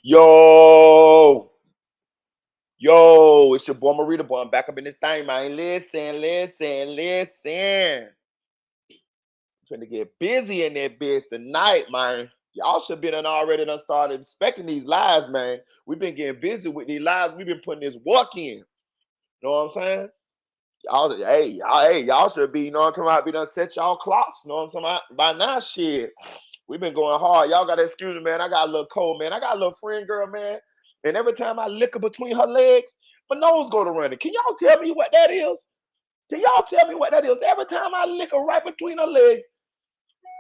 Yo, yo, it's your boy Marita boy. I'm back up in this thing, man. Listen. Trying to get busy in that bitch tonight, man. Y'all should be done already done started inspecting these lives, man. We've been getting busy with these lives. We've been putting this work in. You know what I'm saying? Y'all should be, you know what I'm talking about, be done set y'all clocks, you know what I'm talking about? By now, shit. We've been going hard. Y'all gotta excuse me, man. I got a little cold, man. I got a little friend girl, man. And every time I lick her between her legs, my nose go to running. Can y'all tell me what that is? Can y'all tell me what that is? Every time I lick her right between her legs,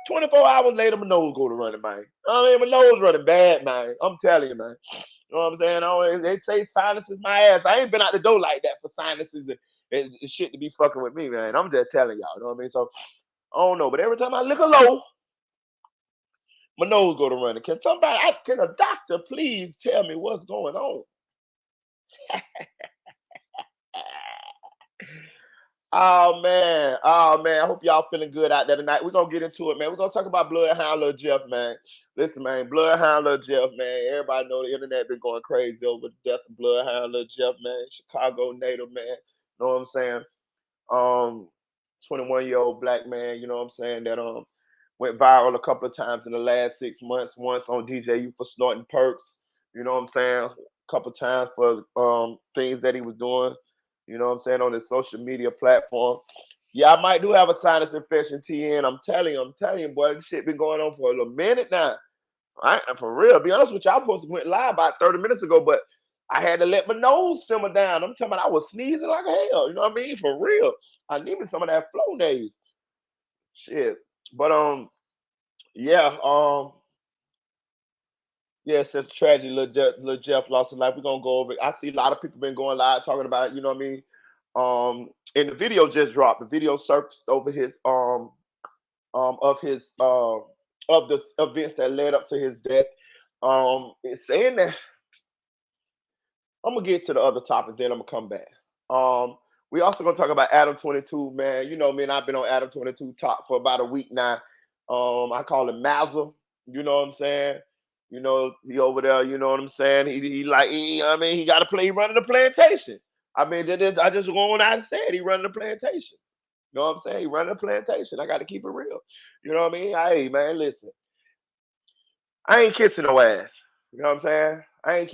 24 hours later, my nose go to running, man. I mean, my nose running bad, man. I'm telling you, man. You know what I'm saying? They say sinuses my ass. I ain't been out the door like that for sinuses and shit to be fucking with me, man. I'm just telling y'all. You know what I mean? So, I don't know. But every time I lick her low, my nose go to running. Can a doctor please tell me what's going on? Oh man. I hope y'all feeling good out there tonight. We're gonna get into it, man. We're gonna talk about Bloodhound Lil Jeff, man. Listen, man, Bloodhound Lil Jeff, man. Everybody know the internet been going crazy over the death of Bloodhound Lil Jeff, man. Chicago native, man. Know what I'm saying? 21-year-old black man, you know what I'm saying, that went viral a couple of times in the last 6 months. Once on DJU for snorting perks, you know what I'm saying, a couple of times for things that he was doing, you know what I'm saying, on his social media platform. Yeah, I might do have a sinus infection, TN. I'm telling you, boy, this shit been going on for a little minute now. I for real. Be honest with you, I supposed to went live about 30 minutes ago, but I had to let my nose simmer down. I'm talking about I was sneezing like hell. You know what I mean? For real. I needed some of that flow days. Shit. But yeah, yeah, since tragedy, Lil Jeff lost his life. We're gonna go over it. I see a lot of people been going live talking about it, you know what I mean? And the video just dropped. The video surfaced over his of his of the events that led up to his death. It's saying that I'm gonna get to the other topics, then I'm gonna come back. Um, we also gonna talk about ADAM22, man. You know, me and I've been on ADAM22 talk for about a week now. I call him Mazel. You know what I'm saying? You know, he over there. You know what I'm saying? I mean, he got to play. He running the plantation. I mean, I just go on out and said he running the plantation. You know what I'm saying? He running the plantation. I got to keep it real. You know what I mean? Hey, man, listen. I ain't kissing no ass. You know what I'm saying? I ain't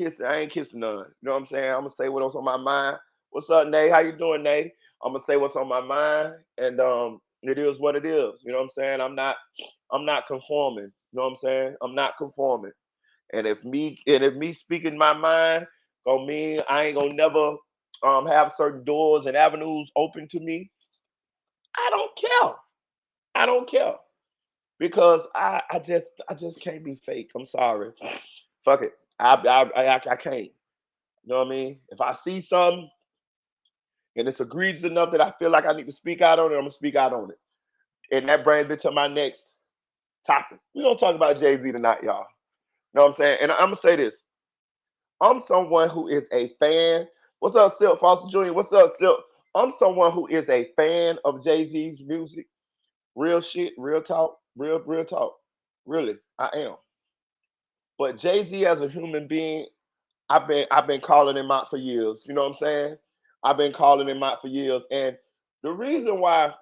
kissing none. You know what I'm saying? I'm gonna say what's on my mind. What's up, Nate? How you doing, Nate? I'm gonna say what's on my mind, and it is what it is. You know what I'm saying? I'm not conforming. You know what I'm saying? I'm not conforming. And if me speaking my mind gonna mean I ain't gonna never have certain doors and avenues open to me, I don't care. I don't care because I just can't be fake. I'm sorry. Fuck it. I can't. You know what I mean? If I see something and it's egregious enough that I feel like I need to speak out on it, I'm gonna speak out on it. And that brings me to my next topic. We're gonna talk about Jay-Z tonight, y'all. You know what I'm saying? And I'm gonna say this. I'm someone who is a fan. What's up, Silk Foster Jr.? What's up, Silk? I'm someone who is a fan of Jay-Z's music. Real shit, real talk, real talk. Really, I am. But Jay-Z as a human being, I've been calling him out for years. You know what I'm saying? I've been calling him out for years, and the reason why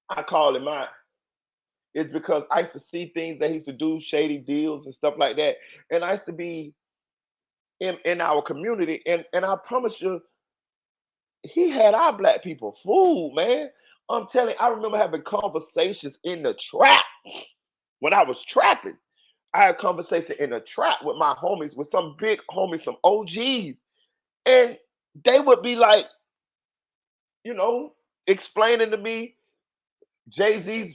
I call him out is because I used to see things that he used to do, shady deals and stuff like that, and I used to be in our community, and I promise you, he had our black people fooled, man. I'm telling you, I remember having conversations in the trap when I was trapping. I had conversation in the trap with my homies, with some big homies, some OGs, and they would be like, you know, explaining to me Jay Z's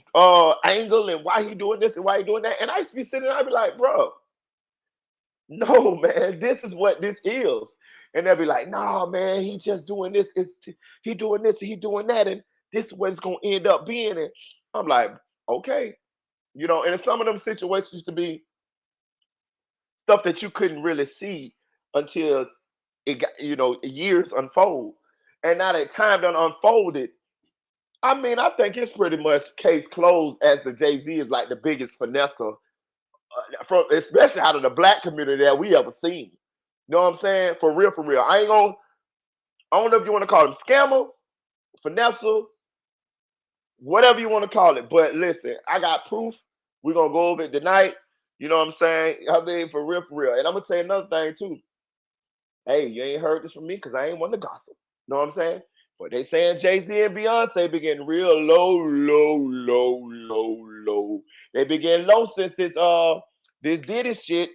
angle and why he doing this and why he doing that. And I used to be sitting there, I'd be like, bro, no, man, this is what this is. And they'll be like, nah, man, he just doing this. He doing this and he doing that. And this is what it's going to end up being. And I'm like, okay. You know, and in some of them situations used to be stuff that you couldn't really see until it got, years unfold. And now that time done unfolded, I mean, I think it's pretty much case closed as the Jay Z is like the biggest finesser from especially out of the black community that we ever seen. You know what I'm saying? For real, for real. I don't know if you want to call him scammer, finesser, whatever you want to call it. But listen, I got proof. We're gonna go over it tonight. You know what I'm saying? I mean, for real, for real. And I'm gonna say another thing too. Hey, you ain't heard this from me because I ain't one to gossip. You know what I'm saying? But they saying Jay-Z and Beyonce been getting real low, low, low, low, low. They been getting low since this Diddy shit.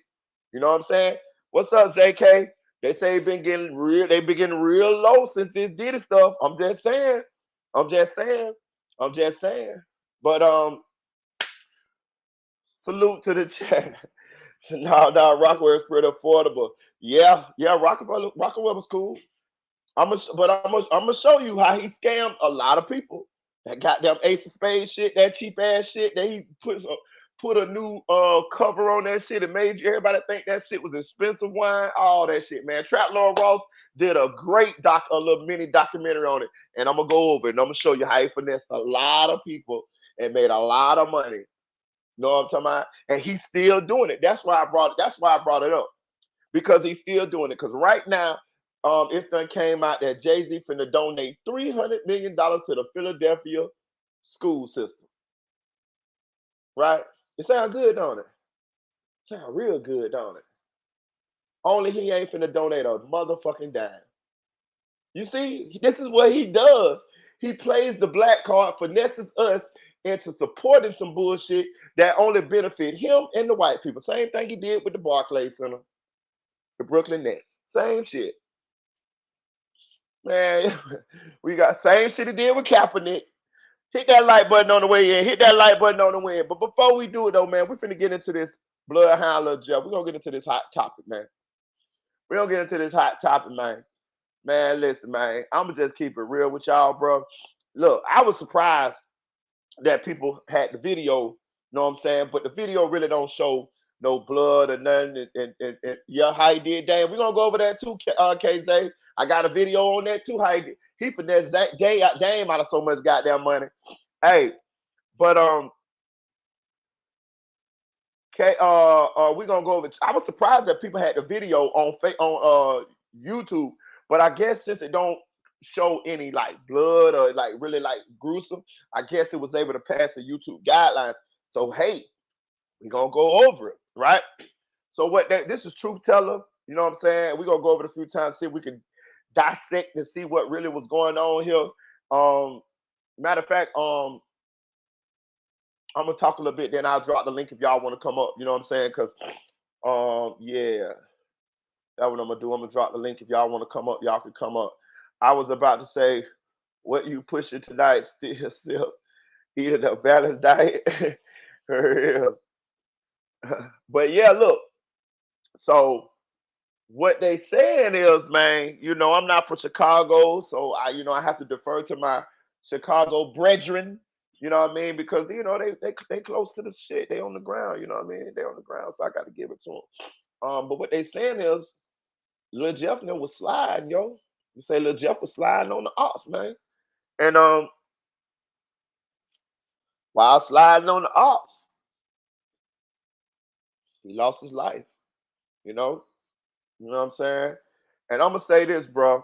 You know what I'm saying? What's up, ZK? They say they been getting real low since this Diddy stuff. I'm just saying. I'm just saying. I'm just saying. But salute to the chat. No, Rockwell is pretty affordable. Yeah, yeah, Rockwell was cool. I'm gonna show you how he scammed a lot of people. That goddamn Ace of Spades shit, that cheap ass shit. That he put a new cover on that shit and made everybody think that shit was expensive wine. All that shit, man. Trap Lord Ross did a little mini documentary on it, and I'm gonna go over it and I'm gonna show you how he finessed a lot of people and made a lot of money. You know what I'm talking about? And he's still doing it. That's why I brought it up because he's still doing it. Because right now, it's done came out that Jay-Z finna donate $300 million to the Philadelphia school system. Right? It sound good, don't it? Sound real good, don't it? Only he ain't finna donate a motherfucking dime. You see, this is what he does. He plays the black card, finesses us into supporting some bullshit that only benefit him and the white people. Same thing he did with the Barclays Center, the Brooklyn Nets. Same shit. Man, we got same shit he did with Kaepernick. Hit that like button on the way in. Hit that like button on the way in. But before we do it though, man, we're finna get into this Bloodhound Lil Jeff. We're gonna get into this hot topic, man. We're gonna get into this hot topic, man. Man, listen, man. I'ma just keep it real with y'all, bro. Look, I was surprised that people had the video, you know what I'm saying? But the video really don't show no blood or nothing. And yeah, how he did, damn. We're gonna go over that too, KZ. I got a video on that too. How he finessed that Dame out of so much goddamn money. Hey, but okay, we're gonna go over. I was surprised that people had the video on YouTube, but I guess since it don't show any like blood or like really like gruesome, I guess it was able to pass the YouTube guidelines. So hey, we're gonna go over it, right? So this is Truth Teller, you know what I'm saying? We're gonna go over it a few times, see if we can dissect and see what really was going on here. Matter of fact, I'm gonna talk a little bit, then I'll drop the link if y'all want to come up. You know what I'm saying? Because yeah, that's what I'm gonna do. I'm gonna drop the link if y'all want to come up. Y'all can come up. I was about to say, what you pushing tonight? Still eating a balanced diet. For real. But yeah, look. So what they saying is, man, you know, I'm not from Chicago, so I have to defer to my Chicago brethren. You know what I mean? Because they close to the shit. They on the ground. You know what I mean? They on the ground, so I got to give it to them. But what they saying is, Lil Jeff was sliding, yo. You say Lil Jeff was sliding on the ops, man. And while sliding on the ops, he lost his life. You know, you know what I'm saying? And I'm gonna say this, bro.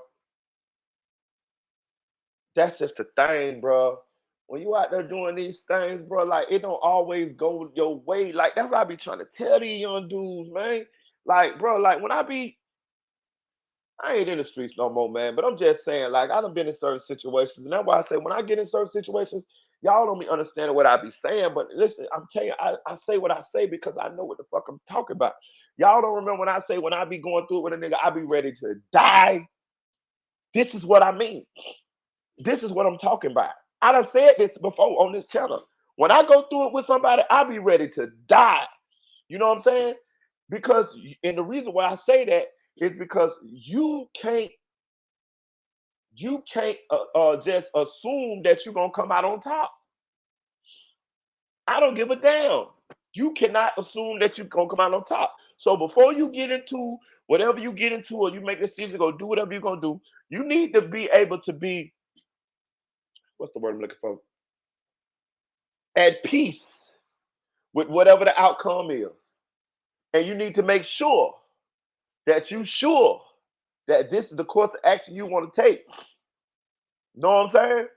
That's just the thing, bro. When you out there doing these things, bro, like it don't always go your way. Like that's what I be trying to tell these young dudes, man. Like, bro, like I ain't in the streets no more, man. But I'm just saying, like, I done been in certain situations, and that's why I say when I get in certain situations, y'all don't be understanding what I be saying. But listen, I'm telling you, I say what I say because I know what the fuck I'm talking about. Y'all don't remember when I say when I be going through it with a nigga, I be ready to die. This is what I mean. This is what I'm talking about. I done said this before on this channel. When I go through it with somebody, I be ready to die. You know what I'm saying? Because, and the reason why I say that is because you can't just assume that you're gonna come out on top. I don't give a damn. You cannot assume that you're gonna come out on top. So before you get into whatever you get into, or you make a decision to go do whatever you're gonna do, you need to be able to be, what's the word I'm looking for? At peace with whatever the outcome is. And you need to make sure that that this is the course of action you want to take. Know what I'm saying?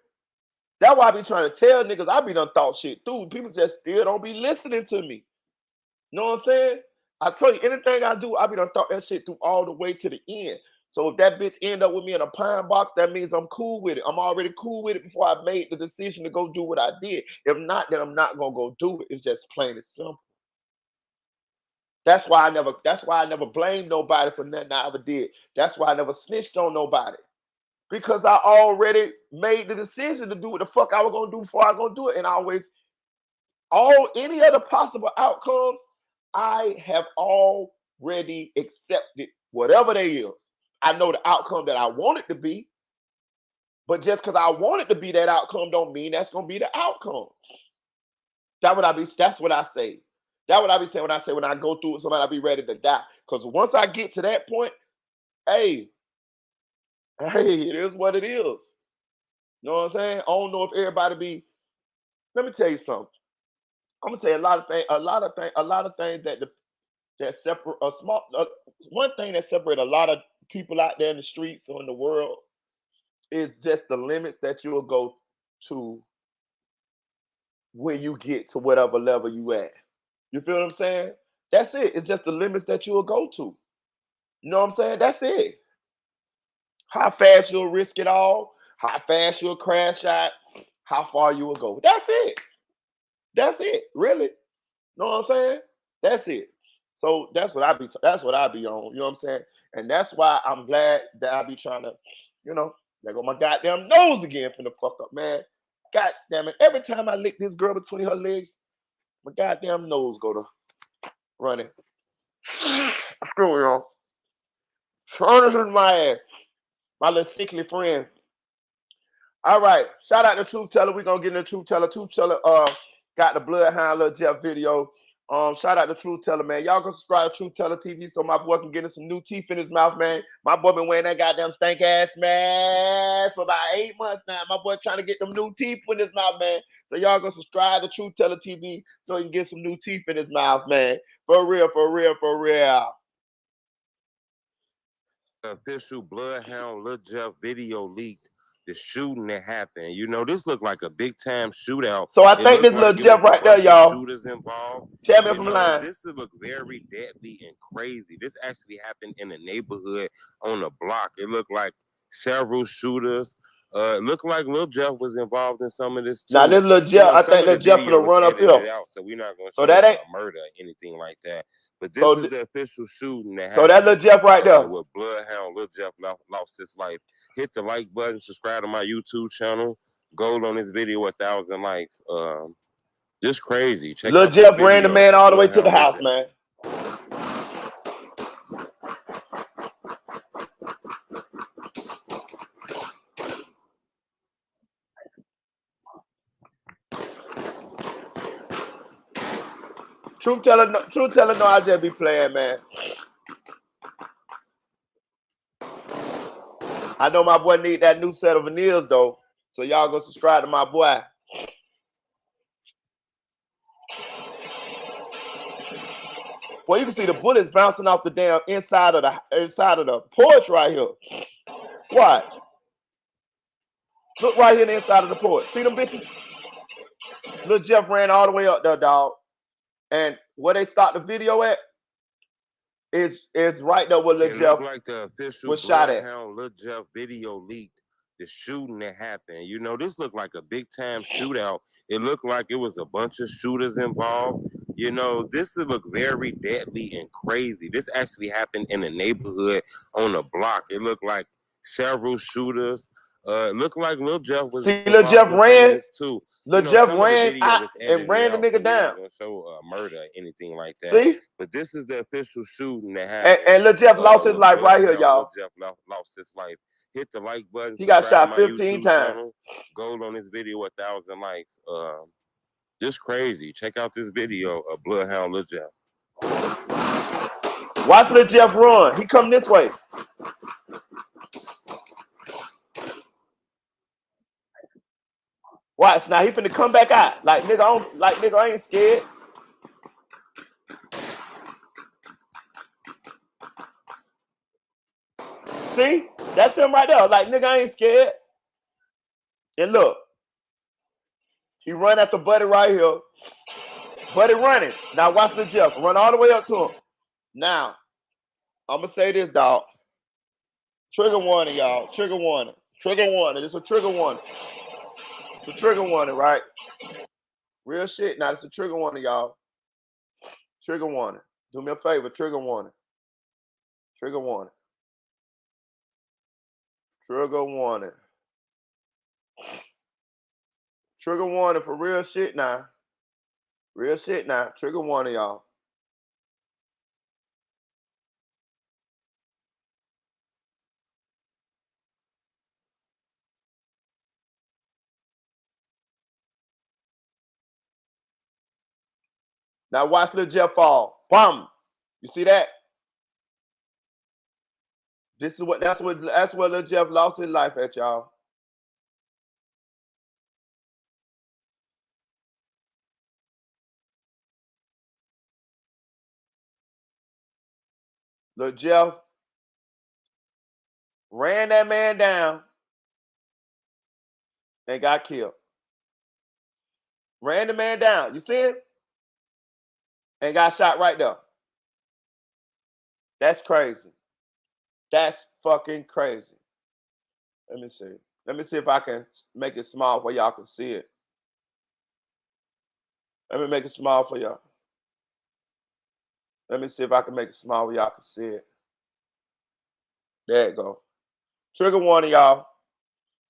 That's why I be trying to tell niggas I be done thought shit through. People just still don't be listening to me. Know what I'm saying? I tell you, anything I do, I be done thought that shit through all the way to the end. So if that bitch end up with me in a pine box, that means I'm cool with it. I'm already cool with it before I made the decision to go do what I did. If not, then I'm not gonna go do it. It's just plain and simple. That's why I never blamed nobody for nothing I ever did. That's why I never snitched on nobody. Because I already made the decision to do what the fuck I was gonna do before I gonna do it. And any other possible outcomes, I have already accepted whatever they is. I know the outcome that I want it to be, but just because I want it to be that outcome don't mean that's gonna be the outcome. That's what I say. That's what I be saying when I go through with somebody, I be ready to die. Because once I get to that point, hey, it is what it is. You know what I'm saying? I don't know if everybody be. Let me tell you something. I'm gonna tell you a lot of things that separate one thing that separate a lot of people out there in the streets or in the world is just the limits that you'll go to when you get to whatever level you at. You feel what I'm saying? That's it. It's just the limits that you'll go to. You know what I'm saying? That's it. How fast you'll risk it all, how fast you'll crash out, how far you will go. That's it. That's it. Really. Know what I'm saying? That's it. So that's what I be on. You know what I'm saying? And that's why I'm glad that I be trying to, there go my goddamn nose again from the fuck up, man. God damn it. Every time I lick this girl between her legs, my goddamn nose go to running. Screw you on. Turning my ass. My little sickly friend. All right. Shout out to Truth Teller. We're gonna get into Truth Teller. Truth Teller got the Bloodhound Lil Jeff video. Shout out to Truth Teller, man. Y'all go subscribe to Truth Teller TV so my boy can get some new teeth in his mouth, man. My boy been wearing that goddamn stank ass mask for about 8 months now. My boy trying to get them new teeth in his mouth, man. So y'all go subscribe to Truth Teller TV so he can get some new teeth in his mouth, man. For real, for real, for real. Official Bloodhound Lil Jeff video leaked. The shooting that happened. This looked like a big time shootout. So I think this Lil Jeff right there, y'all. Shooters involved. Tell me if I'm lying. This look very deadly and crazy. This actually happened in a neighborhood on a block. It looked like several shooters. It looked like Lil Jeff was involved in some of this too. Now this Lil Jeff, I think Lil Jeff will run up here. So we're not going to show a murder or anything like that. But this is the official shooting that happened. So that Lil Jeff right there. With Bloodhound, Lil Jeff lost his life. Hit the like button, subscribe to my YouTube channel. Goal on this video 1,000 likes. Just crazy. Check Lil out Jeff ran the man all the way to the house, man. Truth teller, no, I just be playing, man. I know my boy need that new set of veneers though, so y'all go subscribe to my boy. Well, you can see the bullets bouncing off the damn inside of the porch right here. Watch. Look right here in the inside of the porch. See them bitches? Lil Jeff ran all the way up there, dog. And where they start the video at is right there where Lil Jeff like the official was shot at. Lil Jeff video leaked. The shooting that happened. This looked like a big time shootout. It looked like it was a bunch of shooters involved. This look very deadly and crazy. This actually happened in a neighborhood on a block. It looked like several shooters. It looked like Lil Jeff was involved Lil Jeff ran this too. Lil Jeff ran out and ran the nigga down. Not gonna show murder or anything like that. See? But this is the official shooting that happened. And Lil Jeff lost his life right here, y'all. Lil Jeff lost his life. Hit the like button. He got shot 15 times. Goal on this video 1,000 likes. Just crazy. Check out this video of Bloodhound Lil Jeff. Watch Lil Jeff run. He come this way. Watch now. He finna come back out. Like nigga, I ain't scared. See? That's him right there. Like, nigga, I ain't scared. And look, he run after Buddy right here. Buddy running. Now watch Lil Jeff. Run all the way up to him. Now, I'm going to say this, dog. Trigger warning, y'all. Trigger warning. Trigger warning. It's a trigger warning. It's a trigger warning, right? Real shit. Now, it's a trigger warning, y'all. Trigger warning. Do me a favor. Trigger warning. Trigger warning. Trigger warning. Trigger warning for real shit now. Real shit now. Trigger warning, y'all. Now watch Lil Jeff fall. Bum. You see that? This is what that's where Lil Jeff lost his life at, y'all. Lil Jeff ran that man down and got killed. Ran the man down. You see it? And got shot right there. That's crazy. That's fucking crazy. Let me see. Let me see if I can make it small where y'all can see it. Let me make it small for y'all. Let me see if I can make it small where y'all can see it. There you go. Trigger warning, y'all.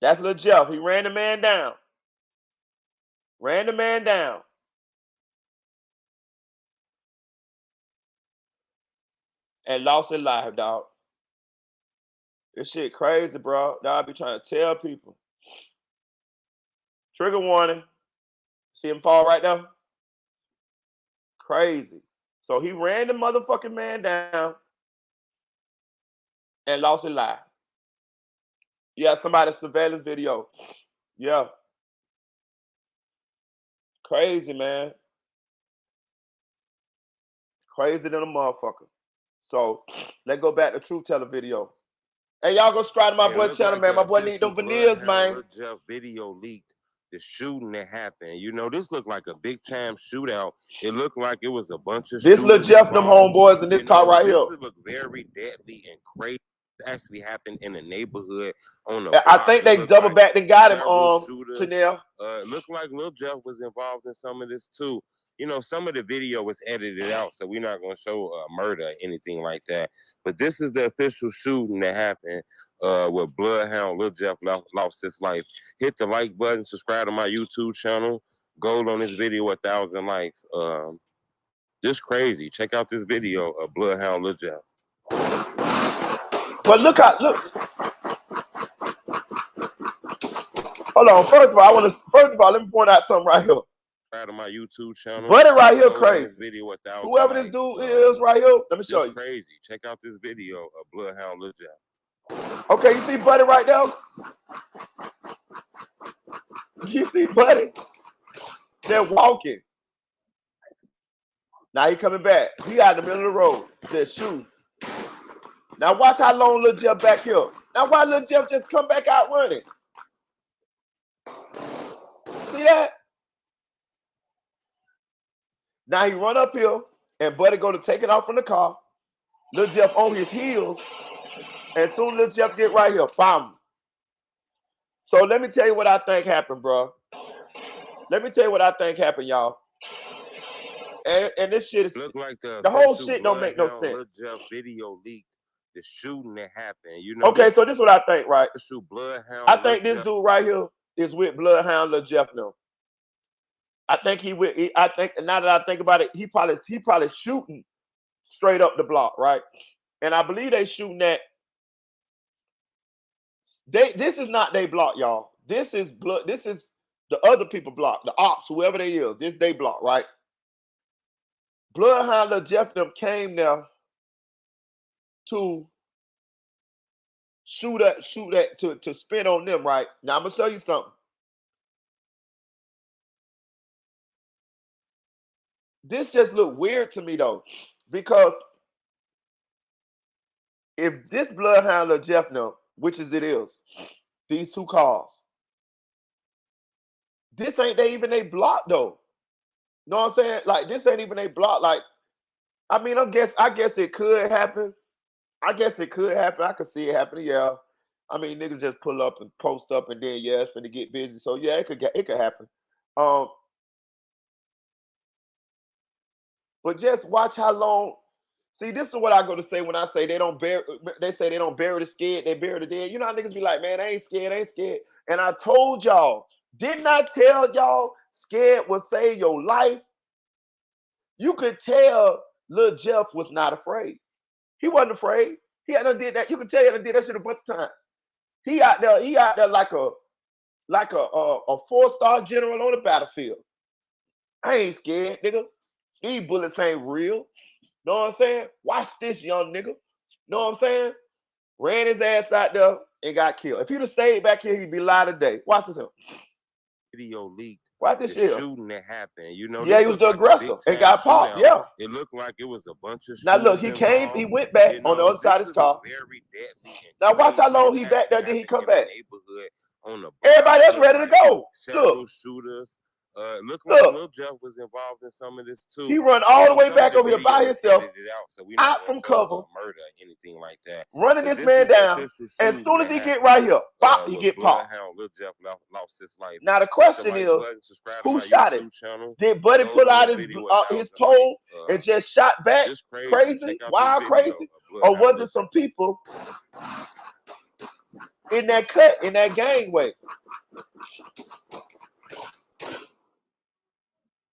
That's Lil Jeff. He ran the man down. Ran the man down. And lost his life, dog. This shit crazy, bro. Now I be trying to tell people. Trigger warning. See him fall right there? Crazy. So he ran the motherfucking man down and lost his life. Yeah, somebody's surveillance video. Yeah. Crazy, man. Crazy than a motherfucker. So let's go back to Truth Teller video. Hey, y'all go subscribe to my boy channel, like man. My boy need them veneers, man. Lil Jeff video leaked the shooting that happened. You know, this looked like a big time shootout. It looked like it was a bunch of this Lil Jeff, them homeboys in this car right here. This looked very deadly and crazy. It actually happened in a neighborhood on the block. I think they double backed and got him, Chanel. It looked like Lil Jeff was involved in some of this too. You know, some of the video was edited out, so we're not going to show murder or anything like that. But this is the official shooting that happened with Bloodhound. Lil Jeff lost his life. Hit the like button, subscribe to my YouTube channel. Gold on this video, 1,000 likes. This crazy. Check out this video of Bloodhound Lil Jeff. But look. Hold on. First of all, let me point out something right here. To my YouTube channel. Buddy right here crazy. Video, whoever this dude is right here, let me show you. Crazy. Check out this video of Bloodhound Lil Jeff. Okay, you see Buddy right there? You see Buddy? They're walking. Now he coming back. He out in the middle of the road. They're shooting. Now watch how long Lil Jeff back here. Now why Lil Jeff just come back out running? See that? Now he run up here, and Buddy go to take it off from the car. Lil Jeff on his heels, and soon Lil Jeff get right here, bam. So let me tell you what I think happened, bro. Let me tell you what I think happened, y'all. And this shit is like the whole shit don't make no sense. Lil Jeff video leaked the shooting that happened. You know. Okay, so this is what I think, right? Bloodhound. I think this dude right here is with Bloodhound Lil Jeff now. I think I think now that I think about it, he probably shooting straight up the block, right? And I believe they shooting that. This is not their block, y'all. This is the other people block, the ops, whoever they is. This they block, right? Bloodhound Lil Jeff them came there to shoot at to spin on them, right? Now I'm gonna show you something. This just look weird to me though, because if this Bloodhound Lil Jeff know, which is it is, these two cars, this ain't they even they block though. Know what I'm saying? Like this ain't even they block. Like I mean, I guess it could happen. I guess it could happen. I could see it happening. Yeah. I mean, niggas just pull up and post up, and then yeah, it's finna get busy. So yeah, it could happen. Um, but just watch how long. See, this is what I go to say when I say they don't bury. They say they don't bury the scared, they bury the dead. You know how niggas be like, man, I ain't scared, I ain't scared. And I told y'all, didn't I tell y'all, scared will save your life? You could tell Lil Jeff was not afraid. He wasn't afraid. He had done did that. You can tell he had done did that shit a bunch of times. He out there like a 4-star general on the battlefield. I ain't scared, nigga. These bullets ain't real. Know what I'm saying? Watch this, young nigga. Know what I'm saying? Ran his ass out there and got killed. If he'd have stayed back here, he'd be alive today. Watch this. Video leaked. Watch this the shit. shooting that happened. You know, Yeah, this he was looked the like a aggressor big and time got popped. shootout. Yeah. It looked like it was a bunch of Now shooters look, he came, he involved. went back You on the know, other side of his this looked car. very deadly and Now watch crazy. how long This he back there, actually then he happened come in a back. neighborhood on the block. Everybody else Looked ready to like go. several Look. shooters. Looked like Look. Lil Jeff was involved in some of this too. He run You all the know, way some of back the over here video by was himself, edited out, so we're not out gonna from show cover, murder or anything like that. running But this this man is the down. official As shooting soon as that he get happened right here, bop, he with get popped. Bloodhound. Lil Jeff lost his life. Now the Hit the question like is, button, subscribe to who my shot him? YouTube channel. Did Buddy Gold pull on out this his video, his 1,000 pole likes. and just shot back This crazy. crazy, Check out wild this video crazy? of Or Bloodhound was Lil it some Jeff. people in that cut, in that gangway?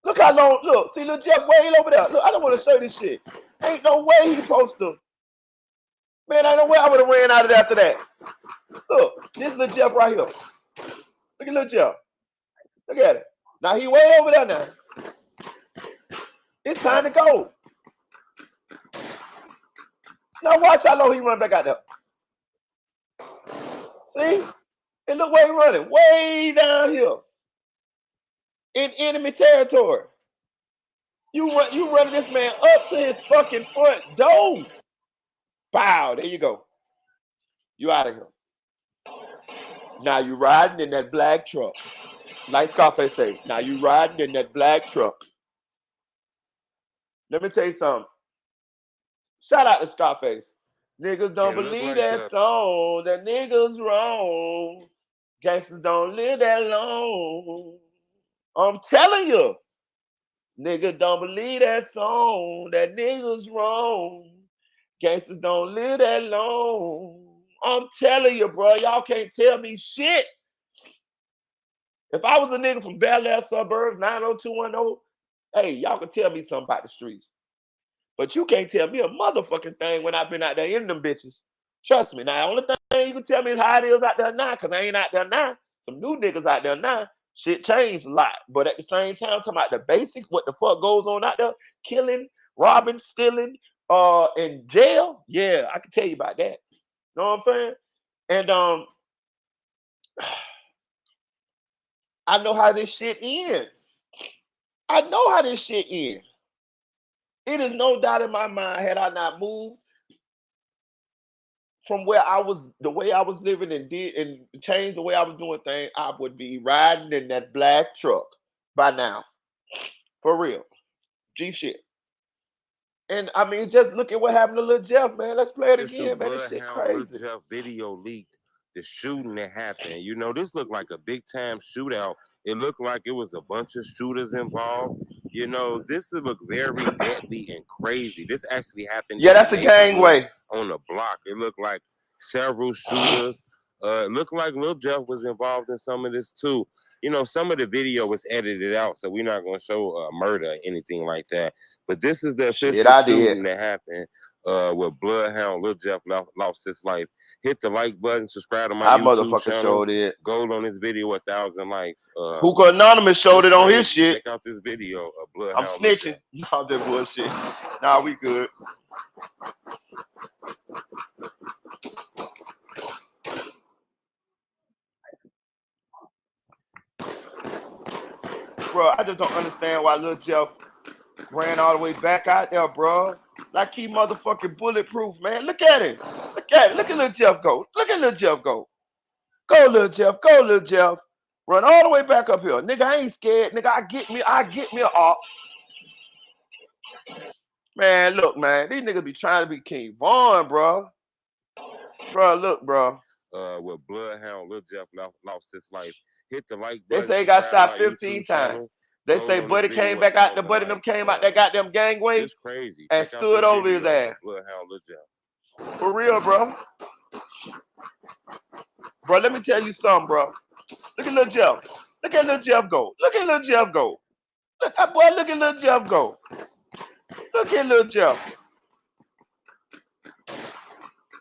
Look how long, look, see Lil Jeff way over there. Look, I don't want to show you this shit. Ain't no way he supposed to. Man, ain't no way I would have ran out of there after that. Look, this Lil Jeff right here. Look at Lil Jeff. Look at it. Now he way over there now. It's time to go. Now watch how long he run back out there. See? And look where he running. Way down here. In enemy territory. You running this man up to his fucking front door. Bow, there you go. You out of here. Now you riding in that black truck. Like Scarface say, now you riding in that black truck. Let me tell you something. Shout out to Scarface. Niggas don't believe like that song. That niggas wrong. Gangsters don't live that long. I'm telling you. Niggas don't believe that song. That niggas wrong. Gangsters don't live that long. I'm telling you, bro. Y'all can't tell me shit. If I was a nigga from Bel Air suburbs, 90210, hey, y'all can tell me something about the streets. But you can't tell me a motherfucking thing when I've been out there in them bitches. Trust me. Now, the only thing you can tell me is how it is out there now, because I ain't out there now. Some new niggas out there now. Shit changed a lot. But at the same time, talking about the basics, what the fuck goes on out there, killing, robbing, stealing, in jail, yeah, I can tell you about that. Know what I'm saying? And I know how this shit ends. I know how this shit ends. It is no doubt in my mind, had I not moved from where I was, the way I was living and did and changed the way I was doing things, I would be riding in that black truck by now. For real. G shit. And I mean, just look at what happened to Lil Jeff, man. Let's play it again, man. This shit crazy. Lil Jeff video leaked. The shooting that happened. You know, this looked like a big time shootout. It looked like it was a bunch of shooters involved. You know, this looked very deadly and crazy. This actually happened. Yeah, that's a gangway on the block. It looked like several shooters. It looked like Lil Jeff was involved in some of this too. You know, some of the video was edited out, so we're not going to show murder or anything like that. But this is the official shooting that happened with Bloodhound. Lil Jeff lost his life. Hit the like button, subscribe to my YouTube channel. Gold on this video, 1,000 likes. Hookah Anonymous showed it on his shit. Check out this video of Bloodhound. I'm snitching. No, that bullshit. Nah, we good. Bro, I just don't understand why Lil Jeff ran all the way back out there, bro. Like he motherfucking bulletproof, man. Look at him. Look at it. Look at Lil Jeff go. Look at Lil Jeff go. Go, Lil Jeff. Go, Lil Jeff. Run all the way back up here. Nigga, I ain't scared. Nigga, I get me a op. Man, look, man. These niggas be trying to be King Vaughn, bro. Bro, look, bro. With Bloodhound, Lil Jeff lost his life. Hit the like They button, say he got subscribe to shot my 15 YouTube times. channel. They Goes say on this Buddy video came a back out, the thousand Buddy them likes. came out that goddamn gangway It's crazy. and Check out stood this over his video ass. of Bloodhound Lil Jeff. For real, bro. Bro, let me tell you something, bro. Look at Lil Jeff. Look at Lil Jeff go. Look at Lil Jeff go. Boy, look at Lil Jeff go. Look at Lil Jeff.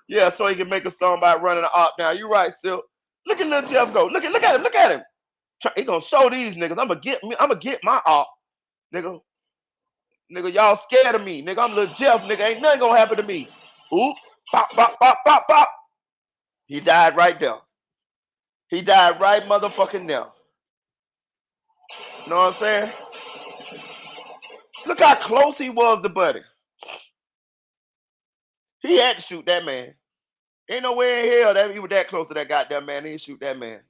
Yeah, so he can make a song about running the op down. You right, Sil. Look at Lil Jeff go. Look at him. Look at him. He gonna show these niggas. I'ma get my op, nigga. Nigga, y'all scared of me. Nigga, I'm Lil Jeff. Nigga, ain't nothing gonna happen to me. Oops. Pop, pop, pop, pop, pop. He died right there. He died right motherfucking there. Know what I'm saying? Look how close he was to Buddy. He had to shoot that man. Ain't no way in hell that he was that close to that goddamn man. He didn't shoot that man.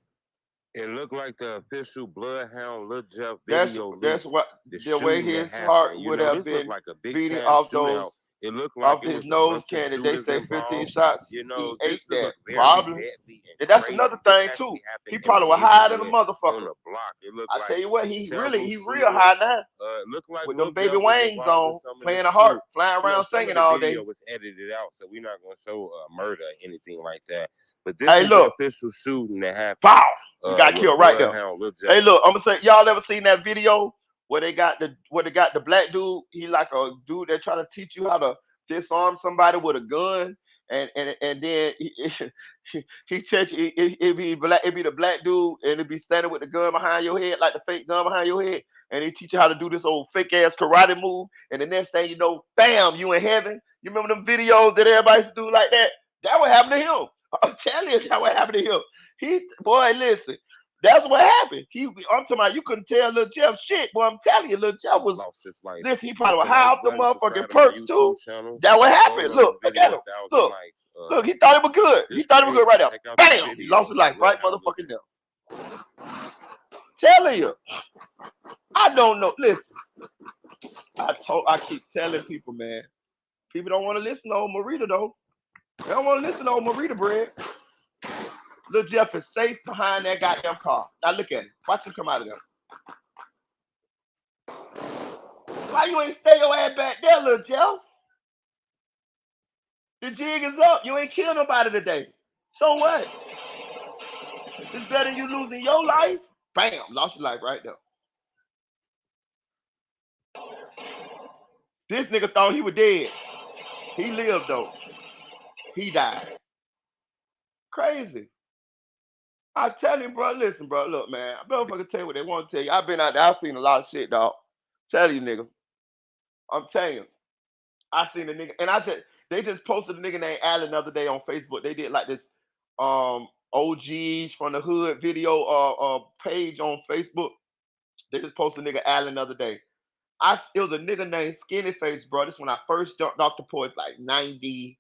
It looked like the official Bloodhound Lil Jeff That's video that's leaked. what the way Shooting that his heart happened. You would know, have this looked been like a big beating time off shootout. those It looked like off it his was a nose bunch of candy. They shooters say 15 involved. shots. You He know, ate this that. looked very Probably. deadly and And that's another crazy. This thing too. actually happened He in a probably was higher than a neighborhood on motherfucker. a block. It looked I tell like you what, he several real high shooters. now. It looked like With Lil them baby Jeff was wings involved in on, some of playing this a harp, too. flying You know, around some of singing the all video day. was edited out, so we're not going to show murder or anything like that. But this Hey, is the look. official shooting that happened Pow! He got with killed right there. Bloodhound Lil Jeff. Hey, look, I'm gonna say, y'all ever seen that video where they got the black dude? He like a dude that trying to teach you how to disarm somebody with a gun, and then he touch it be black, it be the black dude, and it be standing with the gun behind your head, like the fake gun behind your head, and he teach you how to do this old fake ass karate move, and the next thing you know, bam, you in heaven. You remember them videos that everybody used to do like that? That what happened to him. I'm telling you, that what happened to him. Boy, listen. That's what happened. I'm talking about you couldn't tell Lil Jeff shit. Boy, I'm telling you, Lil Jeff was Lost his life. listen, he Hit probably was the high like off the button, motherfucking subscribe to my perks YouTube too. channel. That what happened. Goes on this Look at video him. 1,000 Look. likes. Look, he thought it was good. He It's thought it was good right crazy. there. Check out the Bam! He video lost his of life right Bloodhound Lil motherfucking Jeff. there. Telling you. I don't know. Listen. I keep telling people, man. People don't want to listen to old Marita though. They don't want to listen to old Marita bread. Lil Jeff is safe behind that goddamn car. Now look at him. Watch him come out of there. Why you ain't stay your ass back there, Lil Jeff? The jig is up. You ain't killed nobody today. So what? It's better than you losing your life. Bam, lost your life right there. This nigga thought he was dead. He lived though. He died. Crazy. I tell you, bro, listen, bro, look, man. I motherfucker tell you what they want to tell you. I've been out there. I've seen a lot of shit, dog. Tell you, nigga. I'm telling you. I seen a nigga, and they just posted a nigga named Allen the other day on Facebook. They did like this OGs from the hood video page on Facebook. They just posted a nigga Allen the other day. It was a nigga named Skinny Face, bro. This when I first jumped off the porch, like 95,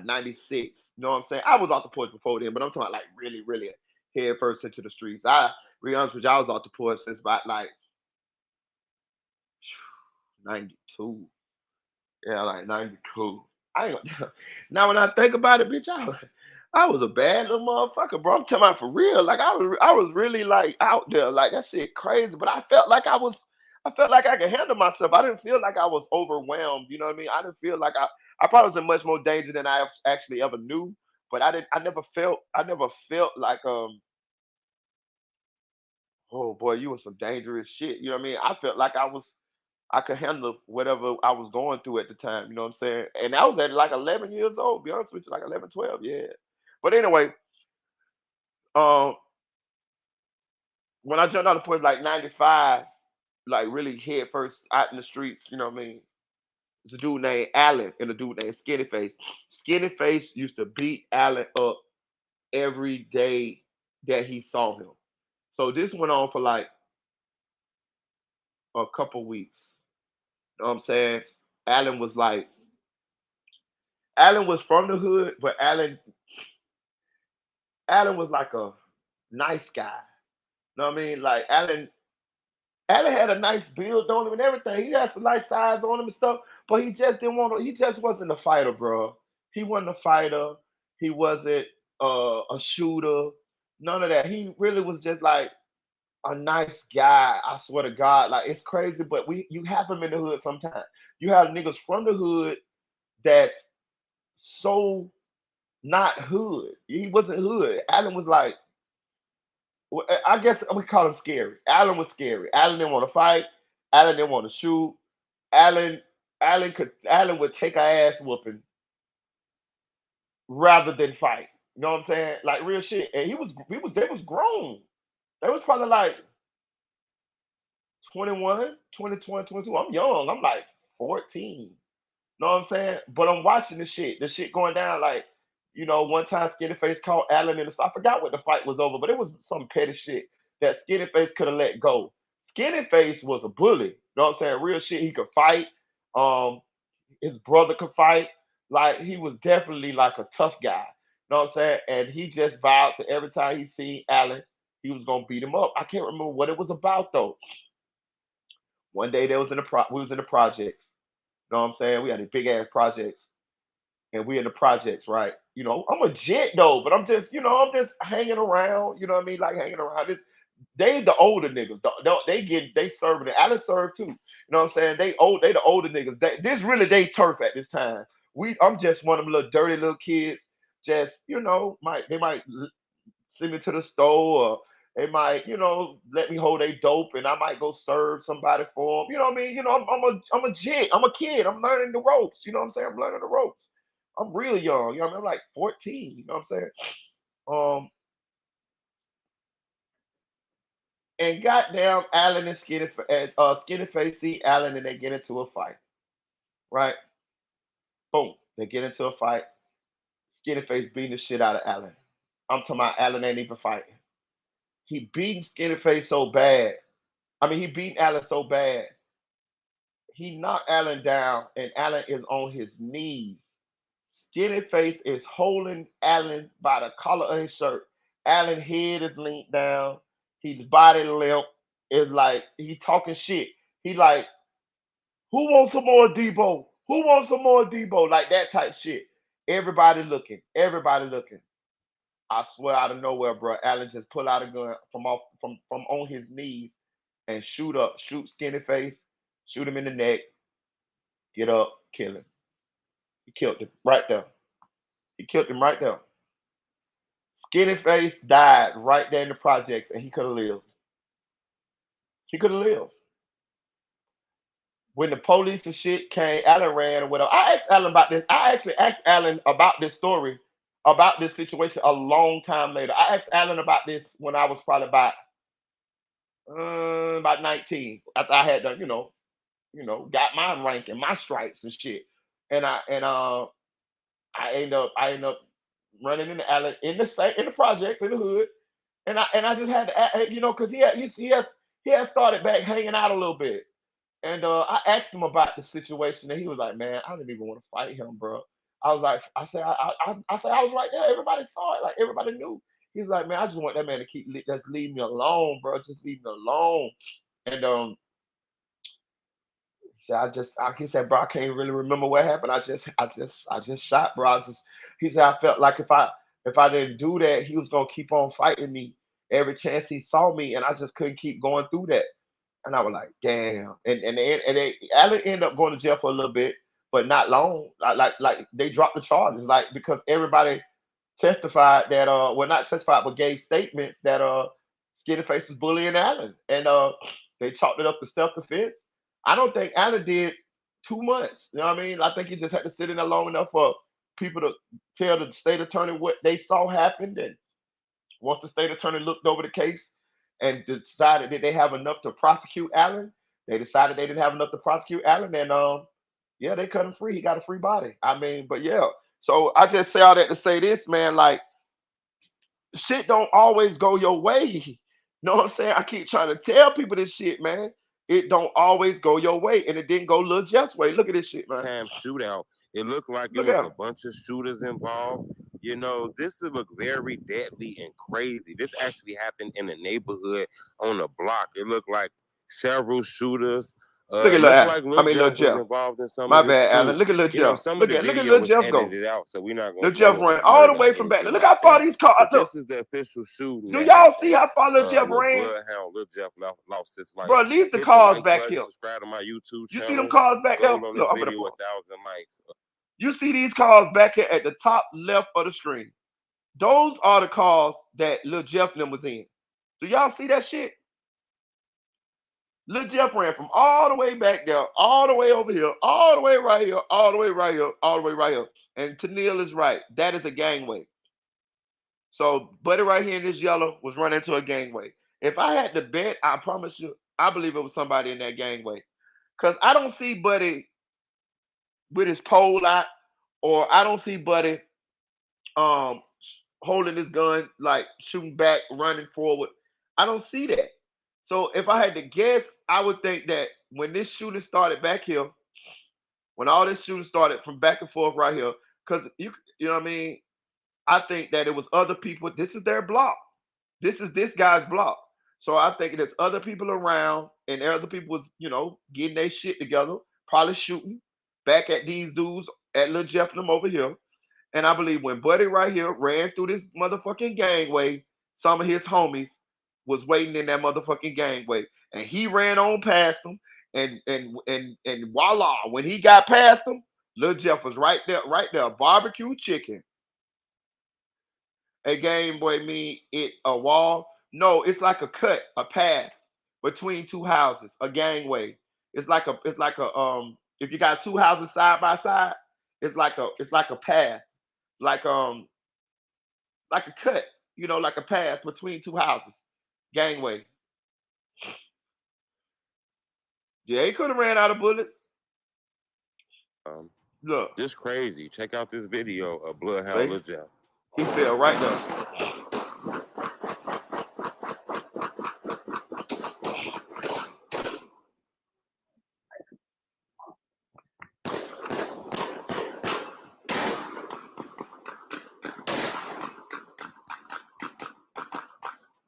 96. You know what I'm saying? I was off the porch before then, but I'm talking about like really, really head first into the streets. Be honest with you, I was off the porch since about like 92. Yeah, like 92. I ain't gonna, now when I think about it, bitch, I was a bad little motherfucker, bro. I'm talking about for real. Like I was really like out there, like that shit crazy. But I felt like I could handle myself. I didn't feel like I was overwhelmed. You know what I mean? I didn't feel like I probably was in much more danger than I actually ever knew. But I never felt like oh boy, you was some dangerous shit. You know what I mean? I felt like I could handle whatever I was going through at the time. You know what I'm saying? And I was at like 11 years old. Be honest with you, like 11, 12. Yeah. But anyway, um, when I jumped out of the point like 95, like really head first out in the streets. You know what I mean? It's a dude named Allen and a dude named Skinny Face. Skinny Face used to beat Allen up every day that he saw him. So this went on for like a couple weeks. You know what I'm saying? Allen was like, Allen was from the hood, but Allen was like a nice guy. You know what I mean? Like Allen had a nice build on him and everything. He had some nice size on him and stuff, but he just didn't want to. He just wasn't a fighter, bro. He wasn't a fighter. He wasn't a shooter. None of that. He really was just like a nice guy. I swear to God, like it's crazy, but you have him in the hood sometimes. You have niggas from the hood that's so not hood. He wasn't hood. Allen was like, I guess we call him scary. Allen was scary. Allen didn't want to fight. Allen didn't want to shoot. Allen, Allen would take a ass whooping rather than fight. You know what I'm saying? Like real shit. And they was grown. They was probably like 21, 20, 22. I'm young. I'm like 14. Know what I'm saying? But I'm watching the shit going down. Like, one time Skinny Face called Allen in the I forgot what the fight was over, but it was some petty shit that Skinny Face could have let go. Skinny Face was a bully. You know what I'm saying? Real shit. He could fight. Um, his brother could fight. Like he was definitely like a tough guy. You know what I'm saying? And he just vowed to every time he seen Allen, he was gonna beat him up. I can't remember what it was about though. One day we was in the projects. You know what I'm saying? We had a big ass projects and we in the projects, right? I'm a jet though, but I'm just hanging around. You know what I mean? Like hanging around. They the older niggas. They serving it. Allen served too. You know what I'm saying? They the older niggas. This really they turf at this time. I'm just one of them little dirty little kids. Just they might send me to the store or they might, let me hold a dope and I might go serve somebody for them. You know what I mean? I'm a jit. I'm a kid. I'm learning the ropes. You know what I'm saying? I'm learning the ropes. I'm real young. You know what I mean? I'm like 14. You know what I'm saying? Um, and goddamn Allen and Skinny Face see Allen and they get into a fight. Right? Boom. They get into a fight. Skinny Face beating the shit out of Allen. I'm talking about Allen ain't even fighting. He beating Skinny Face so bad. I mean, he beat Allen so bad. He knocked Allen down, and Allen is on his knees. Skinny Face is holding Allen by the collar of his shirt. Allen's head is leaned down. His body limp. Is like he talking shit. He like, who wants some more Debo? Who wants some more Debo? Like that type shit. Everybody looking. Everybody looking. I swear out of nowhere, bro. Allen just pull out a gun from on his knees and shoot Skinny Face, shoot him in the neck, get up, kill him. He killed him right there. He killed him right there. Skinny Face died right there in the projects, and he could have lived. He could have lived. When the police and shit came, Allen ran or whatever. I asked Allen about this. I actually asked Allen about this story, about this situation a long time later. I asked Allen about this when I was probably about 19. After I had done, got my rank and my stripes and shit. And I end up running into Allen in the projects in the hood, and I just had to, because he had started back hanging out a little bit, and I asked him about the situation, and he was like, "Man, I didn't even want to fight him, bro." I was like, I said I was right there. Everybody saw it, like everybody knew. He's like, "Man, I just want that man to just leave me alone, bro. Just leave me alone." And so he said, bro, I can't really remember what happened. I just shot, bro. He said, I felt like if I didn't do that, he was gonna keep on fighting me every chance he saw me, and I just couldn't keep going through that. And I was like, damn. And Allen ended up going to jail for a little bit, but not long. Like they dropped the charges, like because everybody testified that well not testified but gave statements that Skinny Face was bullying Allen, and they chalked it up to self defense. I don't think Allen did 2 months. You know what I mean? I think he just had to sit in there long enough for people to tell the state attorney what they saw happened, and once the state attorney looked over the case and decided that they have enough to prosecute Allen, they decided they didn't have enough to prosecute Allen, and yeah, they cut him free. He got a free body. I mean, but yeah. So I just say all that to say this, man. Like shit don't always go your way. You know what I'm saying? I keep trying to tell people this shit, man. It don't always go your way, and it didn't go Lil Jeff's way. Look at this shit, man. Time shootout. It looked like it Look was at a him. bunch of shooters involved. You know, this would look very deadly and crazy. This actually happened in a neighborhood on a block. It looked like several shooters. Look at Looked like Lil Lil Jeff was Jeff. involved in some My of this bad, too. Alan. Look at Lil You know, Jeff. some of the Look at video Lil was Jeff go. edited out, so we're not gonna Lil say Jeff it was ran a all the murder or way from back. anything Look like how far that. these cars. But Look. this is the official shooting Do that y'all see happened how far Lil Jeff with ran? Bloodhound. Lil Jeff lost his life. Bro, leave the Hit the cars like back button, here. subscribe to my YouTube You see them channel. cars back there? Goal on this Look, I'm gonna video, pull 1,000 likes. You see these cars back here at the top left of the screen. Those are the cars that Lil Jeff and them was in. Do y'all see that shit? Lil Jeff ran from all the way back there, all the way over here, all the way right here, all the way right here, all the way right here. And Tennille is right. That is a gangway. So Buddy right here in this yellow was running into a gangway. If I had to bet, I promise you, I believe it was somebody in that gangway. Because I don't see Buddy with his pole out, or I don't see Buddy um holding his gun, like shooting back, running forward. I don't see that. So if I had to guess, I would think that when this shooting started back here, when all this shooting started from back and forth right here, because you know what I mean, I think that it was other people. This is their block. This is this guy's block. So I think there's other people around, and other people was, getting their shit together, probably shooting back at these dudes at Lil Jeff and them over here. And I believe when Buddy right here ran through this motherfucking gangway, some of his homies was waiting in that motherfucking gangway, and he ran on past them, and voila, when he got past them, Lil Jeff was right there, barbecue chicken. A game boy mean it a wall? No, it's like a cut, a path between two houses, a gangway. It's like a if you got two houses side by side, it's like a path, like like a cut, like a path between two houses, gangway. Yeah, he could have ran out of bullets. Look, Just crazy. Check out this video of Bloodhound see, Lil Jeff. he fell right there.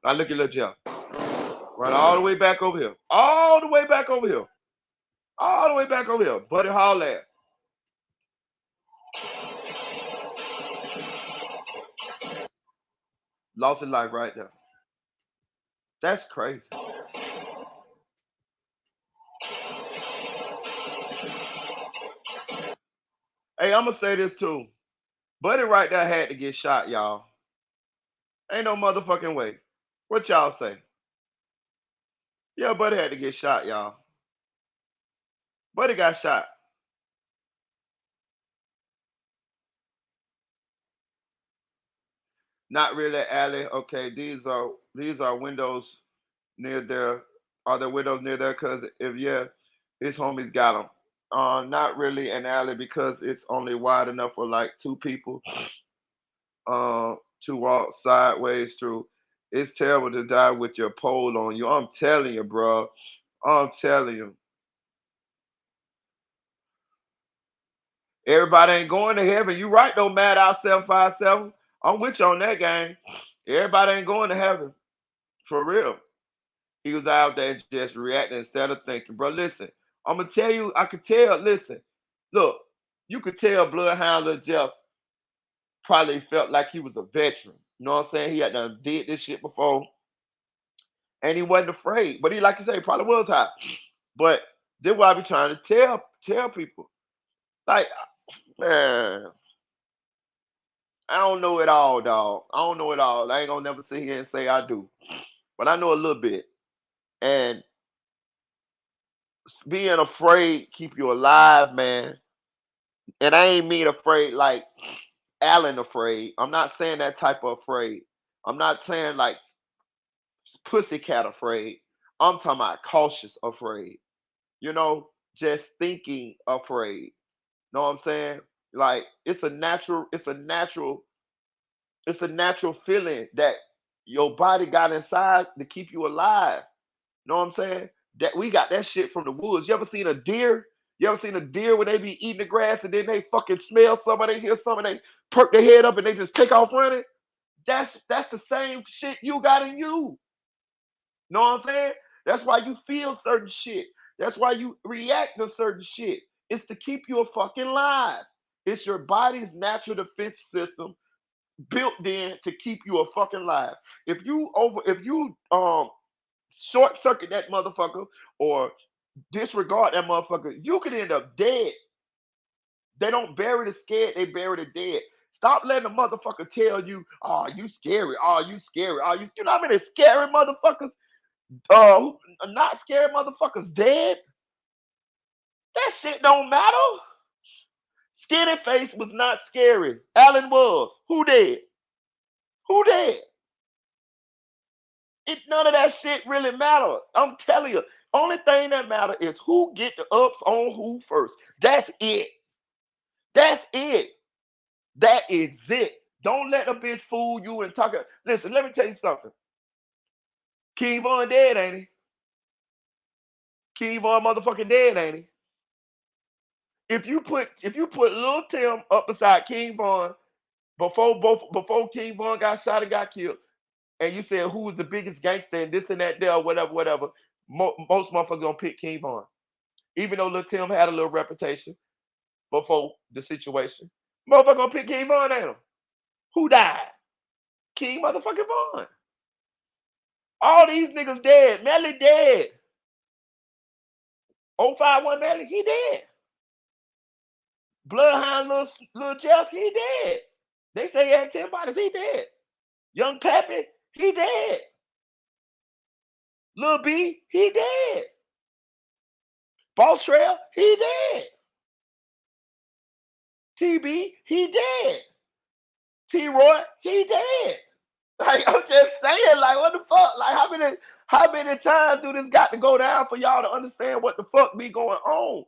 Now look at Lil Jeff. Run all the way back over here. All the way back over here. All the way back over here. Buddy Hall at. Lost his life right there. That's crazy. Hey, I'm gonna say this too. Buddy right there had to get shot, y'all. Ain't no motherfucking way. What y'all say? Yeah, Buddy had to get shot, y'all. Buddy got shot. Not really, alley. Okay, these are windows near there. Are there windows near there? Cause if yeah, his homies got them. Not really an alley because it's only wide enough for like two people to walk sideways through. It's terrible to die with your pole on you. I'm telling you, bro. I'm telling you. Everybody ain't going to heaven. You right though, Mad Out 757. I'm with you on that game. Everybody ain't going to heaven. For real. He was out there just reacting instead of thinking. Bro, listen. I'm gonna tell you, I could tell, listen. Look, you could tell Bloodhound Lil Jeff probably felt like he was a veteran. You know what I'm saying? He had done did this shit before. And he wasn't afraid. But he, like you say, probably was high. But this is what I be trying to tell people. Like, man, I don't know it all, dog. I don't know it all. I ain't gonna never sit here and say I do. But I know a little bit. And being afraid keep you alive, man. And I ain't mean afraid like Alan afraid. I'm not saying that type of afraid. I'm not saying like pussycat afraid. I'm talking about cautious afraid. Just thinking afraid. Know what I'm saying? Like it's a natural feeling that your body got inside to keep you alive. Know what I'm saying? That we got that shit from the woods. You ever seen a deer? You ever seen a deer when they be eating the grass and then they fucking smell somebody, they hear something, they perk their head up and they just take off running? That's the same shit you got in you. Know what I'm saying? That's why you feel certain shit. That's why you react to certain shit. It's to keep you a fucking live. It's your body's natural defense system built in to keep you a fucking live. If you short circuit that motherfucker or disregard that motherfucker, you could end up dead. They don't bury the scared, they bury the dead. Stop letting a motherfucker tell you, oh, you scary, oh, you scary, oh, you know how many scary motherfuckers, not scary motherfuckers dead? That shit don't matter. Skinny Face was not scary. Allen was. Who dead? Who dead? None of that shit really matter. I'm telling you, only thing that matter is who get the ups on who first. That's it. That's it. That is it. Don't let a bitch fool you and talk. Listen, let me tell you something. King Von dead, ain't he? King Von motherfucking dead, ain't he? If you put Lil Tim up beside King Von before King Von got shot and got killed, and you said who was the biggest gangster and this and that there, whatever, most motherfuckers gonna pick King Von. Even though Lil Tim had a little reputation before the situation. Motherfucker gonna pick King Von, ain't him? Who died? King motherfucking Von. All these niggas dead. Melly dead. 051 Melly, he dead. Bloodhound Lil Jeff, he dead. They say he had 10 bodies, he dead. Young Pappy, he dead. Lil B, he dead. Boss Trail, he dead. TB, he dead. T-Roy, he dead. Like, I'm just saying, like, what the fuck? Like, how many times do this got to go down for y'all to understand what the fuck be going on?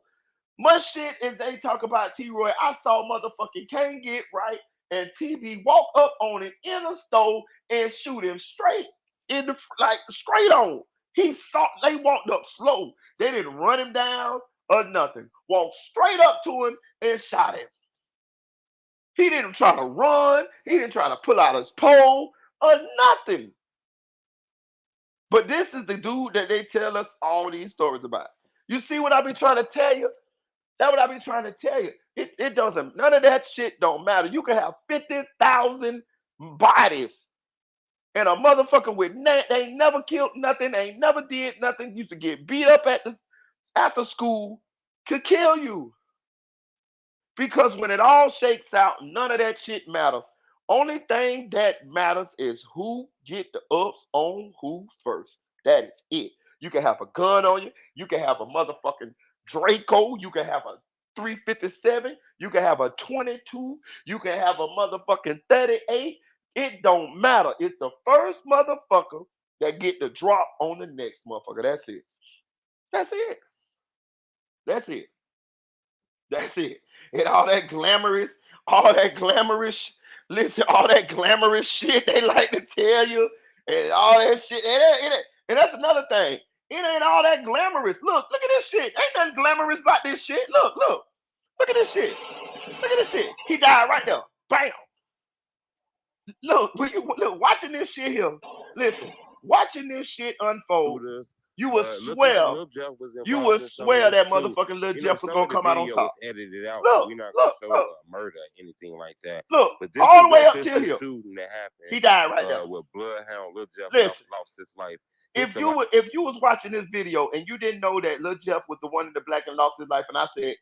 Much shit as they talk about T-Roy, I saw motherfucking Can't Get Right and TB walk up on him in a stove and shoot him straight in the, like, straight on. They walked up slow. They didn't run him down or nothing. Walked straight up to him and shot him. He didn't try to run. He didn't try to pull out his pole or nothing. But this is the dude that they tell us all these stories about. You see what I be trying to tell you? That's what I be trying to tell you. It doesn't, none of that shit don't matter. You can have 50,000 bodies and a motherfucker with they ain't never killed nothing, they ain't never did nothing, used to get beat up after school, could kill you. Because when it all shakes out, none of that shit matters. Only thing that matters is who get the ups on who first. That is it. You can have a gun on you. You can have a motherfucking Draco. You can have a 357. You can have a 22. You can have a motherfucking 38. It don't matter. It's the first motherfucker that get the drop on the next motherfucker. That's it. That's it. That's it. That's it. And all that glamorous, listen, all that glamorous shit they like to tell you, and all that shit. And that's another thing. It ain't all that glamorous. Look at this shit. Ain't nothing glamorous about this shit. Look at this shit. Look at this shit. He died right there. Bam. Look, watching this shit here. Listen, watching this shit unfold. You would swear. You would swear that motherfucking Lil Jeff was gonna come out on top. Was edited out, so Look, we're not look, gonna show look. murder or anything like that. Look, But this all is the way the up till pistol here. shooting that happened. He died right there. With Bloodhound, Lil Jeff Listen, lost his life. if you was watching this video and you didn't know that Lil Jeff was the one in the black and lost his life, and I said,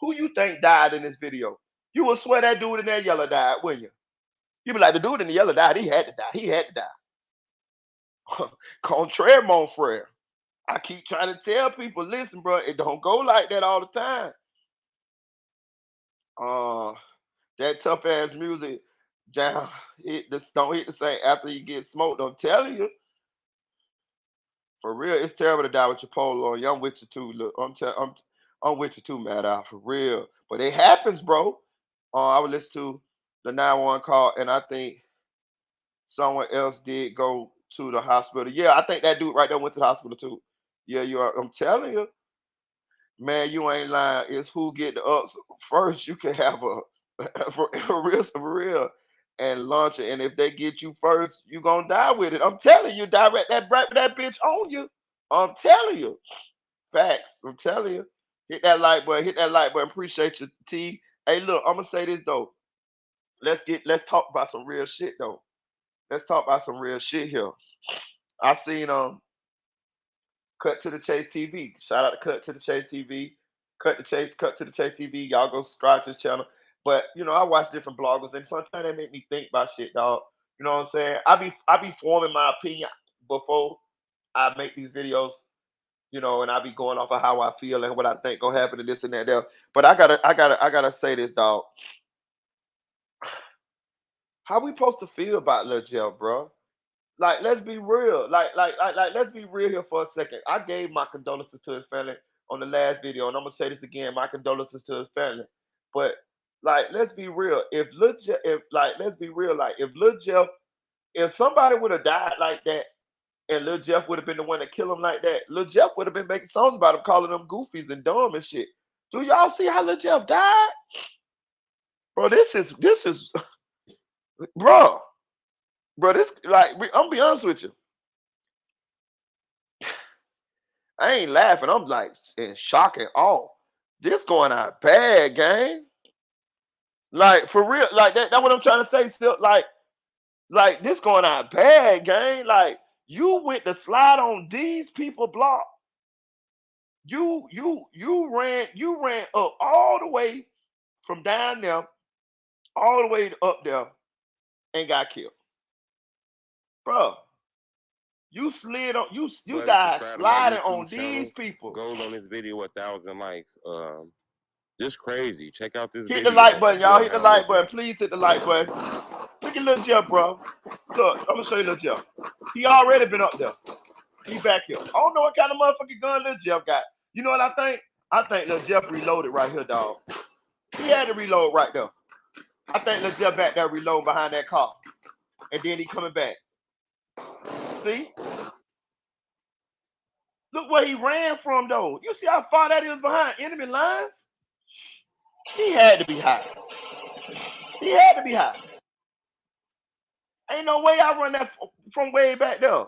who you think died in this video? You would swear that dude in that yellow died, wouldn't you? You'd be like, the dude in the yellow died. He had to die. He had to die. Contraire, mon frere. I keep trying to tell people, listen, bro, it don't go like that all the time. That tough ass music down, don't hit the same after you get smoked. I'm telling you, for real, it's terrible to die with your polo on. I'm with you too. Look, I'm with you too, Matt. Out for real, but it happens, bro. I would listen to the 911 call, and I think someone else did go to the hospital. Yeah, I think that dude right there went to the hospital too. Yeah, you are. I'm telling you, man, you ain't lying. It's who get the ups first. You can have a for real and launch it. And if they get you first, you gonna die with it. I'm telling you, direct that bitch on you. I'm telling you, facts. I'm telling you, hit that like button. Hit that like button. Appreciate your T. Hey, look, I'm gonna say this though. Let's talk about some real shit though. Let's talk about some real shit here. I seen Cut to the Chase TV. Shout out to Cut to the Chase TV. Cut to the Chase TV. Y'all go subscribe to his channel. But I watch different bloggers, and sometimes they make me think about shit, dog. You know what I'm saying? I be forming my opinion before I make these videos. And I be going off of how I feel and what I think gonna happen and this and that there. But I gotta say this, dog. How we supposed to feel about Lil Jeff, bro? Like, let's be real. Let's be real here for a second. I gave my condolences to his family on the last video, and I'm gonna say this again. My condolences to his family. But let's be real. If Lil Jeff, if let's be real. Like, if Lil Jeff, if somebody would have died like that, and Lil Jeff would have been the one to kill him like that, Lil Jeff would have been making songs about him, calling them goofies and dumb and shit. Do y'all see how Lil Jeff died, bro? This is, bro, This I'm be honest with you. I ain't laughing. I'm like in shock and awe. This going out bad, gang. Like, for real. Like, that's what I'm trying to say. Still, like this going out bad, gang. Like, you went to slide on these people block. You ran up all the way from down there, all the way up there, and got killed, bro. You slid on you Buddy, died subscribe to my sliding YouTube on channel. these people. Goal on this video 1,000 likes. Just crazy. Check out this Hit the like video button, of y'all. Hit the Bloodhound Lil like button. Jeff. Please hit the like button. Look at Lil Jeff, bro. Look, I'm gonna show you Lil Jeff. He already been up there. He back here. I don't know what kind of motherfucking gun Lil Jeff got. You know what I think? I think Lil Jeff reloaded right here, dog. He had to reload right there. I think Lil Jeff back there reload behind that car. And then he coming back. See? Look where he ran from, though. You see how far that is behind enemy lines? He had to be high. He had to be high. Ain't no way I run that from way back there.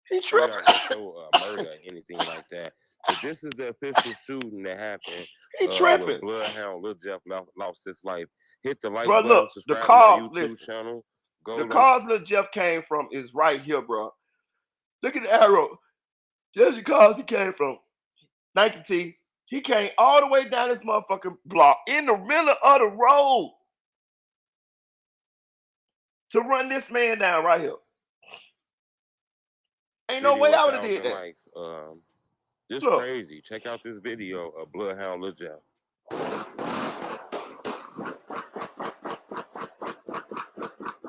He We're tripping. not gonna show murder or anything like that. But this is the official shooting that happened He with tripping. Bloodhound. Lil Jeff lost his life. Hit the like Bro, button, look, the subscribe to my car, YouTube listen, channel. the cars Lil Jeff came from is right here, bro. Look at the arrow. There's the cars he came from. Nike T. He came all the way down this motherfucking block in the middle of the road to run this man down right here. Ain't no way I would have did that. Likes. Just Look. Crazy. Check out this video of Bloodhound Lil Jeff.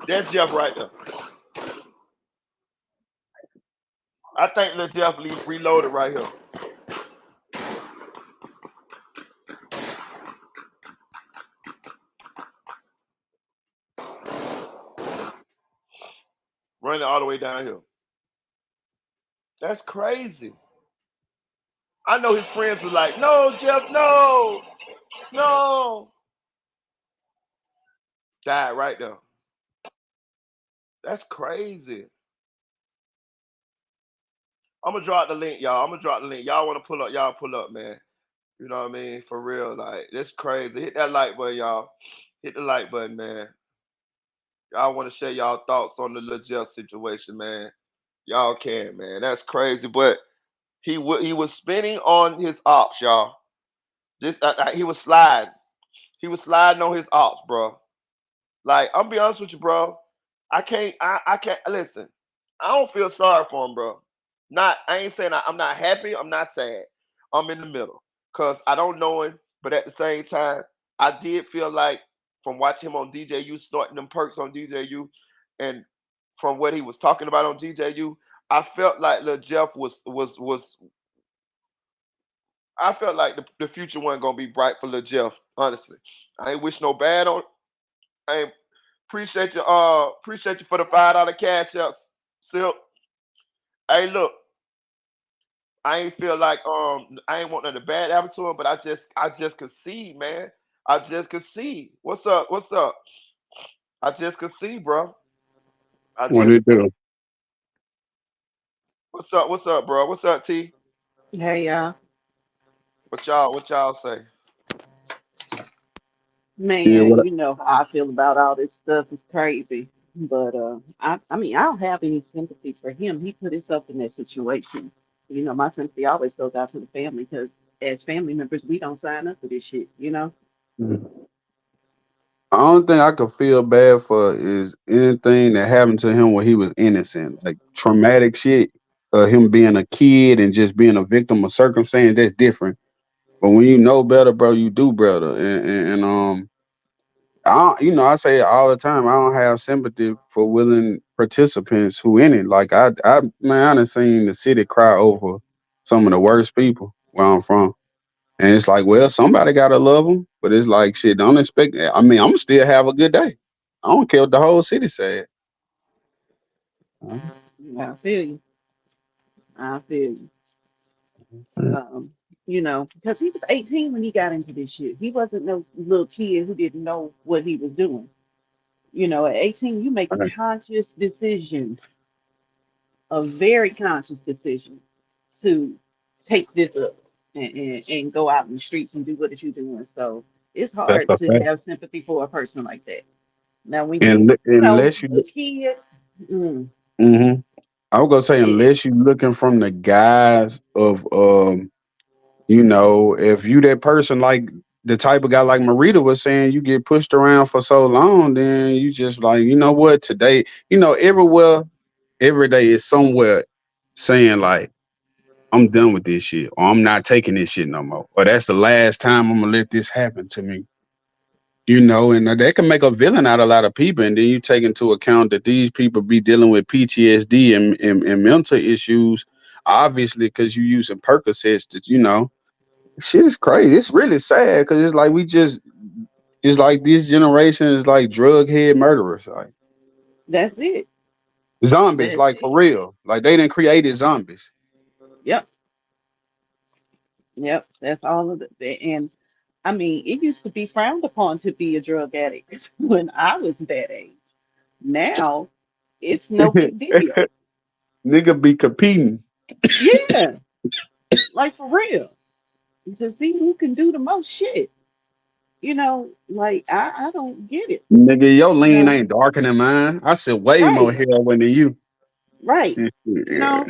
That's Jeff right there. I think Lil Jeff reloaded right here. Running all the way down here. That's crazy. I know his friends were like, no, Jeff, no. No. Died right there. That's crazy. I'm gonna drop the link, y'all. Y'all want to pull up? Y'all pull up, man. You know what I mean? For real, like, that's crazy. Hit that like button, y'all. Hit the like button, man. Y'all want to share y'all thoughts on the Lil Jeff situation, man? Y'all can, man. That's crazy. But he was spinning on his ops, y'all. He was sliding. He was sliding on his ops, bro. Like, I'm be honest with you, bro. I can't listen. I don't feel sorry for him, bro. I ain't saying I'm not happy. I'm not sad. I'm in the middle. Cause I don't know him, but at the same time, I did feel like from watching him on DJU, starting them perks on DJU, and from what he was talking about on DJU, I felt like Lil Jeff was I felt like the future wasn't gonna be bright for Lil Jeff, honestly. I ain't wish no bad on I ain't appreciate you for the $5 cash ups, Silk. Hey, look, I ain't feel like I ain't want nothing bad happen to him, but I just could see, man. I just could see. What's up? What's up? I just could see, bro. I What just it do? what's up? What's up, bro? What's up, T? Hey, What y'all say? Yeah, man, what? you know how I feel about all this stuff. It's crazy. But I mean, I don't have any sympathy for him. He put himself in that situation. You know, my sympathy always goes out to the family because as family members, we don't sign up for this shit, you know? The only thing I could feel bad for is anything that happened to him when he was innocent, like traumatic shit. Him being a kid and just being a victim of circumstance, that's different. But when you know better, bro, you do better. And I say it all the time. I don't have sympathy for willing participants who in it. Like man, I done seen the city cry over some of the worst people where I'm from. And it's like, well, somebody gotta love them, but it's like, shit. Don't expect. I mean, I'm gonna still have a good day. I don't care what the whole city said. Mhm. I feel you. I feel you. Um, you know, because he was 18 when he got into this shit. He wasn't no little kid who didn't know what he was doing. You know, at 18, you make a Right. conscious decision, a very conscious decision to take this up and go out in the streets and do what you're doing. So it's That's hard a to fact. have sympathy for a person like that. Now, when And you know, unless you, a kid, mm, hmm I was gonna say, it, unless you looking from the guise of, if you that person like the type of guy like Marita was saying, you get pushed around for so long, then you just like, you know what, today, everywhere, every day is somewhere saying like, I'm done with this shit, or I'm not taking this shit no more, or that's the last time I'm gonna let this happen to me. And that can make a villain out of a lot of people. And then you take into account that these people be dealing with PTSD and mental issues, obviously, because you using Percocets that, shit is crazy. It's really sad because it's like it's like this generation is like drug head murderers, like that's it. zombies, That's like for it. real. Like they didn't created zombies. Yep. Yep. That's all of it. And I mean, it used to be frowned upon to be a drug addict when I was that age. Now it's no big deal. Nigga be competing. Yeah, like for real. To see who can do the most shit. You know, like I don't get it. Nigga, your You lean know, ain't darker than mine. I said way more right, heroin than you. right. You Yeah. know,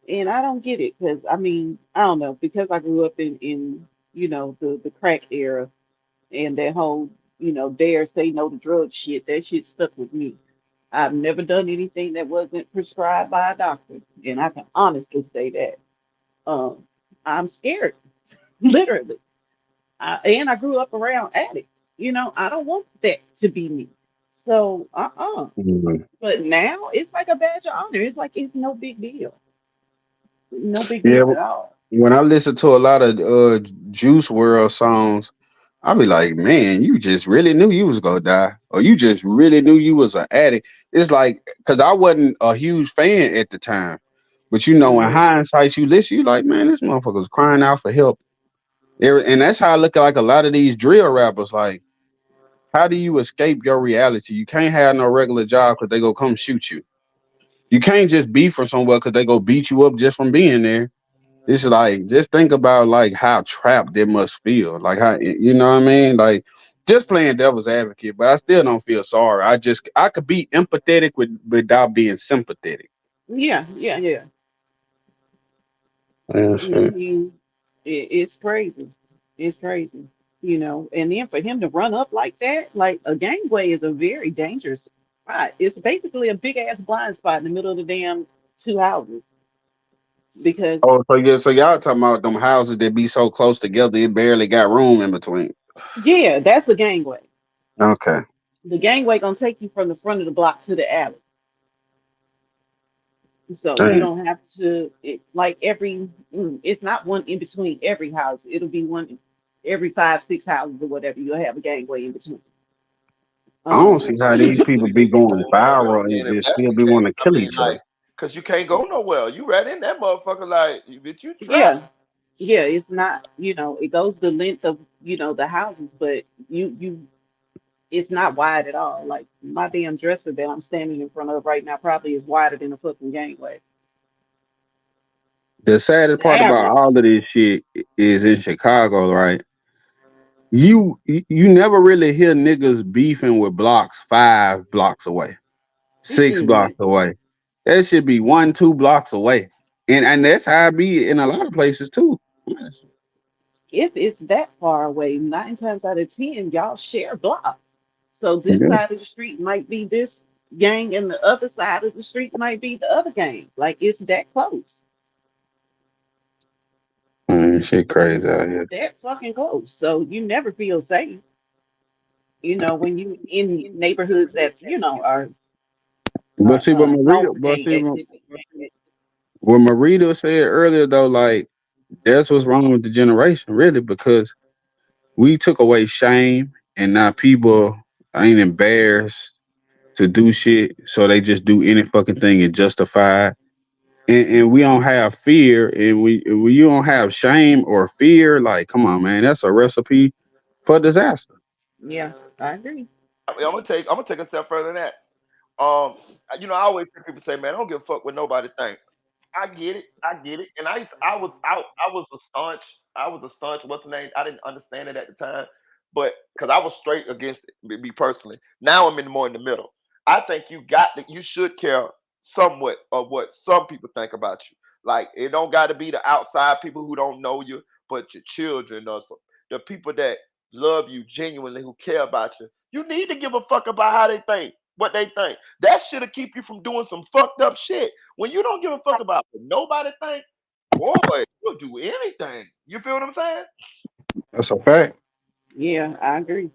and I don't get it because I mean, I don't know, because I grew up in you know, the crack era and that whole, you know, dare say no to drug shit, that shit stuck with me. I've never done anything that wasn't prescribed by a doctor, and I can honestly say that. Um, I'm scared, literally. And I grew up around addicts. You know, I don't want that to be me. So, Mhm. But now it's like a badge of honor. It's like it's no big deal. No big Yeah, deal at all. when I listen to a lot of Juice World songs, I be like, man, you just really knew you was gonna die, or you just really knew you was an addict. It's like, cause I wasn't a huge fan at the time, but in Hmm. hindsight, you listen, you like, man, this motherfucker's crying out for help. And that's how I look at like a lot of these drill rappers. Like, how do you escape your reality? You can't have no regular job because they go come shoot you. You can't just be from somewhere because they go beat you up just from being there. It's like just think about like how trapped they must feel. Like how you know what I mean? Like just playing devil's advocate, but I still don't feel sorry. I could be empathetic without being sympathetic. Yeah, yeah, yeah. Yeah, shit. Hmm. It's crazy. It's crazy. You know, and then for him to run up like that, like a gangway is a very dangerous spot. It's basically a big ass blind spot in the middle of the damn two houses because Oh, so yeah, so y'all talking about them houses that be so close together it barely got room in between. yeah, that's the gangway. Okay. The gangway gonna take you from the front of the block to the alley. So you Damn. don't have to like it's not one in between every house. It'll be one every five, six houses or whatever. You'll have a gangway in between. I don't Um, see So how you these so people you be think people going will never viral again and still be investigate? wanting to I kill mean, each like, other. Cause you can't go nowhere. You right in that motherfucker like, bitch, you trapped. Yeah, yeah, it's not, it goes the length of, the houses, but it's not wide at all. Like my damn dresser that I'm standing in front of right now probably is wider than a fucking gangway. The saddest The part about average. all of this shit is in Chicago, right? You never really hear niggas beefing with blocks 5 blocks away, 6 blocks Mm-mm. away. That should be 1, 2 blocks away. And that's how it be in a lot of places too. If it's that far away, 9 times out of 10, y'all share blocks. So this Yeah. side of the street might be this gang, and the other side of the street might be the other gang. Like it's that close. Shit crazy It's out here. that fucking close. So you never feel safe, when you in neighborhoods that, But see what known Marita for but gang see activity. what Marita said earlier though, like that's what's wrong with the generation, really, because we took away shame and now people ain't embarrassed to do shit, so they just do any fucking thing and justify it. And we don't have fear, and when you don't have shame or fear, like, come on, man, that's a recipe for disaster. Yeah, I agree. I'm gonna take a step further than that. I always hear people say, "Man, I don't give a fuck what nobody think." I get it, I get it, and I was a staunch, What's the name? I didn't understand it at the time, but because I was straight against it, me personally. Now I'm more in the middle. I think you should care somewhat of what some people think about you. Like it don't got to be the outside people who don't know you, but your children or the people that love you genuinely, who care about you. You need to give a fuck about how they think, what they think. That should keep you from doing some fucked up shit. When you don't give a fuck about what nobody think, boy, you'll do anything. You feel what I'm saying? That's a fact. Yeah, I agree.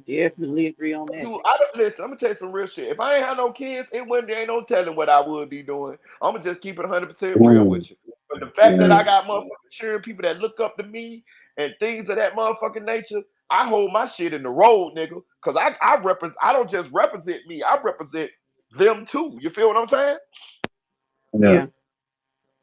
Definitely agree on that. Dude, I don't listen. I'm gonna tell you some real shit. If I ain't had no kids, there ain't no telling what I would be doing. I'm gonna just keep it 100% real Mm, with you. But the fact that mm. I got motherfucking cheering people that look up to me and things of that motherfucking nature, I hold my shit in the road, nigga. Cause I represent. I don't just represent me. I represent them too. You feel what I'm saying? Yeah. Yeah,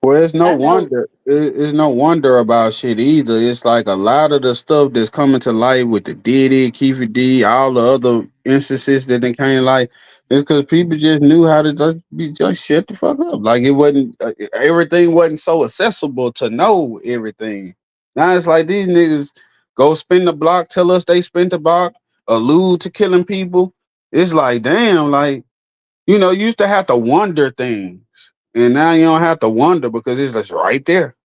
Well, it's no I know. wonder. It's no wonder about shit either. It's like a lot of the stuff that's coming to light with the Diddy, Keefe D, all the other instances that they came like. It's because people just knew how to just shut the fuck up. Like it wasn't everything wasn't so accessible to know everything. Now it's like these niggas go spin the block, tell us they spent the block, allude to killing people. It's like damn, like you used to have to wonder things, and now you don't have to wonder because it's just right there.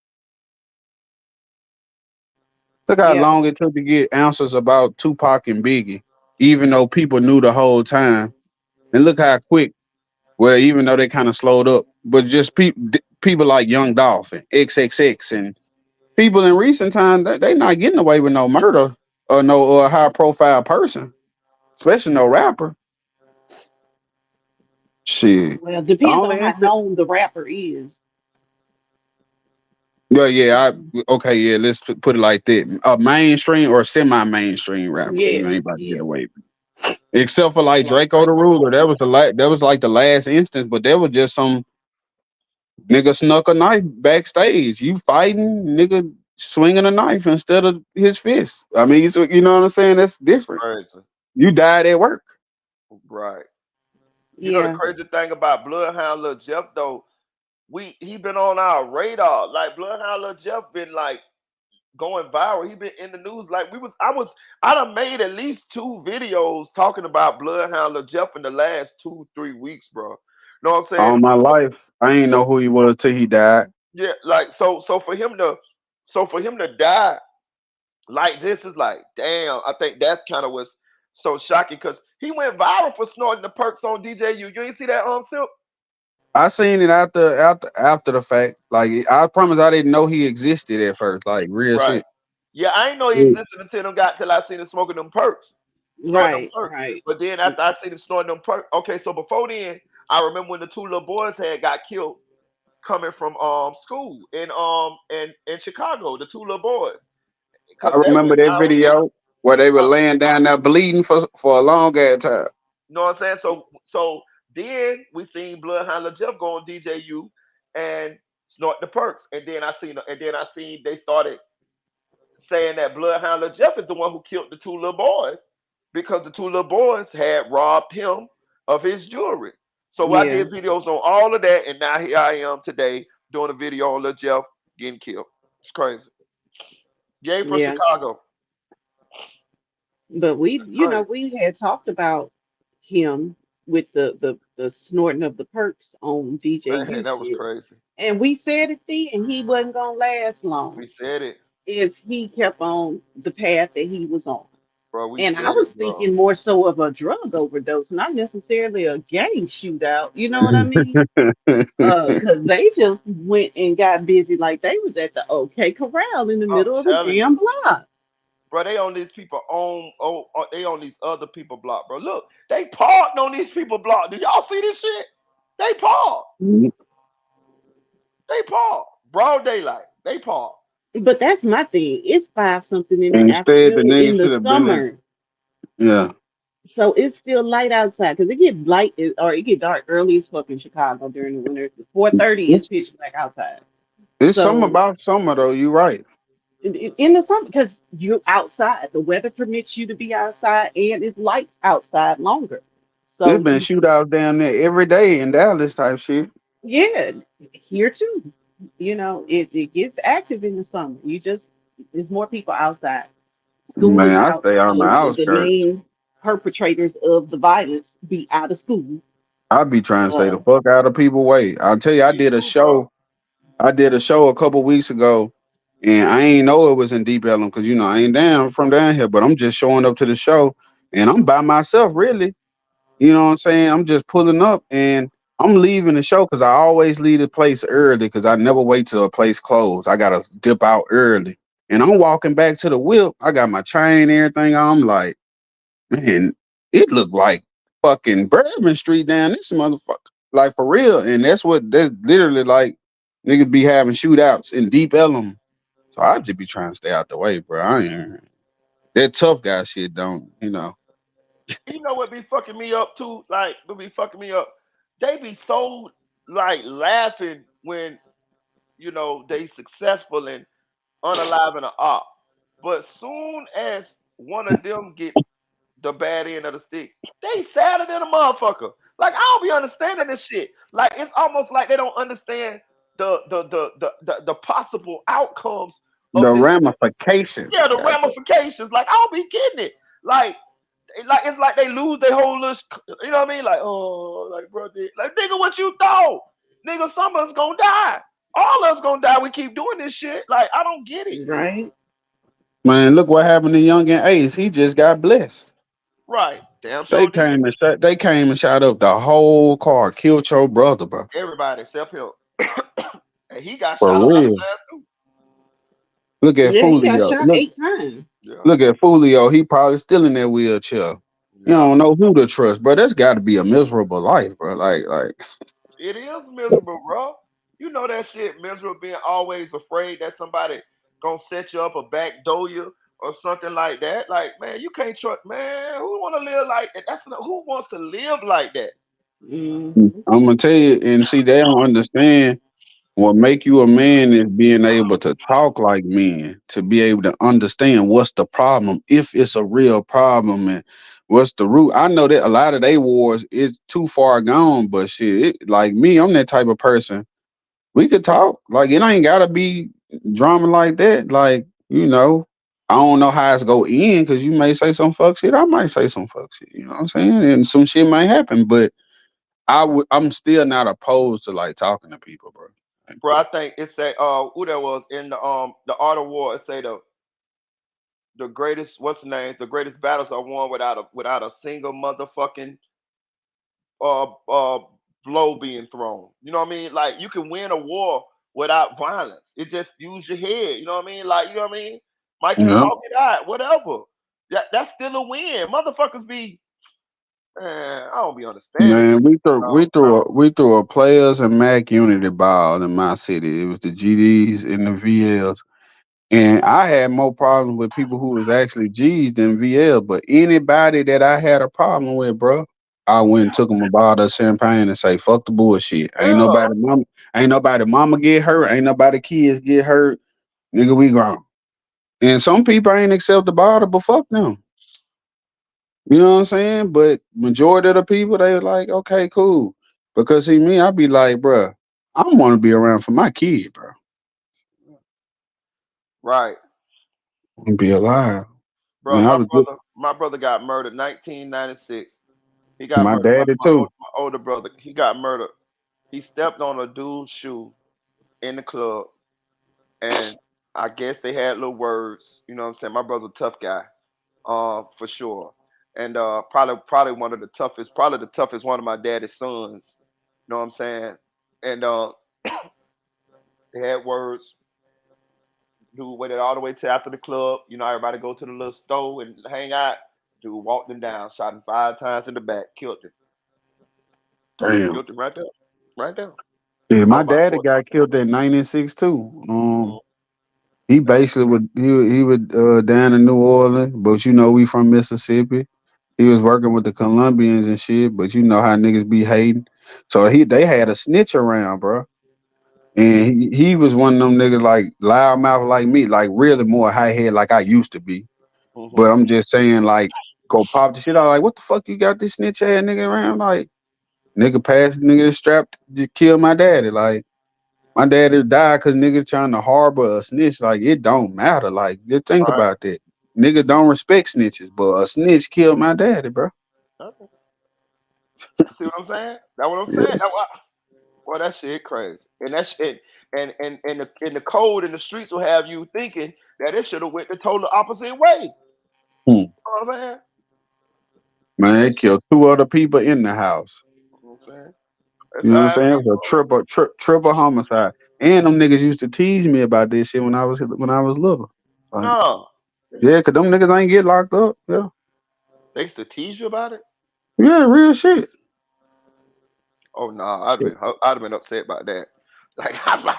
Look how Yeah, long it took to get answers about Tupac and Biggie, even though people knew the whole time. And look how quick, well, even though they kind of slowed up, but just people like Young Dolph and XXX and people in recent times, they not getting away with no murder or no high profile person, especially no rapper. Shit. well, The depends only on how instance. known the rapper is. Yeah, yeah. Okay, yeah. Let's put it like that: a mainstream or semi-mainstream rapper. You Yeah, ain't about to yeah. get away with it. Except for like Draco the Ruler. That was that was like the last instance, but that was just some nigga snuck a knife backstage. You fighting, nigga swinging a knife instead of his fist. I mean, you know what I'm saying? That's different. Crazy. You died at work. Right. The Yeah. crazy thing about Bloodhound Lil Jeff though, he been on our radar. Like Bloodhound Lil Jeff been like going viral. He been in the news. Like I done made at least 2 videos talking about Bloodhound Lil Jeff in the last 2, 3 weeks, bro. Know what I'm saying? All my life, I ain't know who he was till he died. Yeah, like so for him to die like this is like damn. I think that's kind of what's so shocking because he went viral for snorting the perks on DJU. You ain't see that Silk? I seen it after the fact. Like I promise, I didn't know he existed at first. Like real Right. shit. Yeah, I ain't know he existed until them got till I seen him smoking them perks, snorting them Right, perks. right. But then after I seen him snorting them perks, okay. So before then, I remember when the 2 little boys had got killed coming from school in Chicago. The 2 little boys, I because that remember went that viral. video where they were Uh, laying down there bleeding for a long ass time. you know what I'm saying? So Then we seen Bloodhound Lil Jeff go on DJU and snort the perks. And then I seen they started saying that Bloodhound Lil Jeff is the one who killed the two little boys because the two little boys had robbed him of his jewelry. So I Yeah, did videos on all of that, and now here I am today doing a video on Lil Jeff getting killed. It's crazy. You ain't from yeah. Chicago. But we, It's you know, crazy. we had talked about him with the snorting of the perks on Man, DJU that was shit. crazy. And we said it then, he wasn't gonna last long We said it, if he kept on the path that he was on. bro. We And I said it, was bro. thinking more so of a drug overdose, not necessarily a gang shootout. You know what I mean? Because they just went and got busy like they was at the OK Corral in the I'm middle of the telling damn you. block. Bro, they on these people they on these other people block, bro. Look, they parked on these people block. Do y'all see this shit? They parked. They parked. Broad daylight. They parked. But that's my thing. It's five something in the Instead, the afternoon name in the should have been summer. yeah. So it's still light outside because it get light or it get dark early as fuck in Chicago during the winter. 4:30 is It's, pitch black outside. it's something So about summer though. You right. in the summer, because you're outside, the weather permits you to be outside, and it's light outside longer. So There's been you just shootouts down there every day in Dallas type shit. yeah, here too. You know, it gets active in the summer. You just there's more people outside. School is Man, I out, stay on the so the outskirts. main perpetrators of the violence be out of school. I be trying to stay the Uh, fuck out of people way. I'll tell you, I Me did a too, bro. show. I did a show a couple weeks ago, and I ain't know it was in Deep Ellum because I ain't down from down here, but I'm just showing up to the show, and I'm by myself, really. You know what I'm saying? I'm just pulling up, and I'm leaving the show because I always leave the place early because I never wait till a place closed. I gotta dip out early, and I'm walking back to the whip. I got my chain, and everything. I'm like, man, it looked like fucking Bourbon Street down this motherfucker. Like for real. And that's literally like niggas be having shootouts in Deep Ellum. So I just be trying to stay out the way, bro. I ain't that tough guy shit don't. You know what be fucking me up too? Like, what be fucking me up? They be so like laughing when they successful and unaliving an op. But soon as one of them get the bad end of the stick, they sadder than a motherfucker. Like I don't be understanding this shit. Like it's almost like they don't understand the possible outcomes The of this. Yeah, ramifications, the God. ramifications. Like I don't be getting it. Like it's like they lose their whole list. You know what I mean? Like like bro, like nigga, what you thought? Nigga, some of us gonna die. All of us gonna die. We keep doing this shit. Like I don't get it. right? Man, look what happened to Young and Ace. He just got blessed. Right? Damn They sure did. came and shot up the whole car, killed your brother, bro. Everybody except him. And he got For shot on his real. ass too. Look at Yeah, he got Fulio. shot 8 times. Yeah, Look at Fulio. He probably still in that wheelchair. You yeah. don't know who to trust, bro. That's got to be a miserable life, bro. Like, It is miserable, bro. You know that shit miserable being always afraid that somebody gonna set you up or backdoor you or something like that. Like, man, you can't trust man, who wanna live like that? Who wants to live like that? Hmm. I'm gonna tell you, and see, they don't understand what make you a man is being able to talk like men, to be able to understand what's the problem, if it's a real problem, and what's the root. I know that a lot of they wars is too far gone, but shit, like me, I'm that type of person. We could talk. Like it ain't gotta be drama like that. Like, I don't know how it's go in because you may say some fuck shit. I might say some fuck shit. You know what I'm saying? And some shit might happen, but I'm still not opposed to like talking to people, bro. Like, Bro, I think it say who that was in the art of war, it say the greatest what's the name? The greatest battles are won without a single motherfucking uh uh blow being thrown. You know what I mean? Like you can win a war without violence. It just use your head. You know what I mean? Like you know what I mean? Might you you know, talk it out, whatever. That's still a win. Motherfuckers be man, I don't be understanding this man, we shit, threw we dog. threw a we threw a players and Mac Unity ball in my city. It was the GDs and the VLs. And I had more problems with people who was actually G's than VL, but anybody that I had a problem with, bro. I went and took him a bottle of champagne and say, fuck the bullshit. Yeah. Ain't nobody mama get hurt. Ain't nobody kids get hurt. Nigga, we grown. And some people ain't accept the bottle, but fuck them. You know what I'm saying? But majority of the people, they like, okay, cool. Because see me, I be like, bruh, I want to be around for my kid, bro. Right. And be alive. Bro, Man, I was just my brother got murdered 1996. He got my murdered. daddy too. My older brother, he got murdered. He stepped on a dude's shoe in the club, and I guess they had little words. You know what I'm saying? My brother's a tough guy, for sure, and probably one of the toughest, probably the toughest one of my daddy's sons. You know what I'm saying? And they had words. Dude waited all the way to after the club. You know, everybody go to the little store and hang out. Dude walked him down, shot him 5 times in the back, killed him. Damn. Killed him right there. Right there. Yeah, Talking my about daddy what? got killed in '96 too. Mm, He man. basically would down in New Orleans, but you know we from Mississippi. He was working with the Colombians and shit, but you know how niggas be hating. So they had a snitch around, bro. And he was one of them niggas like loudmouth like me, like really more high head like I used to be. Hmm. But I'm just saying, like, go pop the shit out. Like, what the fuck you got this snitch ass nigga around? Like, nigga passed, nigga strapped to kill my daddy. Like, my daddy died because niggas trying to harbor a snitch. Like, it don't matter. Like, just think All right. about that. Nigga don't respect snitches, but a snitch killed my daddy, bro. Okay. See what I'm saying? That's what I'm Yeah. saying. Well, that shit crazy. And that shit, and the code in the streets will have you thinking that it should have went the total opposite way. Hmm. You know what I'm saying? Man, they killed two other people in the house. You know what I'm saying? You That's know what I'm how it saying? be, It was a triple homicide. And them niggas used to tease me about this shit when I was little. bro. Like, No. yeah, cause them niggas ain't get locked up. Yeah. They used to tease you about it? Yeah, real shit. Oh no, I'd have been upset about that. Like I might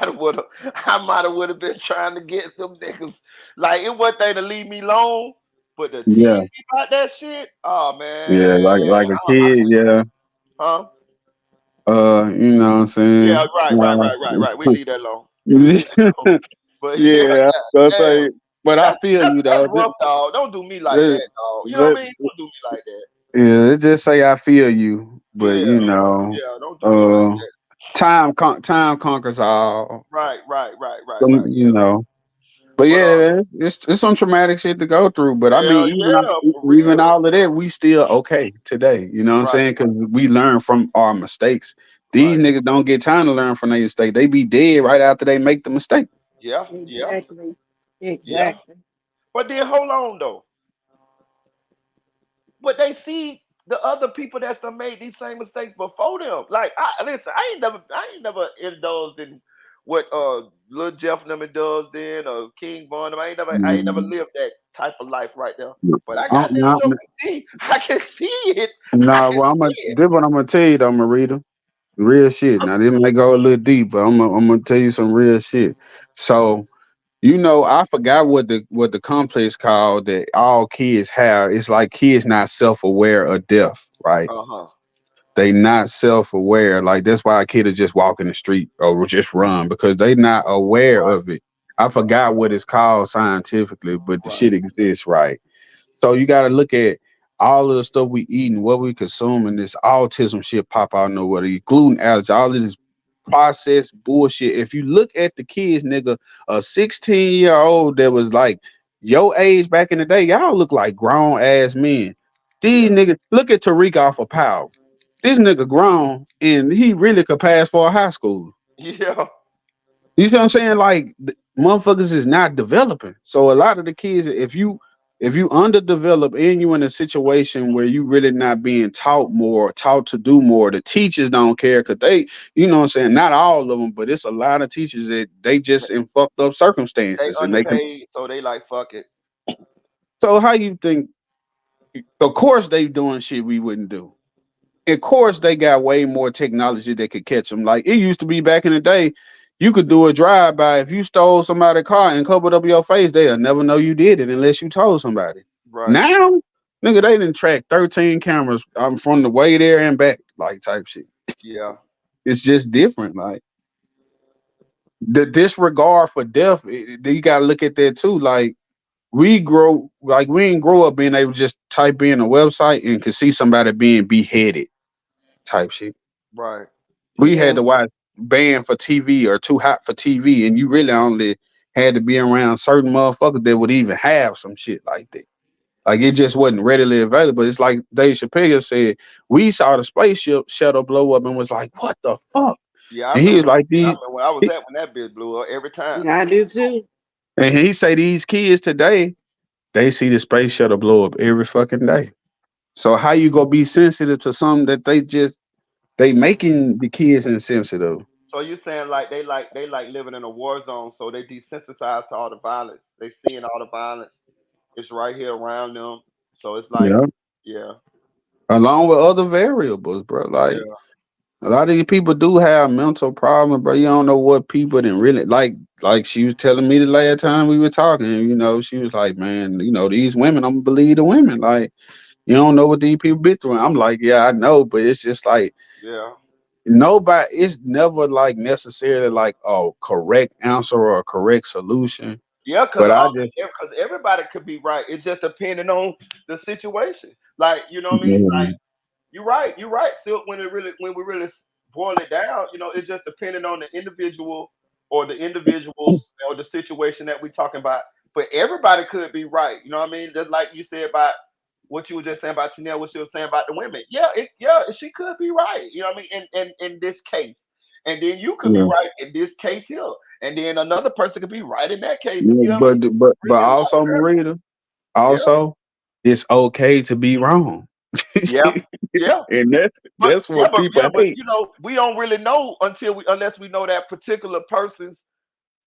have would have been trying to get them niggas. Like it one thing to leave me alone, but to tease Yeah. me about that shit, oh Yeah, man, like a I kid, yeah. huh? You know what I'm Yeah, saying? right. We leave that alone. We leave that alone. But yeah, Yeah, god I damn. say, but I feel you That's though. rough, dog. Don't do me like Let- that, dog. You know what let- I mean? Don't do me like that. yeah, let's just say I feel you, but Yeah, you know, don't do me like uh, that. time conquers all. Yeah. You know. But But yeah, it's some traumatic shit to go through. But I hell mean, yeah, for even real. all of that, we still okay today. You know what I'm Right, saying? Because we learn from our mistakes. These right. niggas don't get time to learn from their mistake. They be dead right after they make the mistake. Yeah. Exactly. Yeah. Exactly. But then hold on though. But they see the other people that's done made these same mistakes before them. Like I listen, I ain't never indulged in what Lil Jeff never does then or King Von. I ain't never Mm. lived that type of life right there. But I got this Nah, joke to see. I can see it. I nah, can well, see it. this what I'm gonna tell you though, Marita. Real shit. Now this might go a little deep, but I'm gonna tell you some real shit. So I forgot what the complex called that all kids have. It's like kids not self aware of death, right? Uh-huh. They not self aware. Like that's why a kid will just walk in the street or just run because they not aware Right, of it. I right, forgot what it's called scientifically, but the right, shit exists, right? So you got to look at all of the stuff we eating, what we consuming. This autism shit pop out of nowhere. The gluten allergy, all of this processed bullshit. If you look at the kids, nigga, a 16-year-old that was like your age back in the day, y'all look like grown ass men. These yeah. niggas, look at Tariq off of Power. This nigga grown and he really could pass for a high school. Yeah. You know what I'm saying? Like motherfuckers is not developing. So a lot of the kids, if you underdevelop and you in a situation where you really not being taught more, taught to do more, the teachers don't care because they, you know what I'm saying, not all of them, but it's a lot of teachers that they just in fucked up They circumstances and they can. underpaid, so they like fuck it. So how you think? Of course they doing shit we wouldn't do. Of course they got way more technology that could catch them. Like it used to be back in the day, you could do a drive by. If you stole somebody's car and covered up your face, they'll never know you did it unless you told somebody. Right. Now, Nigga, they didn't track 13 cameras from the way there and back, like type shit. Yeah. It's just different. Like the disregard for death, you gotta look at that too. Like we didn't grow up being able to just type in a website and could see somebody being beheaded type shit. Right. We had Yeah. to watch Banned for TV or Too Hot for TV, and you really only had to be around certain motherfuckers that would even have some shit like that. Like it just wasn't readily available. It's like Dave Chappelle said, we saw the spaceship shuttle blow up and was like, what the fuck? Yeah, I And he was remember. like, I these, remember when I was at when that bitch blew up every time. I do too. and he say these kids today, they see the space shuttle blow up every fucking day. So how you gonna be sensitive to something that they making the kids insensitive? So you saying like they like living in a war zone, so they desensitized to all the violence. They seeing all the violence. It's right here around them. So it's like, Yeah. yeah, Along with other variables, bro. Like yeah, a lot of these people do have mental problems, bro. You don't know what people didn't really like she was telling me the last time we were talking, she was like, man, these women, I'm gonna believe the women. Like, you don't know what these people been through. And I'm like, yeah, I know, but it's just like yeah, nobody, it's never like necessarily like a correct answer or a correct solution. yeah. Because But I just everybody could be right. It's just depending on the situation. Like, you know what I mean? yeah, You're right. You're right. Still, when we really boil it down, it's just depending on the individual or the individuals or the situation that we're talking about. But everybody could be right. You know what I mean? Just like you said about what you were just saying about Chanel, what she was saying about the women. Yeah, she could be right. You know what I mean? In this case, and then you could be yeah, right in this case here, and then another person could be right in that case. yeah. You know what I mean? But Really a lot also, of variables. Marita, Yeah, also, it's okay to be wrong. yeah, yeah. And But that's what people but hate. we don't really know unless we know that particular person's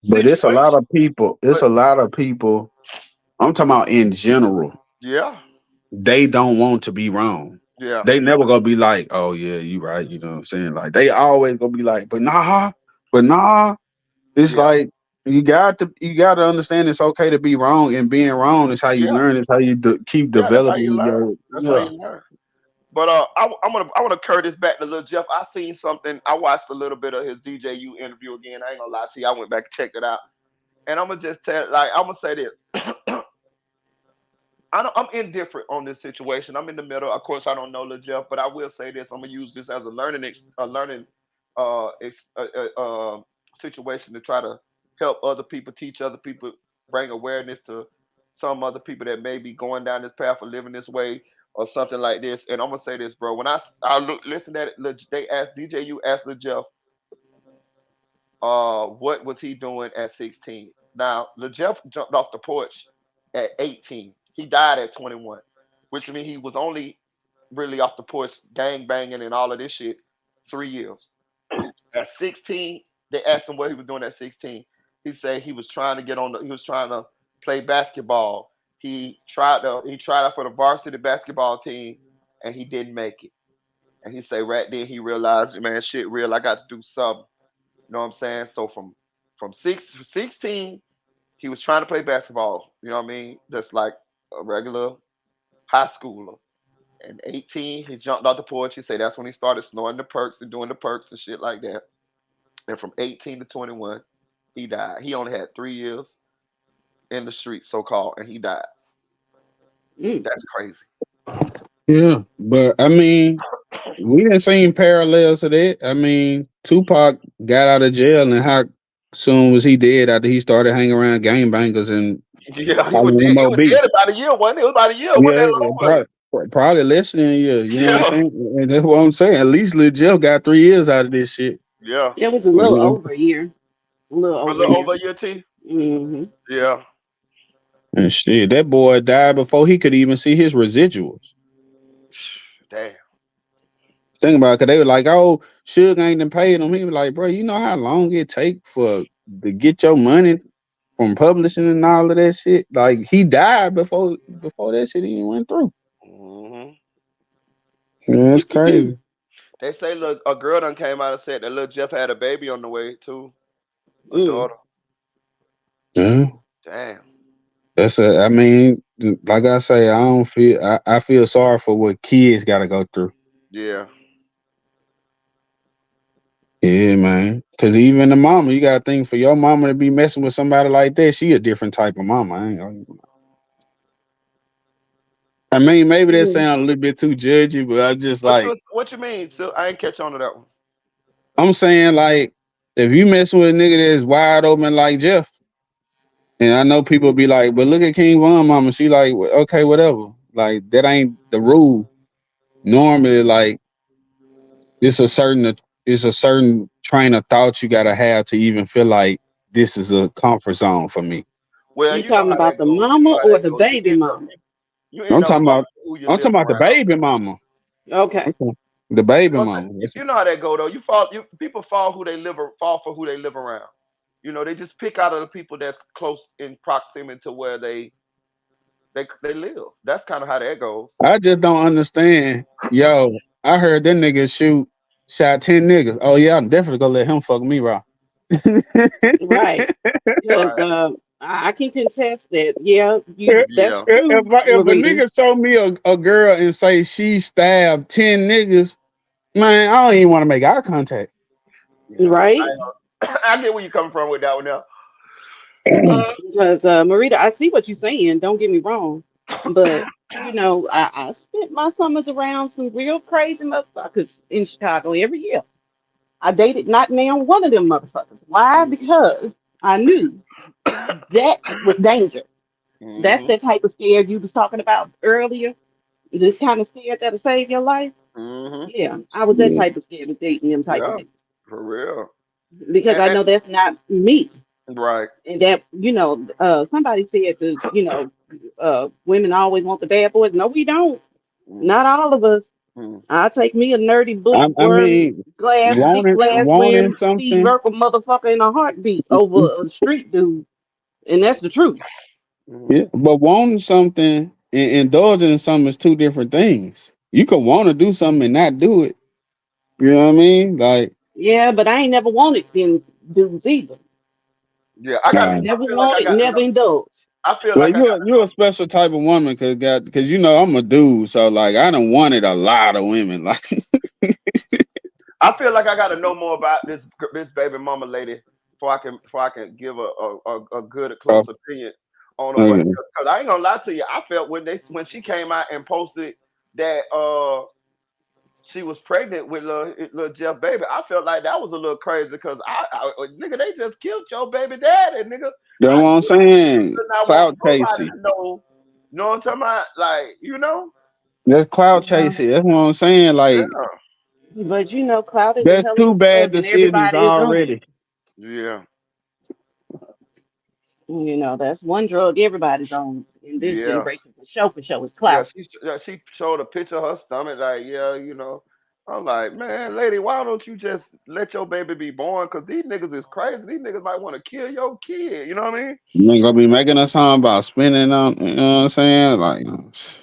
But it's a lot situation. of people. It's But a lot of people. I'm talking about in general. yeah, They don't want to be wrong. yeah, They never gonna be like, "Oh yeah, you right." You know what I'm saying? Like they always gonna be like, but nah." It's yeah, like you got to understand it's okay to be wrong, and being wrong is how you yeah, learn. It's how you keep yeah. That's how you developing learn. your That's how yeah. you learn. But I want to carry this back to Lil Jeff. I seen something. I watched a little bit of his DJU interview again. I ain't gonna lie to you. I went back and checked it out, and I'm gonna just tell like I'm gonna say this. I'm indifferent on this situation. I'm in the middle. Of course, I don't know Lil Jeff, but I will say this. I'm gonna use this as a learning uh, ex, uh, uh, uh, situation to try to help other people, teach other people, bring awareness to some other people that may be going down this path or living this way or something like this. And I'm gonna say this, bro. When I look listen at it, they asked DJU asked Lil Jeff, what was he doing at 16? Now, Lil Jeff jumped off the porch at 18. He died at 21, which means he was only really off the porch gang banging and all of this shit 3 years. At 16, they asked him what he was doing at 16. He said he was trying to he was trying to play basketball. He tried out for the varsity basketball team and he didn't make it. And he said right then he realized, man, shit real, I got to do something. You know what I'm saying? So from 16, he was trying to play basketball. You know what I mean? Just like a regular high schooler. And 18, he jumped off the porch. He said that's when he started snorting the perks and doing the perks and shit like that. And from 18 to 21, he died. He only had 3 years in the street, so called, and he died. Mm. That's crazy. Yeah, but I mean, we didn't seen parallels to that. I mean, Tupac got out of jail, and how soon was he dead after he started hanging around gangbangers and Yeah, he was calling dead. them He was OB? dead about a year, wasn't it? It was about a year. Wasn't Yeah, that long? Was probably less than a year. You know what I'm it? saying? And that's what I'm saying. At least Lil Jeff got 3 years out of this shit. Yeah, It was a You little know? over a year. A little a over a little year. over a year, T. Hmm. Yeah. And shit, that boy died before he could even see his residuals. Damn. Think about it, cause they were like, "Oh, Suge ain't done paid him." He was like, "Bro, you know how long it take for to get your money from publishing and all of that shit? Like he died before that shit even went through. Hmm. Yeah, that's crazy. They say look, a girl done came out and said that little Jeff had a baby on the way too, a Mm. daughter. Yeah. Damn. That's a. I mean, like I say, I don't feel. I feel sorry for what kids got to go through. Yeah. Yeah, man. Because even the mama, you got to think for your mama to be messing with somebody like that, she a different type of mama. I mean, maybe that Mhm. sounds a little bit too judgy, but I just like What you mean? So I ain't catch on to that one. I'm saying, like if you messing with a nigga that's wide open like Jeff, and I know people be like, but look at King Von mama, she like, okay, whatever. Like that ain't the rule. Normally, like it's a certain it's a certain train of thought you gotta have to even feel like this is a comfort zone for me. Well, You you know talking how about that the goes. You know mama how or that the goes. baby mama? You I'm end up talking fucking about who you I'm live talking about the around. baby mama. Okay. Okay. The baby Well, mama. you know how that go though. You fall. You people fall who they live fall for who they live around. You know, they just pick out of the people that's close in proximity to where they live. That's kind of how that goes. I just don't understand. Yo, I heard that nigga shot 10 niggas. Oh yeah, I'm definitely gonna let him fuck me raw. Right. Because Right. I can contest that. Yeah, you if, that's Yeah. true, if a Marita. nigga show me a girl and say she stabbed 10 niggas, man, I don't even want to make eye contact. Yeah. Right? I get where you coming from with that one now. Because Marita, I see what you're saying. Don't get me wrong, but I spent my summers around some real crazy motherfuckers in Chicago every year. I dated not now one of them motherfuckers. Why? Because I knew that was danger. That's Mm-hmm. the type of scared you was talking about earlier. This kind of scared that'll save your life. Mm-hmm. Yeah, I was that Yeah. type of scared of dating them type of Yeah. niggas For real. because I know that's not me. Right. And that somebody said that women always want the bad boys. No, we don't. Not all of us. Mm-hmm. I'll take me a nerdy I bookworm, mean, deep glass wanting wearing Steve something. Urkel motherfucker in a heartbeat over a street dude. And that's the truth. Mm-hmm. Yeah, but wanting something and indulging in something is two different things. You could want to do something and not do it. You know what I mean? Like, Yeah, but I ain't never wanted them dudes either. Yeah. I got. I Never feel like I wanted, got to never know. indulged. I feel well, like I got to you're a know. special type of woman because you know I'm a dude, so like I done wanted a lot of women. Like, I feel like I got to know more about this baby mama lady before I can give a good oh, close opinion on her. But okay. because I ain't gonna lie to you, I felt when she came out and posted that she was pregnant with little Jeff baby, I felt like that was a little crazy because nigga they just killed your baby daddy, nigga. That's How what you I'm saying. not want Clout nobody chasing. to know? You know what I'm talking about? Like That's clout Yeah. chasing. That's what I'm saying. Like, yeah, But clout is a that's hell of two a bad drug and decisions everybody is on it. already. yeah, That's one drug everybody's on in this yeah. generation for sure is Yeah, clout. she showed a picture of her stomach, like, yeah, I'm like, man, lady, why don't you just let your baby be born? Cause these niggas is crazy. These niggas might want to kill your kid. You know what I mean? You ain't gonna be making a song about spending on. You know what I'm saying? Like,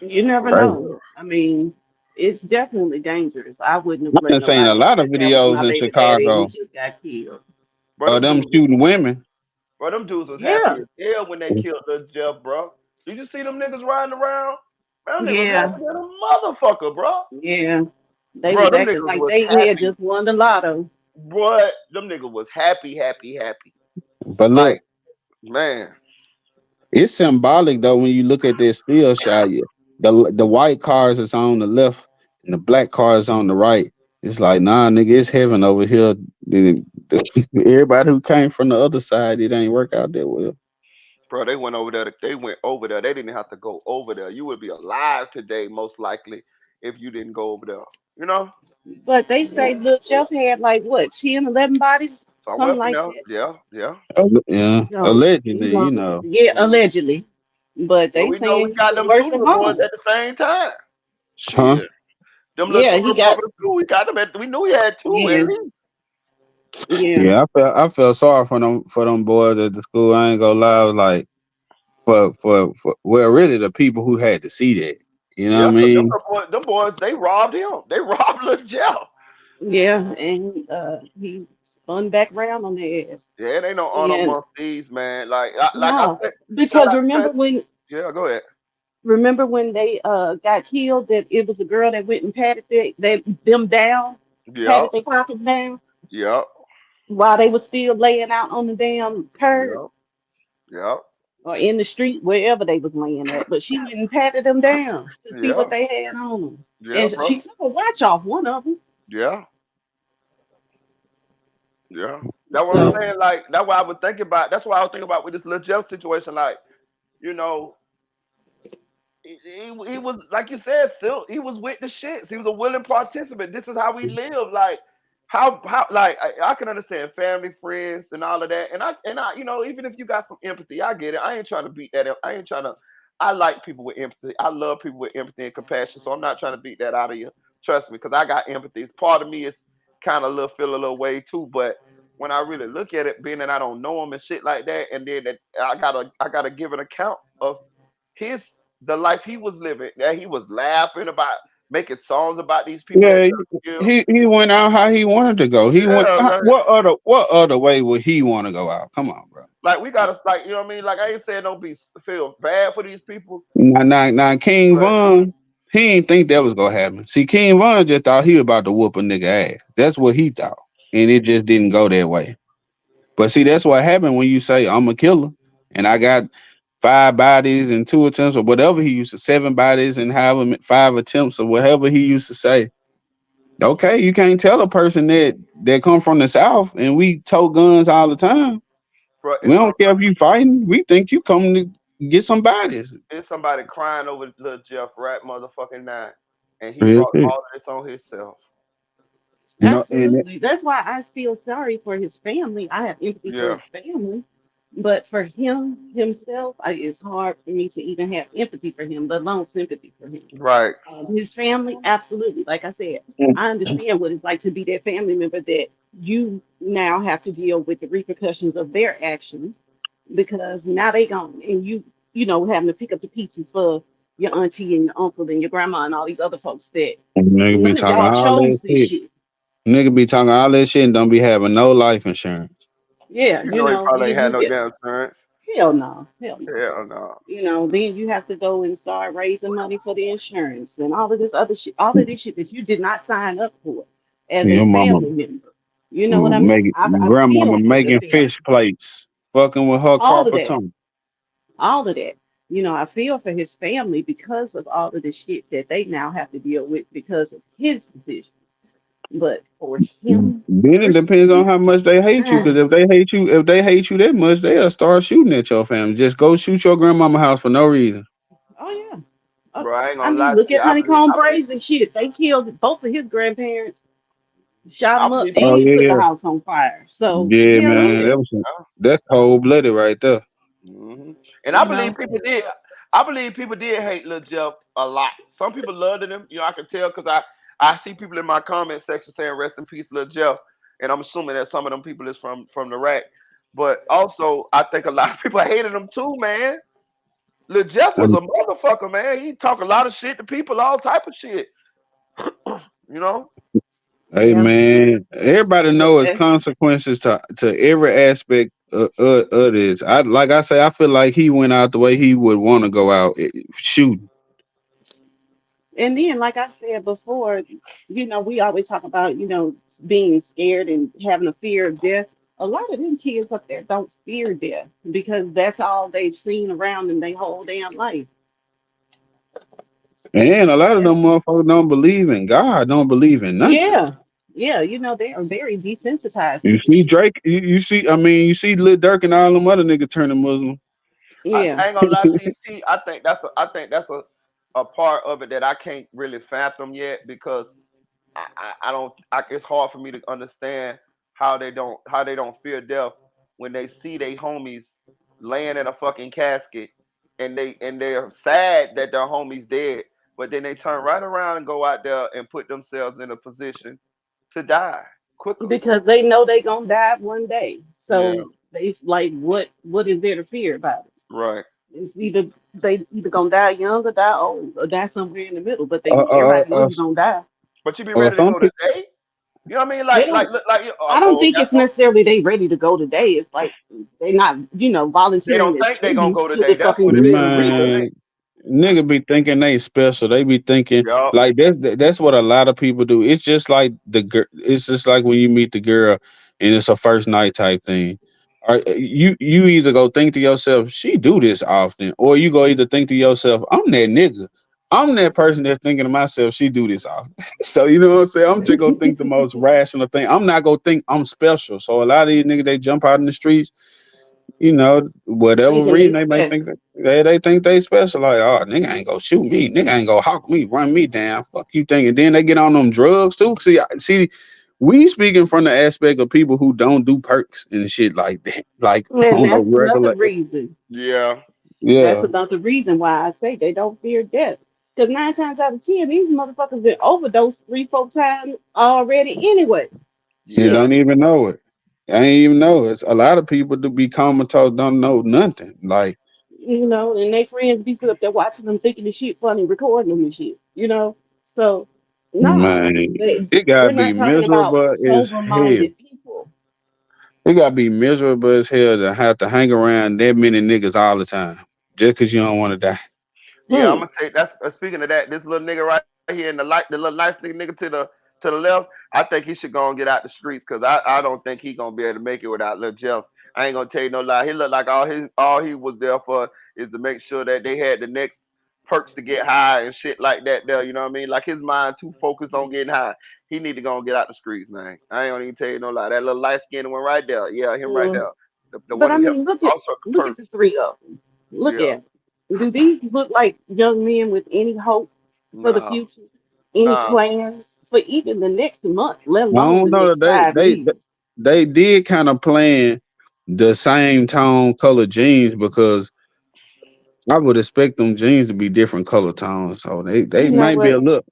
You never For crazy. know. real. I mean, it's definitely dangerous. I wouldn't have I've let been seeing a nobody lot of say that was videos my in baby daddy and he Chicago just got killed. But of them shooting women. them dudes was happy Yeah, as hell when they killed the Jeff, bro. Did you see them niggas riding around? Man, them niggas yeah, happy than a motherfucker, bro. yeah. They Bro, was them acting niggas like was they had happy. just won the lotto. What? Them niggas was happy, happy, happy. But Like, look, man. it's symbolic though when you look at this still shot. Yeah, the white cars is on the left and the black cars on the right. It's like nah, nigga, it's heaven over here. Everybody who came from the other side, it ain't work out that well. Bro, they went over there. They went over there. They didn't have to go over there. You would be alive today, most likely, if you didn't go over there. You know, But they say Lil Jeff had like what, 10, 11 bodies? somewhere Something from like there. that. Yeah, yeah. Yeah, So, allegedly, you know. yeah, Mhm. allegedly. But Well, they we know we saying he got was them worse two than little boys home. at the same time. Huh? Shit, them little Yeah, two he little got brothers too. We got them at. We knew he had two at yeah, least. yeah. Yeah, I felt sorry for them boys at the school. I ain't gonna lie, I was like for well, really the people who had to see that. You know Yeah, what I cause mean? them boys, they robbed him. They robbed little Jeff. Yeah, and he spun back around on their ass. Yeah, it ain't no honor And amongst thieves, man. Like I no, said, I because like to say, yeah, go ahead. remember when they got killed that it was a girl that went and patted them down, Yep, patted their pockets down yep, while they were still laying out on the damn curb yep, yep, or in the street, wherever they was laying at. But she went and patted them down to see what yeah, they had on them. yeah, And she bro. took a watch off one of them. Yeah, yeah. That's what I'm So saying. Like that's why I would think about. That's why I was thinking about with this Lil Jeff situation. Like, you know, he was like you said, still he was with the shits. He was a willing participant. This is how we live. Like how like I can understand family, friends, and all of that. And I you know even if you got some empathy, I get it. I ain't trying to beat that up. I ain't trying to. I like people with empathy. I love people with empathy and compassion. So I'm not trying to beat that out of you. Trust me, because I got empathy. It's part of me is kind of little feel a little way too, but. When I really look at it, being that I don't know him and shit like that, and then that I gotta give an account of his the life he was living. That he was laughing about, making songs about these people that Yeah, killed. he went out how he wanted to go. He went Yeah, like what other way would he want to go out? Come on, bro. like we gotta like you know what I mean. Like I ain't saying don't be feel bad for these people, Now, King but Von, he ain't think that was gonna happen. See, King Von just thought he was about to whoop a nigga ass. That's what he thought, and it just didn't go that way. But see, that's what happened when you say I'm a killer, and I got 5 bodies and 2 attempts, or whatever he used to 7 bodies and however 5 attempts, or whatever he used to say. Okay, you can't tell a person that come from the South and we tow guns all the time. bro, We don't care if you fighting. We think you coming to get some bodies. it's somebody crying over Lil Jeff right motherfucking now, and he Real brought shit. all of this on himself. No, and absolutely. That's why I feel sorry for his family. I have empathy for Yeah, his family. But for him himself, it's hard for me to even have empathy for him, let alone sympathy for him. right. His family, absolutely. Like I said, I understand what it's like to be that family member that you now have to deal with the repercussions of their actions because now they gone and having to pick up the pieces for your auntie and your uncle and your grandma and all these other folks that nigga be none of talking y'all all that chose this shit. shit. Nigga be talking all that shit and don't be having no life insurance. Yeah, You know he probably ain't then had you no get damn insurance. hell no, hell no. Hell no. Then you have to go and start raising money for the insurance and all of this other shit, all of this shit that you did not sign up for as a Your mama family member. You know what I mean? making I feel grandmama for the making family, fish plates, fucking with her all of carpet that, tongue. all of that. I feel for his family because of all of the shit that they now have to deal with because of his decision. But for him Then it depends on personally, how much they hate you. Because if they hate you that much, they'll start shooting at your family. Just go shoot your grandmama house for no reason. oh yeah. Uh, Bro, I ain't I gonna mean, lie to look you. at Honeycomb Brazy and shit. They killed both of his grandparents, shot I him up, believe Oh people. and put the yeah, house on fire. So yeah, hell Yeah, man. yeah, yeah. That's cold blooded right there. And I you believe know. people did. I believe people did hate Lil Jeff a lot. Some people loved him. You know, I can tell because I see people in my comment section saying "Rest in peace, Lil Jeff," and I'm assuming that some of them people is from the rack. But also, I think a lot of people hated him too, man. Lil Jeff was Um, a motherfucker, man. He talk a lot of shit to people, all type of shit. You know, Hey Yeah, man, everybody but knows consequences to every aspect of this. I say, I feel like he went out the way he would want to go out shooting. and then like I said before, we always talk about being scared and having a fear of death. A lot of them kids up there don't fear death because that's all they've seen around in their whole damn life. And a lot of That's them motherfuckers don't believe in God, don't believe in nothing. yeah, yeah. They are very desensitized to You this see shit. Drake, you see, I mean, you see Lil Durk and all them other niggas turning Muslim. Yeah, I ain't gonna lie to you. T. I think that's a part of it that I can't really fathom yet because I don't. It's hard for me to understand how they don't fear death when they see their homies laying in a fucking casket and they're sad that their homies dead, but then they turn right around and go out there and put themselves in a position to die quickly. because they know they gonna die one day. Yeah, So it's like, what is there to fear about it? right. It's either they either gonna die young or die old or die somewhere in the middle. But Uh, uh, everybody know uh, you're gonna die. But you be or ready to some go people, today? You know what I mean? They don't. I don't think it's necessarily they ready to go today. It's like they not, they volunteering don't to think they tell gonna you go to today. the That's fucking what it is. real They don't reason. think. Man, nigga be thinking they special. They be thinking Yup. like that's what a lot of people do. It's just like it's just like when you meet the girl and it's a first night type thing. Or you either go think to yourself, she do this often, or you go either think to yourself, I'm that nigga. I'm that person that's thinking to myself, she do this often. So you know what I'm saying? I'm just gonna think the most rational thing. I'm not gonna think I'm special. So a lot of these niggas they jump out in the streets, whatever Thinking they reason they may think special. that they think they special. Like, oh, nigga ain't gonna shoot me. Nigga ain't gonna hawk me, run me down. Fuck you thinking. Then they get on them drugs too. See, we speaking from the aspect of people who don't do perks and shit like that, like And on a that's another regular. reason. Yeah. That's Yeah, another reason why I say they don't fear death. Because 9 times out of 10, these motherfuckers been overdosed 3, 4 times already anyway. you Yeah. don't Shit. even know it. I ain't even know it. A lot of people do be comatose, don't know nothing. Like, And they friends be sitting up there watching them thinking the shit funny, recording them and shit. So nah, man, they, it we're gotta be not talking about miserable as sober hell. minded people. It gotta be miserable as hell to have to hang around that many niggas all the time just because you don't want to die. Yeah, I'm Hmm. gonna take that's speaking of that, this little nigga right here in the light, the little nice nigga to the left, I think he should go and get out the streets because I don't think he gonna be able to make it without Lil Jeff. I ain't gonna tell you no lie. He looked like all he was there for is to make sure that they had the next perks to get high and shit like that there, you know what I mean? Like his mind too focused on getting high. He need to go and get out the streets, man. I ain't gonna even tell you no lie. That little light skinned one right there. Yeah, him right Mm. there. The But one I who helped mean, also the look at the perks. three of them. Look Yeah. at them. Do these look like young men with any hope for the Nah. future? Any Nah. plans for even the next month, let I alone don't the know next that they five they years? they did kind of playing the same tone color jeans because I would expect them jeans to be different color tones. So they You know might be a what? little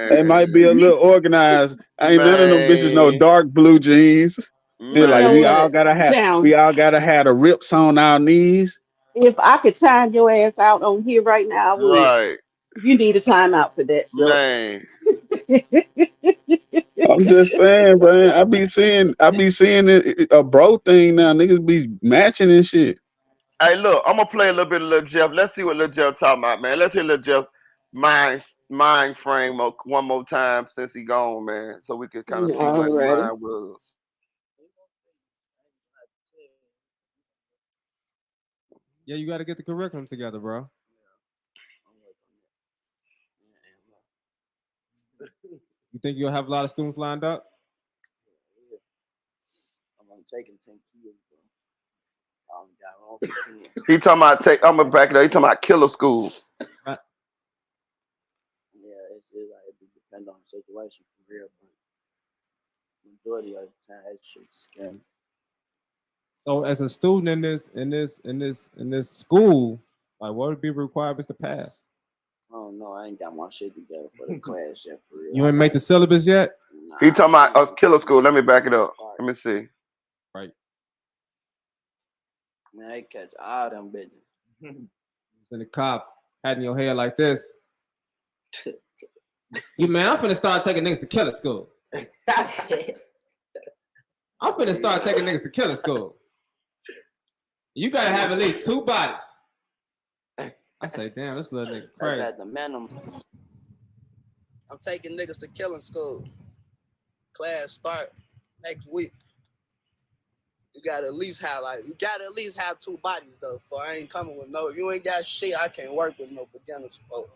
they might be a Man. little organized. Ain't none of them bitches no Man. dark blue jeans. They're You like know Man. what? we Down. all gotta have the rips on our knees. If I could time your ass out on here right now, I would. Right. You need a timeout for that, sir. Man. I'm just saying, man. I be seeing a bro thing now. Niggas be matching and shit. Hey, look, I'm gonna play a little bit of Lil Jeff. Let's see what Lil Jeff talking about, man. Let's hear Lil Jeff mind frame one more time since he gone, man, so we can kind of see what his Alrighty. mind was. Yeah, you got to get the curriculum together, bro. You think you'll have a lot of students lined up? He talking about take. I'm gonna back it up. He talking about killer school. Uh, So, as a student in this school, like, what would be requirements to pass? You ain't make the syllabus yet, He talking about us killer school. Let me back it up. Let me see. right? In the cop, hat in your hair like this. You man, I'm finna start taking niggas to killer school. I'm finna start taking niggas to killer school. You gotta have at least 2 bodies. I say, damn, this little nigga crazy. I'm taking niggas to killing school. Class start next week. You gotta at least have 2 bodies though. For I ain't coming with no. If you ain't got shit, I can't work with no beginner sport.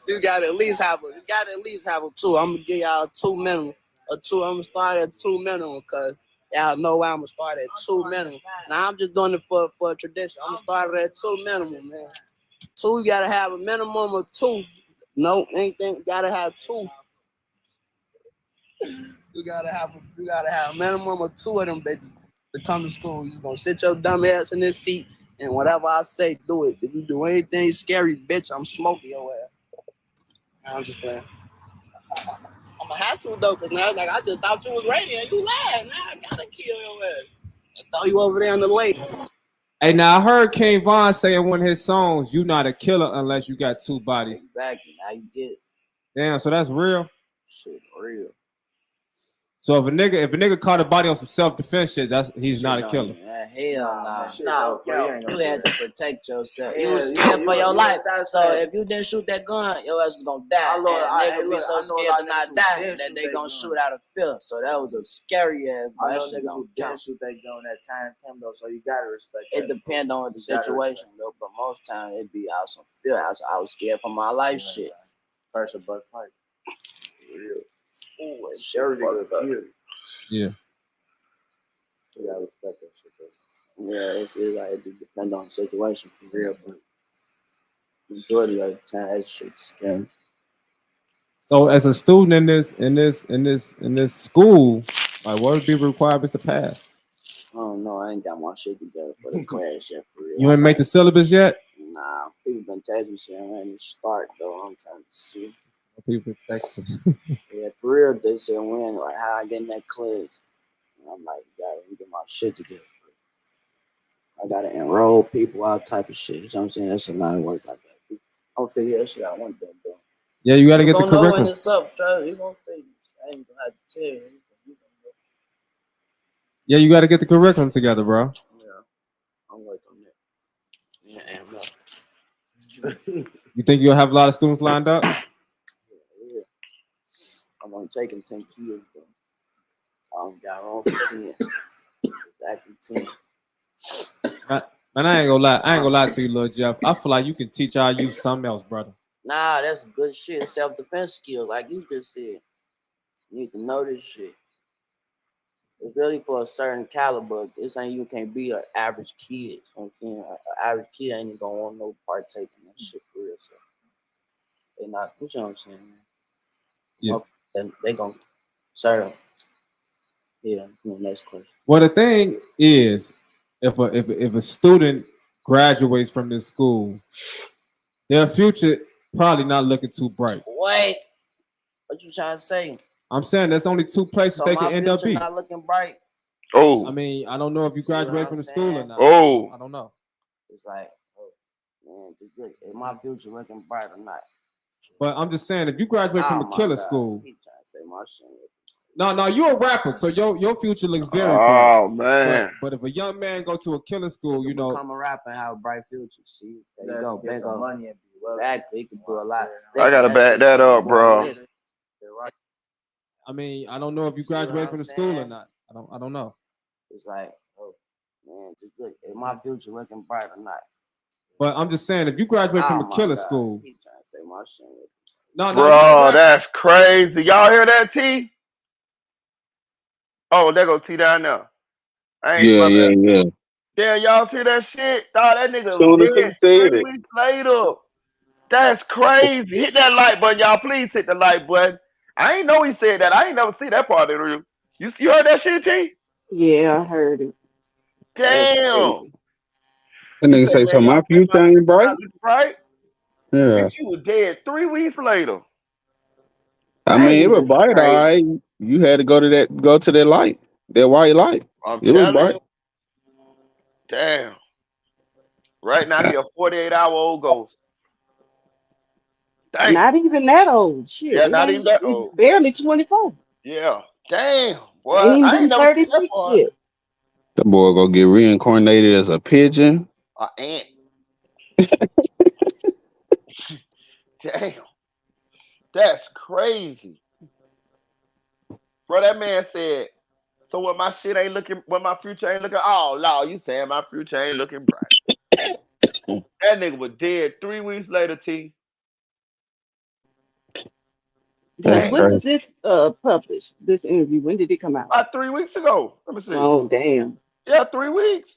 You gotta at least have a 2. I'm gonna give y'all 2 minimum. A 2. I'm gonna start at 2 minimum because y'all know why I'm gonna start at 2 minimum. Now I'm just doing it for a tradition. I'm gonna start at 2 minimum, man. 2, you gotta have a minimum of 2. No, anything, you gotta have 2. You gotta have a minimum of 2 of them bitches to come to school. You gonna sit your dumb ass in this seat and whatever I say, do it. If you do anything scary, bitch, I'm smoking your ass. I'm just playing. I'm gonna have to though, cause now like I just thought you was ready and you lied. Now I gotta kill your ass. I thought you over there in the lake. Hey, now I heard King Von say in one of his songs, "You not a killer unless you got 2 bodies." Exactly. Now you get it. Damn, so that's real. Shit, real. So if a nigga caught a body on some self-defense shit, he's not a killer. Hell nah. No, You had to protect yourself. Yeah, You was scared for your life. was So if you didn't shoot that gun, your ass was gonna die. And niggas be so scared to not die that they gonna shoot out of fear. So that was a scary ass. I know That shit niggas who don't can't count. shoot that gun that time came though, so you gotta respect It that. depends on the You gotta situation though, but most times it be out some fear. I was scared for my life shit. First a bus pipe. Real. Ooh, Shit fucked up. Yeah. You gotta respect that shit. Yeah, it's like it depends on the situation for real, but majority of the time that shit's scary. So as a student in this school, like what would be the requirements to pass? I don't know. I ain't got my shit together for the class yet for real. You ain't make the syllabus yet? Nah, people been texting me saying when it start though. I'm trying to see. People text them. Yeah, for real, they said when, like how I get in that class. And I'm like, gotta get my shit together. I gotta enroll people, all type of shit. You know what I'm saying? That's a lot of work I got. I'll figure that shit out one day, though. Yeah, you gotta get the Know when curriculum. it's up, Travis. You gonna say I ain't gonna have to tell you. Yeah, you gotta get the curriculum together, bro. Yeah, I'm working on that. Yeah, You think you'll have a lot of students lined up? yeah. I'm only taking 10 kids, though. I got on for 10. Exactly 10. Man, I ain't gonna lie to you, Lil Jeff. I feel like you can teach our youth something else, brother. Nah, that's good shit. Self-defense skills, like you just said. You need to know this shit. It's really for a certain caliber. This ain't, you can't be an average kid. You know what I'm saying? An average kid ain't even gonna want no partake in that shit for real. So they not, you know what I'm saying? Yeah. And they gonna serve. Yeah, next question. Well, the thing is, if a student graduates from this school, their future probably not looking too bright. Wait, what you trying to say? I'm saying there's only two places So they my can end up future being. not looking bright. Oh, I mean, I don't know if you See what graduate I'm from the school or saying? not. Oh. I don't know. It's like, oh man, just look, is my future looking bright or not? But I'm just saying, if you graduate from Oh a my killer God. school, He trying to say my shit. no, you're a rapper, so your future looks very bright. Oh man. But if a young man go to a killing school, you know, become a rapper and have a bright future. See, there you go, Get some big money and be well. Exactly, he can do a lot. I gotta back that up, bro. I mean, I don't know if you See what graduate I'm from the school or saying? not. I don't know. It's like, oh man, just look, is my future looking bright or not? But I'm just saying, if you graduate from Oh a my killer God. school, He trying to say my shit. no, Bro, you a rapper. that's crazy. Y'all hear that, T? Oh, there go T down there. I ain't Yeah, my yeah, bad. yeah. Damn, y'all see that shit? Dog, that nigga was Soon as he dead said 3 weeks later. That's crazy. Hit that like button, y'all. Please hit the like button. I ain't know he said that. I ain't never see that part of the real. You heard that shit, T? Yeah, I heard it. That's Damn. crazy. that He nigga said, say, so man, my y'all say my future ain't future bright. not looking right. Yeah. Bitch, you was dead 3 weeks later. I mean, it Dang, was that's bright, all crazy. right. You had to go to that light, that white light. I'm It was telling bright. you. Damn. Right now, he a 48-hour-old ghost. Damn. Not even that old. Shit, Yeah, it not even ain't. that It's old. barely 24. Yeah. Damn. Boy, Ain't even I ain't been never seen that 36 part. yet. The boy gonna get reincarnated as a pigeon. Ant. Damn. That's crazy. Bro, that man said, so when my shit ain't looking, when my future ain't looking, oh, Lord, you saying my future ain't looking bright. That nigga was dead 3 weeks later, T. That's Because Damn. when crazy. was this published? This interview, when did it come out? About 3 weeks ago. Let me see. Oh, damn. Yeah, 3 weeks.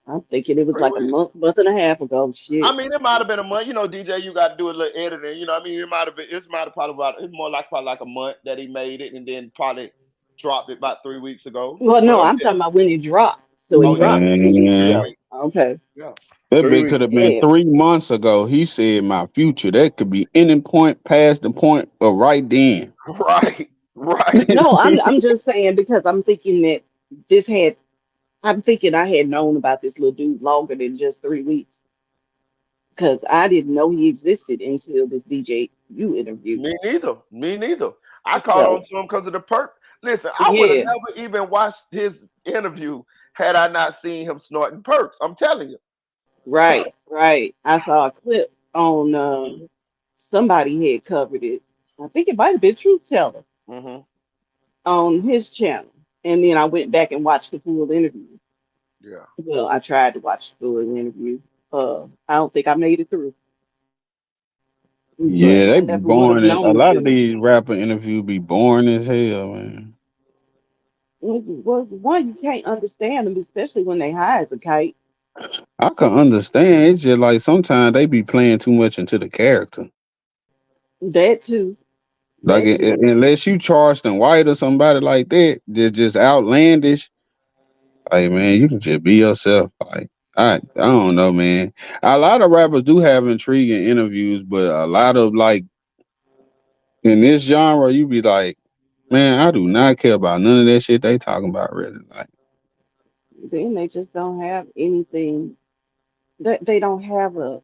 I'm thinking it was Three like a weeks. month and a half ago. I Shit. mean, it might have been a month. You know, DJ, you got to do a little editing. You know, what I mean, it might have been. It's might have probably about. It's more like probably like a month that he made it, and then probably dropped it about 3 weeks ago. Well, But no, I'm I'm just. talking about when it dropped. So it Oh yeah, dropped 3 weeks three Man, ago. weeks. Okay. Yeah, that three bit could weeks. have been Damn. 3 months ago. He said my future. That could be any point past the point of right then. Right, right. No, I'm just saying because I'm thinking that this had I'm thinking I had known about this little dude longer than just 3 weeks. because I didn't know he existed until this DJU interview. Me neither. Me neither. I caught on So to him because of the perk. Listen, I would have yeah, never even watched his interview had I not seen him snorting perks. I'm telling you. right, right. I saw a clip on somebody had covered it. I think it might have been Truth Teller Hmm. on his channel. And then I went back and watched the full interview. Yeah. Well, I tried to watch the full interview. I don't think I made it through, but Yeah, I they be never would have boring. A known lot of to. these rapper interviews be boring as hell, man. Well, one, you can't understand them, especially when they high as a kite. I can understand. It's just like sometimes they be playing too much into the character. That too. Like That too. unless you Charleston White or somebody like that, just outlandish. Like man, you can just be yourself. Like I don't know, man. A lot of rappers do have intriguing interviews, but a lot of like in this genre, you be like, man, I do not care about none of that shit they talking about. Really, like Then they just don't have anything. They don't have a.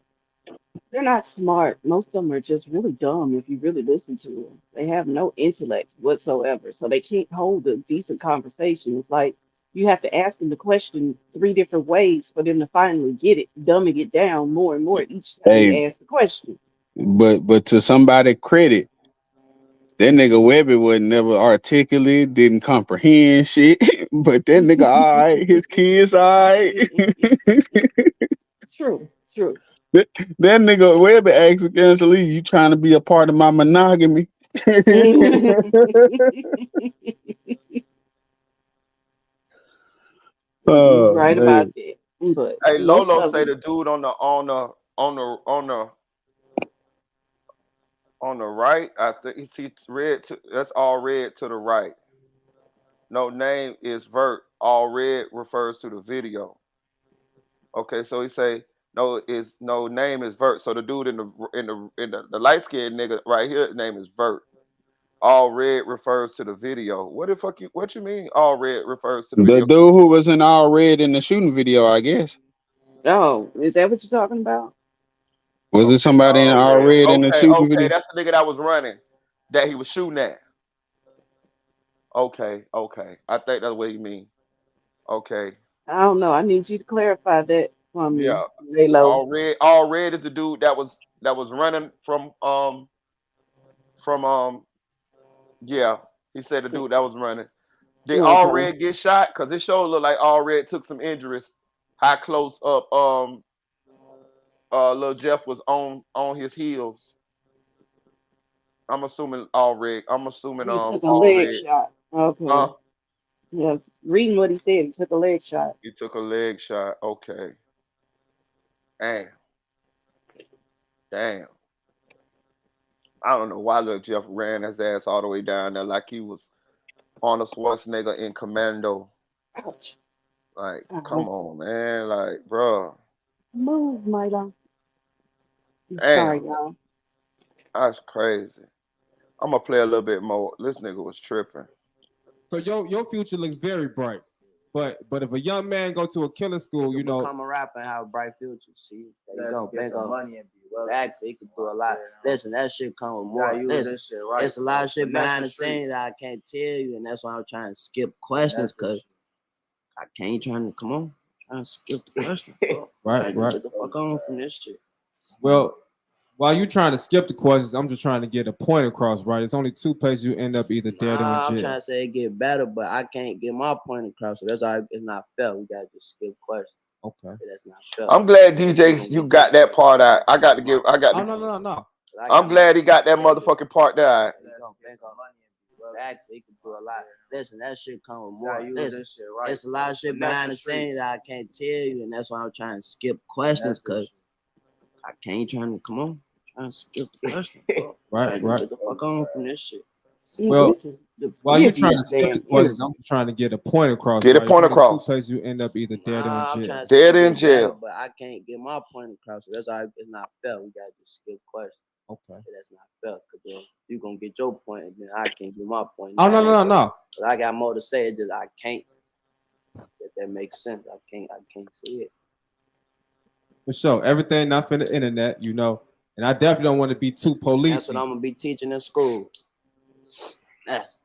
They're not smart. Most of them are just really dumb if you really listen to them. They have no intellect whatsoever. So they can't hold a decent conversation. It's like you have to ask them the question three different ways for them to finally get it, dumbing it down more and more each time you hey, ask the question. but to somebody credit. That nigga Webby was never articulate, didn't comprehend shit. But that nigga, all right, his kids, all right. True, true. That nigga Webby asked Angela, you trying to be a part of my monogamy? You Oh right about man. that. But Hey, most Lolo of say them, the dude on the right. I think he see red. That's all red to the right. No name is vert. All red refers to the video. Okay, so he say no name is vert. So the dude in the light skinned nigga right here, his name is vert. All red refers to the video. What you mean? All red refers to the The video? dude who was in all red in the shooting video, I guess. oh, is that what you're talking about? Was it Okay, somebody in all all red. red in the Okay, shooting okay, video? that's the nigga that was running, that he was shooting at. Okay, okay. I think that's what you mean. Okay. I don't know. I need you to clarify that for me, Yeah. Laylo. All red is the dude that was running from yeah. He said the dude that was running. Did all Okay. red get shot? Cause it sure looked like all red took some injuries. How close up Lil Jeff was on his heels. I'm assuming all red. I'm assuming He took a all leg red. shot. Okay. Huh? Yeah, reading what he said, he took a leg shot. He took a leg shot. Okay. Damn. Damn. I don't know why Lil Jeff ran his ass all the way down there like he was Arnold Schwarzenegger in Commando. Ouch. Like, come Ow. on, man. Like, bro. Move, Milo. I'm Damn. sorry, y'all. That's crazy. I'm gonna play a little bit more. This nigga was tripping. So your future looks very bright. But if a young man go to a killing school, You you could know, become a rapper and have a bright future. See, there you Let's go. get some Bingo. money and be well. Exactly. You could do a lot. Listen, that shit come with You gotta more. use Listen, this shit right. it's a lot of shit Finesse behind the the scenes streets. that I can't tell you, and that's why I'm trying to skip Finesse questions, this cause shit. I can't trying to come on, trying to skip the question. right, Like, right. get the fuck on from this shit. Well, while you trying to skip the questions, I'm just trying to get a point across, right? It's only two places you end up either dead or in Nah, I'm trying jail. to say it get better, but I can't get my point across. So that's why it's not fair. We gotta just skip questions. Okay. That's not fair. I'm glad You DJ gonna you get got your that part out. I got to give. I got Oh to. no. I I'm got my glad he got that there you motherfucking part there. Out. go, bingo. Exactly, you can do a lot. Listen, that shit come with You more. gotta use Listen, this shit right. it's a lot of shit Finesse behind the the scenes streets. that I can't tell you, and that's why I'm trying to skip questions, Finesse this cause shit. I can't trying to come on, trying to skip the question. Right, Like, right. get the fuck on from this shit. Well, This is the while you trying to busiest skip the damn questions, interview. I'm just trying to get a point across, Get a right? It's point only two across. places you end up either dead or in Nah, I'm jail. trying to say Dead it in get better, jail. but I can't get my point across. So that's why it's not fair. We gotta just skip questions. Okay. That's not fair, cause then you gonna get your point, and then I can't get my point. Oh That ain't fair. no. But I got more to say. It's just I can't. If that makes sense, I can't see it. For sure. Everything not for the internet, you know. And I definitely don't want to be too police. That's what I'm gonna be teaching in school. That's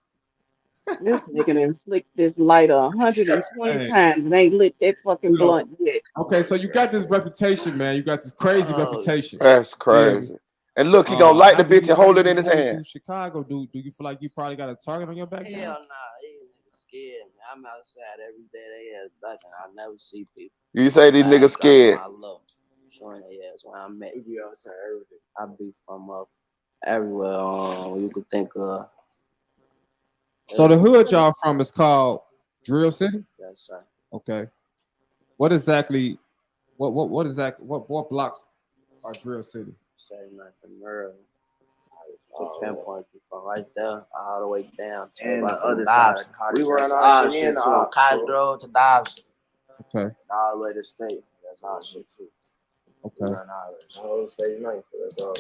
This nigga done flicked this lighter 120 Hey. times and ain't lit that fucking So, blunt yet. okay, so you got this reputation, man. You got this crazy Oh, reputation. That's Feel me? crazy. And look, he gonna light the How do bitch and hold you it in his move hand. through Chicago? Do you feel like you probably got a target on your back hell now? nah, these niggas scared me. I'm outside every day. They ass ducking. I never see people. You say these I niggas drop scared. my low, showing their ass where I'm at. You be outside every day. I be from up everywhere. You could think of. So the hood y'all from is called Drill City? Yes, sir. Okay. What exactly? What blocks are Drill City? Saturday night from Merle. To pinpoint you from right there all the way down to And like the other Dobbs. side of Cottage. We run That's our our shit shit too. too. Cottage Road to Dobbs. Okay. All the way to state. That's our shit too. We Okay. run all that. I always say night for that dog.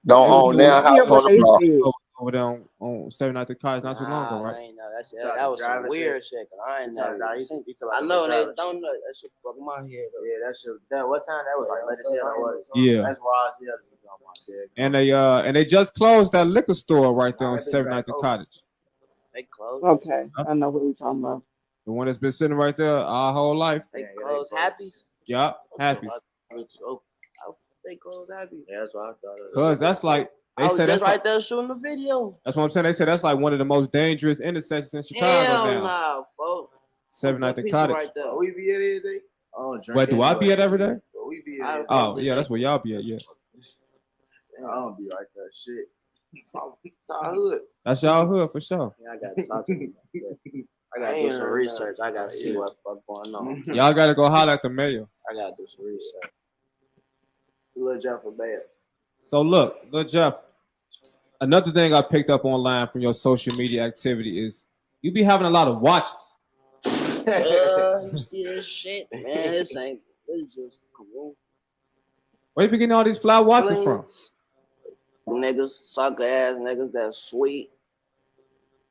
Don't Hey, own we their was Hear house on what the they block. said. over there on 79th College not too long ago, Nah, right? I ain't know that shit. Tried That to was drive some and weird shit. Cause I ain't never seen. I I know they don't know that shit fuck my head up. Yeah, that shit. That what time that was like? Late as hell. That was. Yeah. That's why I see other people on my deck. And they just closed that liquor store right there Nah, on that bitch 79th back and open. Cottage. They closed. Okay, I know what you're talking about. The one that's been sitting right there our whole life. They Yeah, they closed. closed. Happies. Yup, happy. They closed Happy. Yeah, that's what I thought. Cause that's like I they was said just that's right like, there shooting the video. that's what I'm saying. They said that's like one of the most dangerous intersections in Chicago Hell now. nah, folks. 79th and Cottage. Right there. We be at every day. I don't drink. Where do I be at every day? But we be I- at. Oh yeah, that's where y'all be at. Yeah, I don't be like that shit. It's our hood. that's y'all hood for sure. Yeah, I gotta talk to them. I gotta do some research. I gotta see what the fuck going on. Y'all gotta go holler at the mayor. I gotta do some research. Lil Jeff for bad. So look, Lil Jeff, another thing I picked up online from your social media activity is you be having a lot of watches. You see this shit? Man, this just cool. Where you be getting all these fly watches Clean. from? Niggas, sucker ass niggas that's sweet.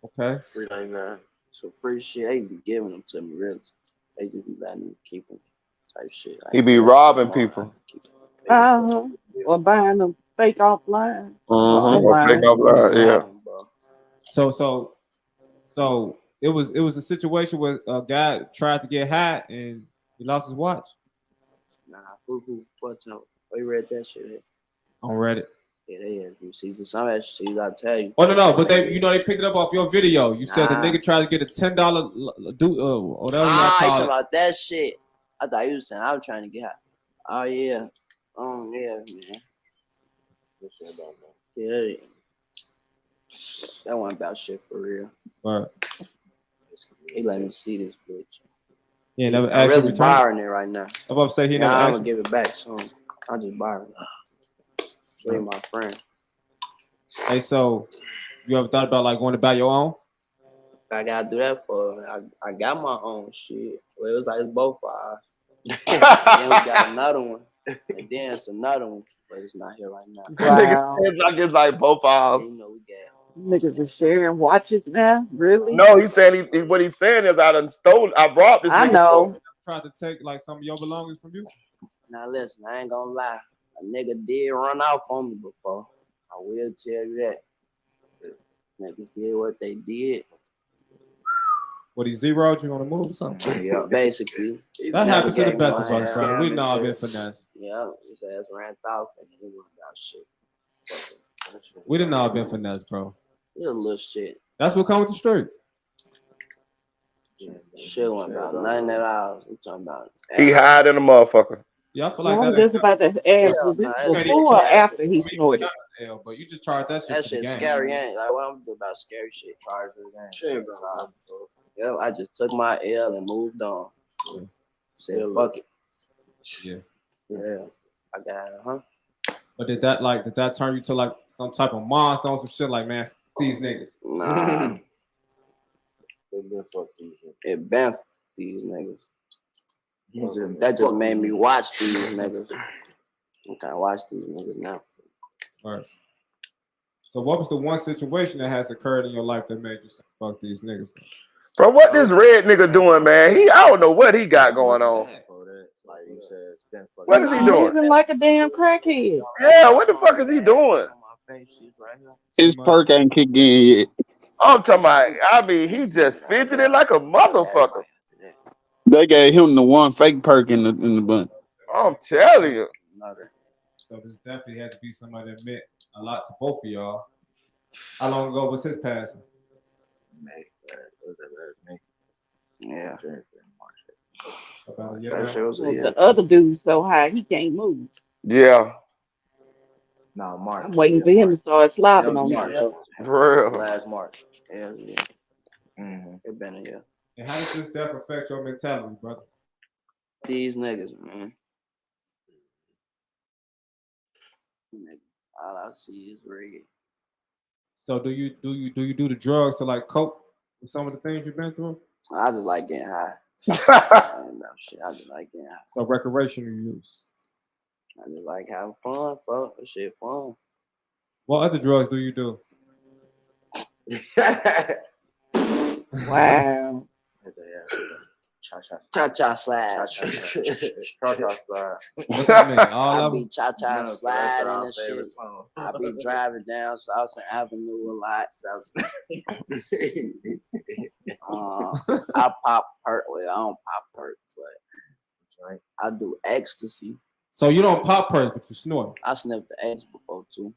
Okay. $3.99. So free shit, they be giving them to me, really. They just be letting me keep them type shit. He be robbing people. Or buying them fake offline. Mm-hmm. Online. Yeah. So it was a situation where a guy tried to get high and he lost his watch Nah, what's up? We read that shit. on Reddit. Yeah, they have some of that shit. I tell you. Oh no, but they they picked it up off your video. You said the Nah. nigga tried to get a $10 whatever y'all You call talking it. about that shit? I thought you was saying I was trying to get high. Oh yeah, yeah, man. Yeah, that wasn't about shit for real. Right. He let me see this bitch. Yeah, never I'm actually really returned. borrowing it right now. I'm about to say he never I'm actually. gonna give it back soon. I just borrow it. Leave my friend. Hey, so you ever thought about like going to buy your own? I gotta do that for. I got my own shit. Well, it was like it's both of us. Then we got another one, and then it's another one, but it's not here right now. Wow. It's like both ours. You know we got. Niggas is sharing watches now? Really? No, he's saying what he's saying is I robbed this I nigga. know. Tried to take like some of your belongings from you? Now listen, I ain't gonna lie. A nigga did run off on me before. I will tell you that. Niggas did what they did. What he zeroed you on the move or something? Yeah, basically. That happens to the gave me best of my us, hand. brother. We know I've been finessed. Yeah, his ass ran off and he was about shit. We didn't know I've been finessed, bro. It was a little shit. That's what comes with the streets. Shit went about nothing at all. I'm talking about. He hide in a motherfucker. Yeah, I feel Well, like I was that. just about to ask, was this before or after he snorted? But you just charged that shit That to the shit game. scary, ain't like what I'm doing about scary shit. Chargers and yeah, I just took my L and moved on. Yeah. Said fuck it. Yeah. I got it, huh? But did that turn you to like some type of monster or some shit like, man, f these niggas? Nah. It been f these niggas. That just made me watch these niggas. I can't watch these niggas now. All right. So what was the one situation that has occurred in your life that made you say, fuck these niggas? Bro, what this red nigga doing, man? I don't know what he got going on. Like you said, it's been fucking. What He's is he doing? moving like a damn crackhead. Yeah, what the fuck is he doing? On my face, she's right here. His perk ain't kicked in yet. I'm talking about, I mean, he just fidgeting like a motherfucker. They gave him the one fake perk in the bunch. I'm telling you. So this definitely had to be somebody that meant a lot to both of y'all. How long ago was his passing? Yeah. About a year That now. shit was a Well, year. the other dude's so high he can't move. Yeah, No, March. I'm waiting for him to start That slobbing was on March. himself. for real. Last March. Yeah. It been a year. And how did this death affect your mentality, brother? These niggas, man. All I see is red. So do you do the drugs to like cope with some of the things you've been through? I just like getting high. Shit, I just like getting high. So recreational use. I just like having fun, fuck. That shit fun. What other drugs do you do? Wow. Cha-cha slide. Cha-cha slide. What that mean? All I of be them? cha-cha No, sliding that's our and shit. favorite song. I be driving down Southern Avenue a lot. I pop perk. Well, I don't pop perk, but I do ecstasy. So you don't pop perks, but you snort. I sniffed the X before too.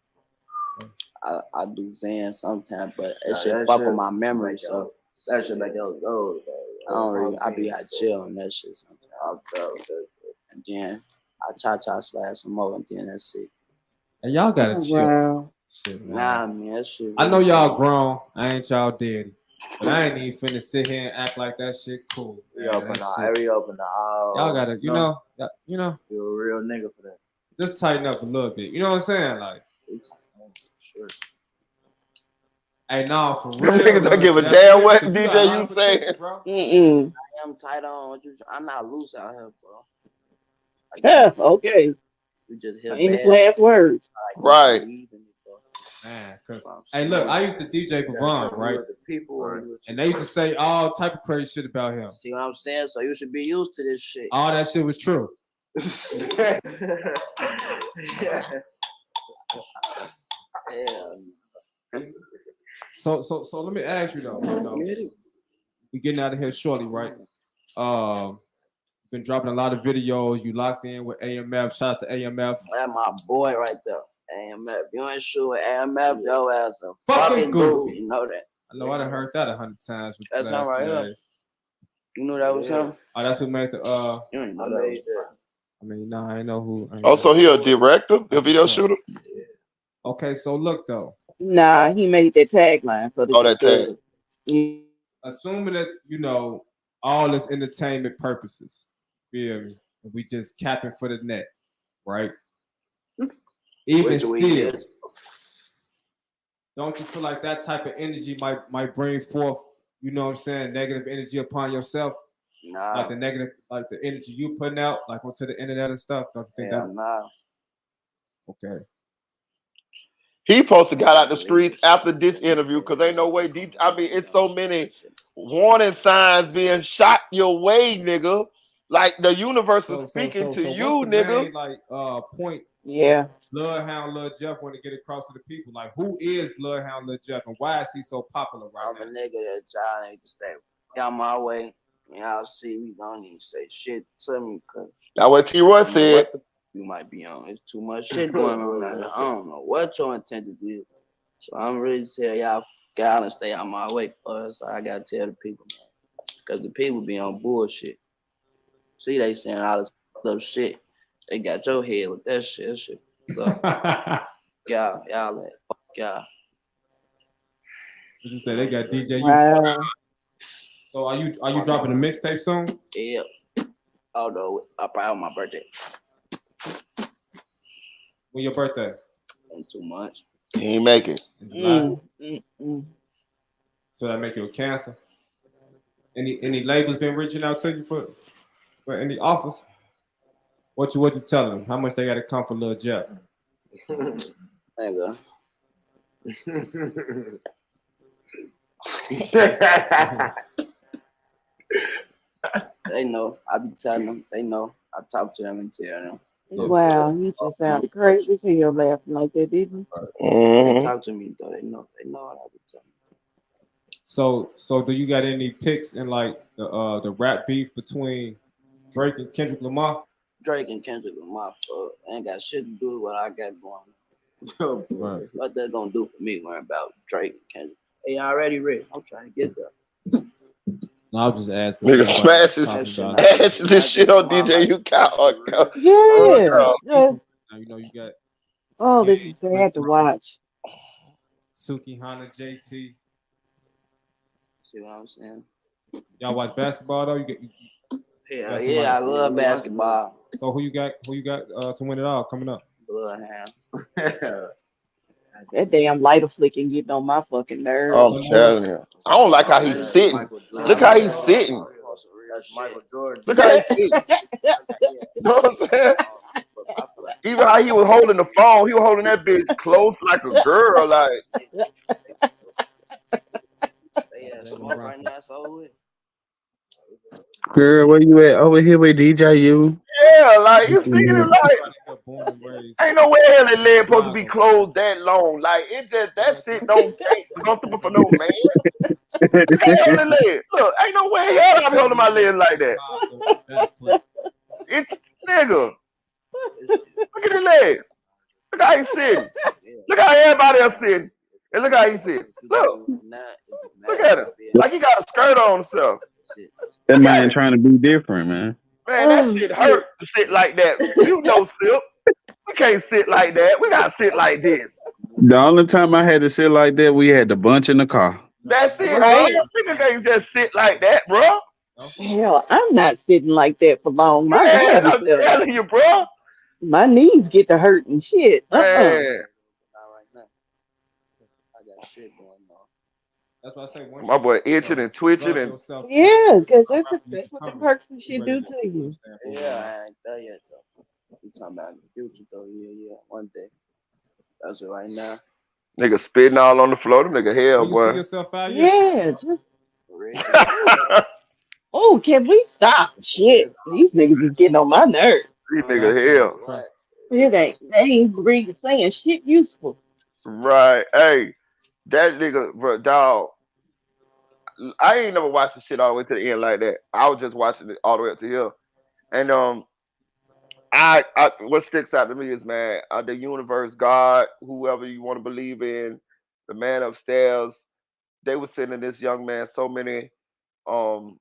I do Xan sometimes, but it shit that fuck shit with my memory. make So That shit make yo go. I don't really. I be like chill on that shit sometimes. And then I cha-cha slide some more, and then that's it. And y'all gotta Oh, chill. wow. Shit, man. Nah, man, that shit. I know y'all grown. I ain't y'all daddy. But I ain't even finna sit here and act like that shit cool. We Man, open that the shit- every open the aisle. Y'all gotta, you know, You're a real nigga for that. just tighten up a little bit. You know what I'm saying? Like, Sure. hey, nah, for real. Niggas don't give a Jeff, damn what because you DJ got a lot you of potential, saying. bro. Mm-mm. I am tight on. What you? I'm not loose out here, bro. Yeah, okay. You just hear Famous bad last words. Right. Man, cause hey, look, I used to DJ for Vaughn, right? The people And they used to say all type of crazy shit about him. See what I'm saying? So you should be used to this shit. All that shit was true. Yeah. So let me ask you though. You know, we getting out of here shortly, right? Been dropping a lot of videos. You locked in with AMF. Shout out to AMF. That's my boy right there. AMF. You ain't sure with AMF, your ass a Fucking fucking goofy. You know that. I know I done heard that 100 times. With That's the last him right 2 here. days. You knew that was him? Oh, that's who made the You ain't know that. I mean, nah, I ain't know who. Oh, so he a director, a That's video what's up. shooter? Okay, so look though. Nah, he made that tagline for the. Oh, that tag. Assuming that, you know, all is entertainment purposes. Feel me? And we just capping for the net, right? Even Which we still, is. don't you feel like that type of energy might bring forth, you know what I'm saying, negative energy upon yourself? Nah. Like the negative, like the energy you putting out, like onto the internet and stuff. Don't you think that? Nah. Okay. He supposed to got out the streets after this interview because ain't no way. I mean, it's so many warning signs being shot your way, nigga. Like the universe is speaking to you, what's the nigga. main, like point Yeah. Bloodhound Lil Jeff want to get across to the people? Like, who is Bloodhound Lil Jeff and why is he so popular right I'm now? a nigga that y'all need to stay out my way. Y'all see me, don't even say shit to me because That's what T-Roy said. you might be on. It's too much shit going on out there. I don't know what your intentions is. So I'm ready to tell y'all and stay out my way. So I gotta tell the people, man. Because the people be on bullshit. See, they saying all this up shit. They got your head with that shit. That shit. Y'all like, fuck y'all. You just say they got DJ you. Wow. So are you dropping a mixtape soon? Yeah. Oh no, probably on my birthday. When your birthday? In 2 months. He ain't make it. In July. So that make you a Cancer? Any labels been reaching out to you for any offers? What you telling them? How much they got to come for Lil Jeff? Nigga. They know. I be telling them. They know. I talk to them and tell them. Wow, you just sounded crazy to your laughing like that, didn't They Mm-hmm. talk to me though. They know what I be telling. So do you got any picks in like the rap beef between Drake and Kendrick Lamar? Drake and Kendrick Lamar, ain't got shit to do with what I got going. Right. What they gonna do for me? Worrying about Drake and Kendrick. They already ready. I'm trying to get there. No, I'm just asking. Nigga smashes Action, ashes this shit on DJ. You count. you? Yeah, just Now you know you got oh, this Game is with sad to watch. Suki Hana JT. See what I'm saying? Y'all watch basketball though? Hell yeah, I love basketball. So who you got to win it all coming up? Bloodhound. That damn lighter flicking getting on my fucking nerves. I'm telling you. I don't like how he's sitting. Look how he's sitting. Michael Jordan. Look how he's sitting. You know what I'm saying? Even how he was holding the phone, he was holding that bitch close like a girl. Like, Smoke right now, so Girl, where you at? Over here with DJU. yeah, like you seeing it like Born and raised ain't no way hell that leg supposed to be Chicago. closed that long. Like it just that shit don't ain't comfortable for no man. Look at holding leg. Look, ain't no way hell I'm holding my leg like that. It's nigga. Look at the legs. Look how he's sitting. Look how everybody else sitting. And look how he's sitting. Look at him. Like he got a skirt on himself. That Look at man him. trying to be different, man. Man, that shit hurt to sit like that. You know, Sip. We can't sit like that. We gotta sit like this. The only time I had to sit like that, we had the bunch in the car. That's it, bro. Right? Nigga can't just sit like that, bro. Hell, I'm not sitting like that for long. My Man, nervous I'm system, telling you, bro. my knees get to hurting. Shit. Man, not right now. I got shit going on. That's why I say once my boy itching and twitching love and yourself, Yeah, because you that's what the becoming. perks and You shit ready do to to you. understand who you Yeah, are. I ain't there yet though. We talking about in the future though. Yeah, one day. That's it right now. nigga spitting all on the floor. Them nigga hell, Where you see boy. yourself 5 years from Yeah, just Rich. oh, can we stop? Shit, these niggas is getting on my nerves. These now? I feel nigga you. hell. Trust They ain't really saying shit useful. Right. Hey, that nigga, bro, dog. I ain't never watched the shit all the way to the end like that. I was just watching it all the way up to here. And I what sticks out to me is man, the universe, God, whoever you want to believe in, the man upstairs, they were sending this young man so many um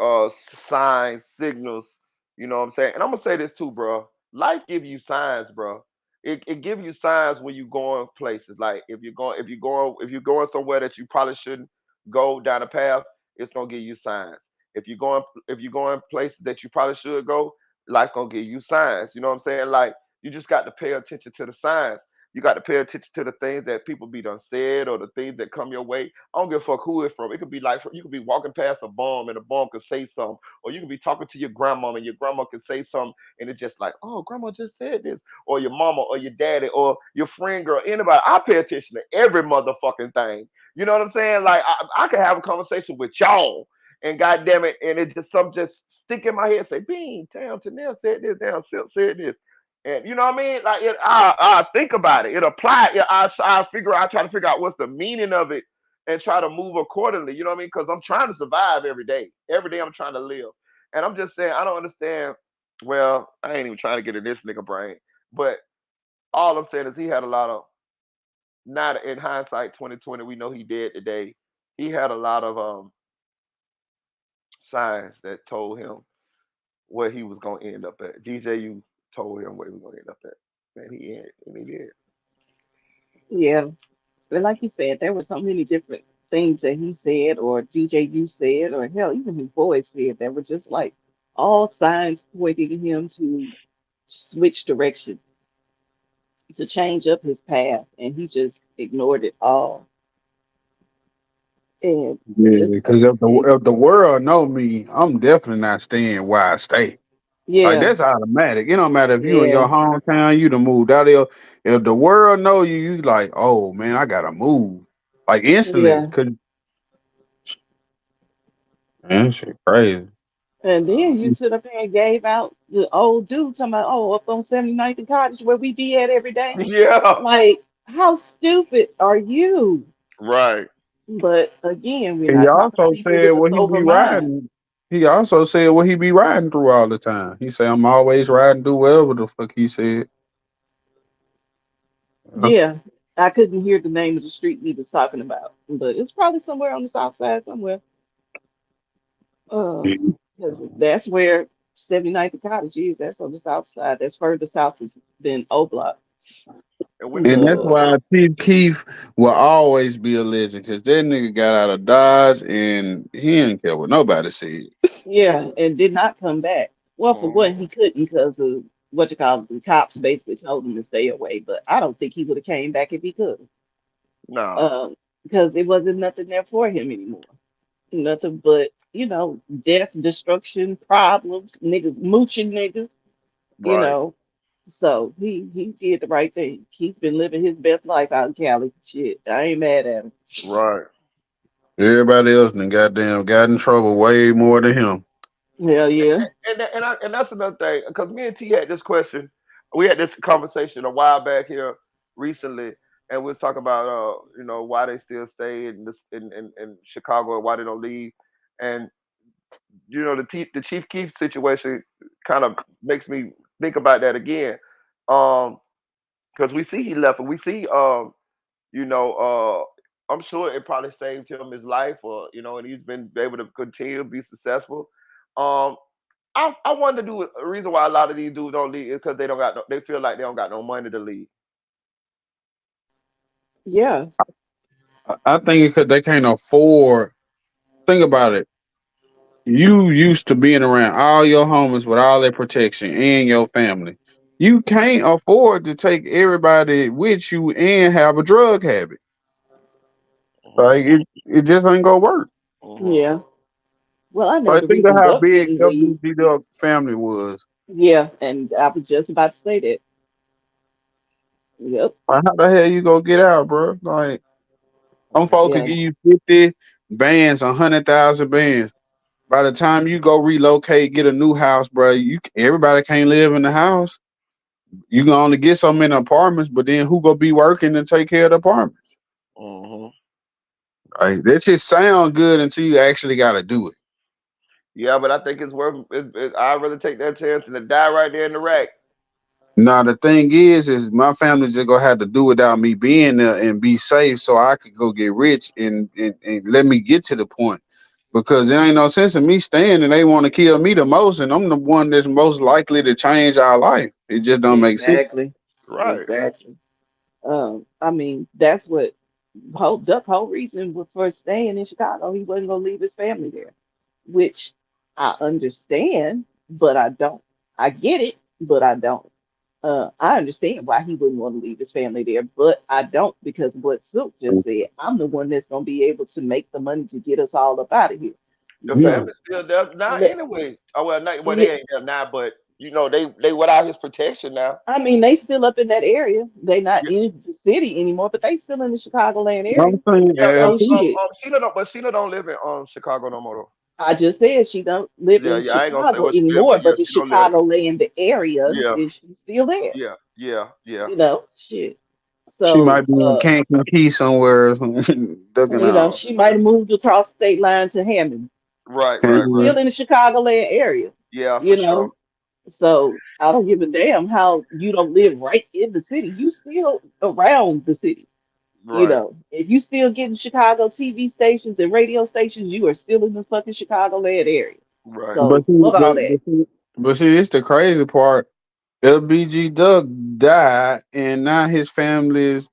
uh signs, signals. You know what I'm saying? And I'm gonna say this too, bro. Life give you signs, bro. It give you signs when you going places. Like if you're going somewhere that you probably shouldn't go down a path, it's gonna give you signs. If you're going places that you probably should go, life gonna give you signs. You know what I'm saying? Like you just got to pay attention to the signs. You got to pay attention to the things that people be done said or the things that come your way. I don't give a fuck who it's from. It could be like you could be walking past a bomb and a bomb could say something, or you could be talking to your grandma and your grandma could say something, and it's just like, oh, grandma just said this, or your mama, or your daddy, or your friend girl, anybody. I pay attention to every motherfucking thing. You know what I'm saying? Like I could have a conversation with y'all, and goddamn it, and it just some just stick in my head, say, Bean, damn, Tanel said this, damn, Silk said this. And you know what I mean? Like I think about it. It apply. I try to figure out what's the meaning of it and try to move accordingly. You know what I mean? Because I'm trying to survive every day. Every day I'm trying to live. And I'm just saying I don't understand. Well, I ain't even trying to get in this nigga brain. But all I'm saying is he had a lot of not in hindsight 2020, we know he dead today. He had a lot of signs that told him where he was gonna end up at. DJU told him where he was gonna end up at. And he did. Yeah, but like you said, there were so many different things that he said, or DJU said, or hell, even his boys said that were just like all signs pointing him to switch direction, to change up his path, and he just ignored it all. And Yeah, just because if the world know me, I'm definitely not staying where I stay. Like yeah, that's automatic. It don't matter if you in your yeah, hometown, you done moved out there. If the world know you, you like, oh man, I gotta move. Like instantly. yeah. Cause man, shit crazy. And then you sit up there and gave out the old dude talking about, oh, up on 79th and Cottage where we be at every day. Yeah, Like, how stupid are you? right. But again, we're He not talking to also people said with a what he sober be mind. riding. He also said what he be riding through all the time. He say I'm always riding through wherever the fuck he said. Yeah, I couldn't hear the name of the street he was talking about, but it's probably somewhere on the south side somewhere. Because that's where 79th and Cottage is. That's on the south side. That's further south than O Block. And women And be that's But doing why Chief Keef will always be a legend because that nigga got out of Dodge and he didn't care what nobody said. yeah, and did not come back. Well, for one, Mhm. he couldn't because of what you call it, the cops basically told him to stay away. But I don't think he would have came back if he could, No. because it wasn't nothing there for him anymore. Nothing but death, destruction, problems, niggas mooching niggas. you Right. know. So he did the right thing. He's been living his best life out in Cali. Shit, I ain't mad at him. Right. Everybody else done goddamn got in trouble way more than him. Hell yeah. And that's another thing because me and T had this question. We had this conversation a while back here recently, and we was talking about why they still stay in this in Chicago and why they don't leave. And the Chief Keef situation kind of makes me think about that again. Because we see he left, and we see you know I'm sure it probably saved him his life, or and he's been able to continue to be successful. Um, I wonder do a reason why a lot of these dudes don't leave is because they feel like they don't got no money to leave. Yeah. I think because they can't afford. Think about it. You used to being around all your homies with all their protection and your family. You can't afford to take everybody with you and have a drug habit. Hmm. Like it just ain't gonna work. Hmm. Yeah. Well, I know Like the think of reason how Duck big didn't leave. WG Dog family was. Yeah, and I was just about to say that. Yep. Like, how the hell you gonna get out, bro? Like them Hmm. folk could Yeah. give you 50 bands, 100,000 bands. By the time you go relocate, get a new house, bro, everybody can't live in the house. You can only get so many apartments, but then who gonna be working and take care of the apartments? Hmm. Like that just sound good until you actually got to do it. Yeah, but I think it's worth. I'd rather take that chance than to die right there in the rack. Now the thing is my family just gonna have to do without me being there and be safe, so I could go get rich and let me get to the point. Because there ain't no sense in me staying and they want to kill me the most, and I'm the one that's most likely to change our life. It just don't make sense. Exactly. Right. Exactly. I mean, that's what Duck whole reason for staying in Chicago. He wasn't gonna leave his family there, which I understand, but I don't. I get it, but I don't. I understand why he wouldn't want to leave his family there, but I don't because what Silk just said, I'm the one that's gonna be able to make the money to get us all up out of here. The So family's still there now let, anyway. Oh well, not, well yeah, they ain't there now, but they without his protection now. I mean they still up in that area. They not Yeah, in the city anymore, but they still in the Chicagoland area. I'm saying, yeah. So shit. Sheila don't live in Chicago no more though. I just said she don't live Yeah, in yeah. I ain't gonna say Chicago where she live, anymore, but yeah, but the she don't live. Chicagoland the area Yeah, is she's still there. yeah, yeah, yeah. Shit. she So might be in Kankakee Key somewhere, or something, ducking out. she might have moved across the state line to Hammond, Right, but right, right. still in the Chicagoland area, Yeah, for you sure. know. So I don't give a damn how you don't live right in the city. You still around the city. Right, If you still getting Chicago TV stations and radio stations, you are still in the fucking Chicagoland area. right. But So see, fuck all that. it's the crazy part. LBG Duck died, and now his family is.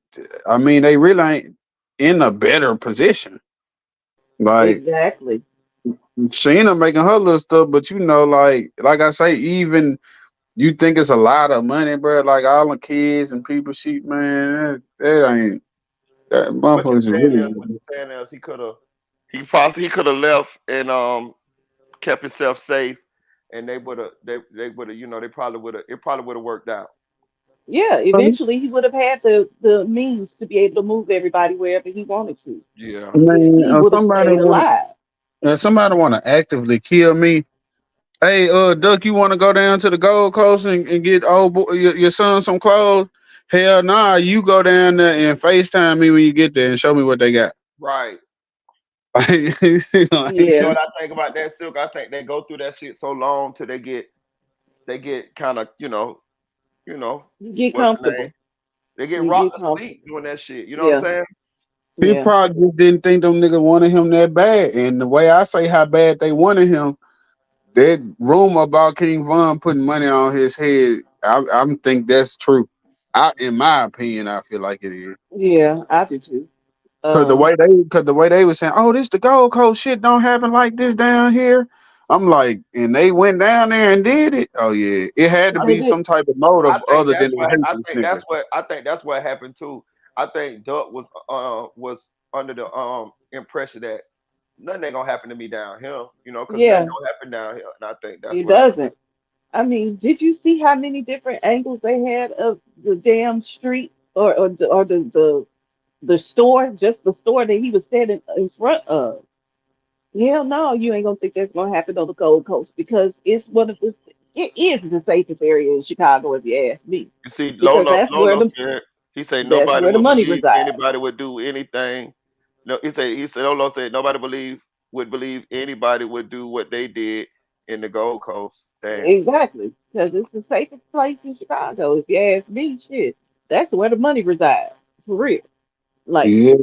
I mean, they really ain't in a better position. Like Exactly. Sheena making her little stuff, but like I say, even you think it's a lot of money, bro. Like all the kids and people, she man, that ain't that What you motherfuckers is saying is, what really. you saying is, he could have left and kept himself safe, and they would have they probably would have it probably would have worked out. Yeah, eventually he would have had the means to be able to move everybody wherever he wanted to. Yeah. If Man, he would have stayed alive. somebody want to actively kill me. Hey, Duck, you want to go down to the Gold Coast and get your son some clothes? Hell nah, you go down there and FaceTime me when you get there and show me what they got. Right. You know Yeah, what I think about that, Silk? I think they go through that shit so long till they get kind of, you know, you get what's the name? comfortable. They get You rocked get to sleep comfortable. doing that shit. You know what I'm Yeah, saying? He yeah. probably just didn't think them niggas wanted him that bad. And the way I say how bad they wanted him, that rumor about King Von putting money on his head, I'm think that's true. In my opinion, I feel like it is. Yeah, I do too. Cause the way they were saying, oh, this the Gold Coast shit don't happen like this down here. I'm like, and they went down there and did it. Oh yeah, it had to I, They be did. some type of I motive think other that's than I what hate I this think nigga. that's what happened too. I think Duck was under the impression that nothing ain't gonna happen to me down here, because nothing Yeah, don't happen down here. And I think that's it what doesn't. I mean, did you see how many different angles they had of the damn street or the store, just the store that he was standing in front of? Hell no, you ain't gonna think that's gonna happen on the Gold Coast because it is the safest area in Chicago if you ask me. you see. Because Lolo said he said that's nobody where the would money believe resides. anybody would do anything. No, he said Lolo said nobody would believe anybody would do what they did in the Gold Coast. Damn. Exactly. Because it's the safest place in Chicago. If you ask me, shit. That's where the money resides. For real. Like, Yeah,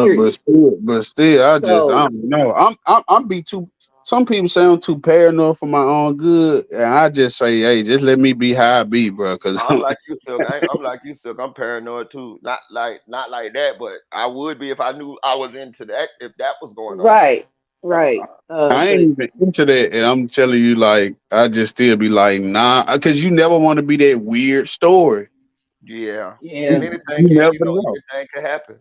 period. but still, I So don't know. I'm be too. Some people say I'm too paranoid for my own good, and I just say, hey, just let me be how I be, bro. Cause I'm like you, Silk. I'm like you, Silk. I'm paranoid too. Not like that, but I would be if I knew I was into that. If that was going on. right, right. I ain't But even into that, and I'm telling you, like, I just still be like, nah, because you never want to be that weird story. Yeah, and yeah, You never know. anything can happen.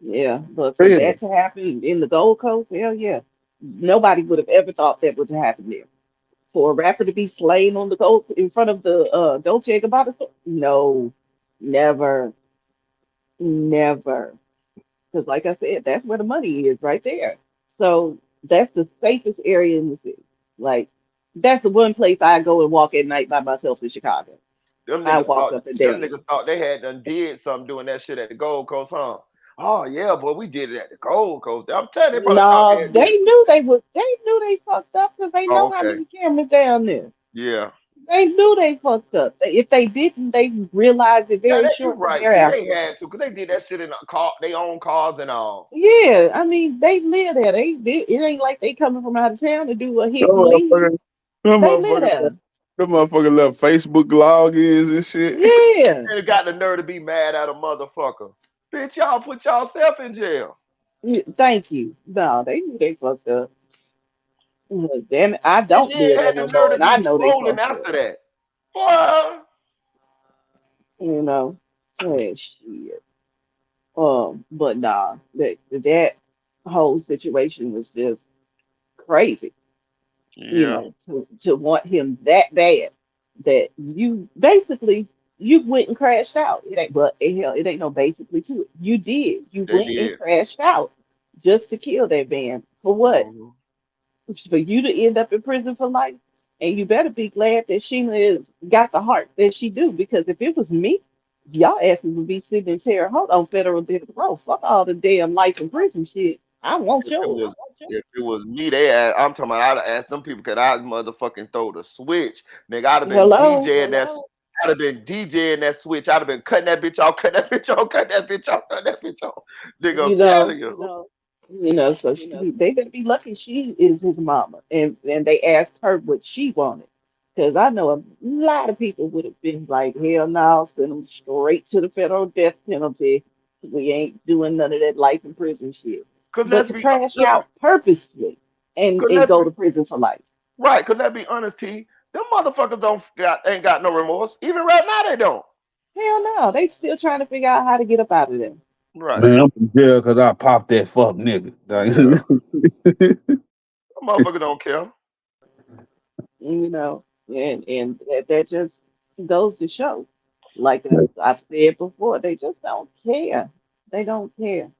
yeah. But for Yeah, that to happen in the Gold Coast, hell yeah. Nobody would have ever thought that would happen there. For a rapper to be slain on the Gold in front of the Dolce and Gabbana store? No, never, never. Because, like I said, that's where the money is right there. So that's the safest area in the city. Like, that's the one place I go and walk at night by myself in Chicago. Them I niggas walk thought up and them down it. niggas thought they had done did something doing that shit at the Gold Coast, huh? Oh yeah, boy, we did it at the Gold Coast. I'm telling you, they probably thought they No, had they did some. knew they would. They knew they fucked up because they Oh, know how okay, many cameras down there. yeah, They knew they fucked up. If they didn't, they realized it yeah, very you shortly right. See, they thereafter. had to, cause they did that shit in a car, they own cars and all. Yeah, I mean, they live there. It ain't like they coming from out of town to do a them hit and leave. motherfuckers, them They live motherfuckers, there. them motherfuckers left Facebook logins and shit. Yeah. And got the nerve to be mad at a motherfucker. Bitch, y'all put y'allself in jail. Yeah, thank you. No, they knew they fucked up. Damn it, I And don't then live there had the no nerve more, to and I be know they trolling fucked up. after that. Boy, You know, shit. But nah, that whole situation was just crazy. You yeah, know, to want him that bad that you basically you went and crashed out. It ain't but hell, it ain't no basically to it. You did. You they went and did. crashed out just to kill that man. For what? Mhm. For you to end up in prison for life. And you better be glad that Sheena is got the heart that she do, because if it was me, y'all asses would be sitting in Terre Haute on federal death row. Fuck all the damn life in prison shit. I want If it yours. was if it was me, I'm talking about. I'd have asked them people, could I motherfucking throw the switch, nigga? I'd have been Hello, DJing that. I'd have been DJing that switch. I'd have been cutting that bitch off, cutting that bitch off, cutting that bitch off, cutting that bitch off. Nigga, you I'm know, telling you. so they better be lucky she is his mama, and they asked her what she wanted, because I know a lot of people would have been like, hell no, send them straight to the federal death penalty. We ain't doing none of that life in prison shit. Cause But let's to be, crash let's be, out purposefully cause and let's go be to prison for life. right. Cause let's be honest, T. Them motherfuckers ain't got no remorse. Even right now, they don't. Hell no, they still trying to figure out how to get up out of there. Right. Man, I'm in jail because I popped that fuck nigga. Yeah. Them motherfuckers don't care. You know, and that just goes to show, like I've said before, they just don't care. They don't care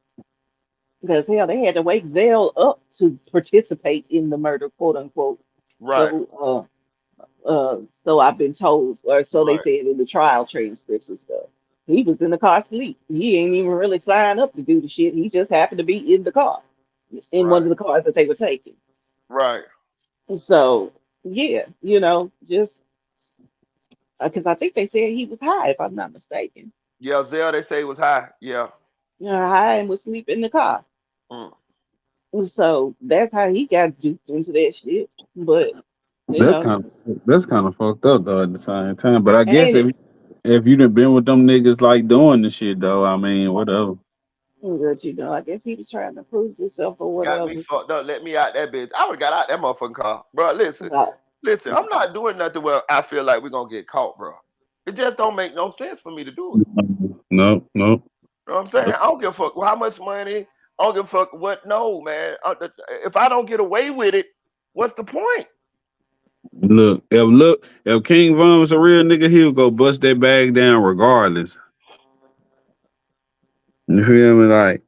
because hell, they had to wake Zell up to participate in the murder, quote unquote. Right. So so I've been told, or so they Right. said in the trial transcripts and stuff. He was in the car asleep. He ain't even really signed up to do the shit. He just happened to be in the car, in one Right. of the cars that they were taking. Right. So yeah, just because I think they said he was high, if I'm not mistaken. Yeah, Zell, they say it was high. Yeah. High and was asleep in the car. Mm. So that's how he got duped into that shit. But you That's know, kind of that's kind of fucked up though at the same time. But I guess ain't it? if you done been with them niggas like doing the shit though, I mean whatever. But I guess he was trying to prove himself or Got me whatever. fucked up. Let me out that bitch. I would have got out that motherfucking car. Bro, listen. Uh, Listen, I'm not doing nothing where I feel like we're gonna get caught, bro. It just don't make no sense for me to do it. No, no. You know what I'm saying? I don't give a fuck how much money. I don't give a fuck what. No, man. If I don't get away with it, what's the point? If King Von was a real nigga, he'll go bust that bag down regardless. You feel me? Like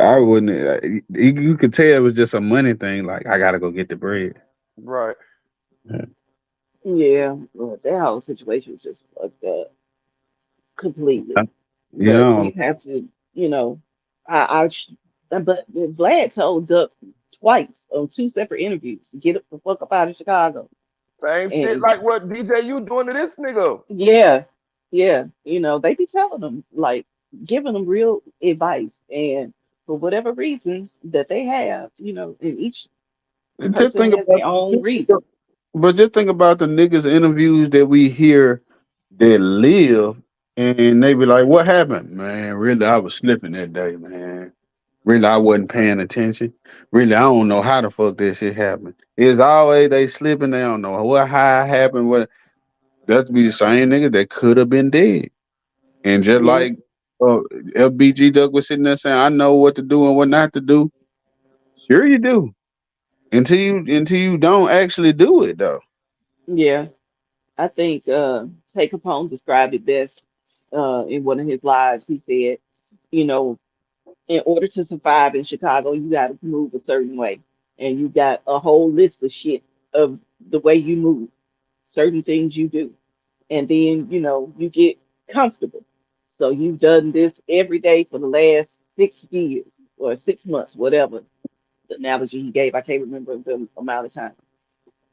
I wouldn't. You could tell it was just a money thing. Like I gotta go get the bread. Right. yeah, well, that whole situation was just fucked up completely. You But know, you have to, you know, I sh- but Vlad told Duck twice on two separate interviews to get up the fuck up out of Chicago. Same shit And like what DJ you doing to this nigga. yeah, yeah, they be telling them, like, giving them real advice. And for whatever reasons that they have, and each just person think has their about. own reason. But just think about the niggas interviews that we hear that live, and they be like, "What happened, man? Really, I was slipping that day, man. Really, I wasn't paying attention. Really, I don't know how the fuck that shit happened. It's always they slipping. They don't know what how it happened. What That's be the same nigga that could have been dead. And just Yeah, like LBG Duck was sitting there saying, "I know what to do and what not to do." Sure, you do. Until you don't actually do it though. yeah. I think Take Capone described it best in one of his lives. He said, you know, in order to survive in Chicago, you got to move a certain way. And you got a whole list of shit of the way you move, certain things you do. And then, you get comfortable. So you've done this every day for the last 6 years or 6 months, whatever the analogy he gave. I can't remember the amount of time.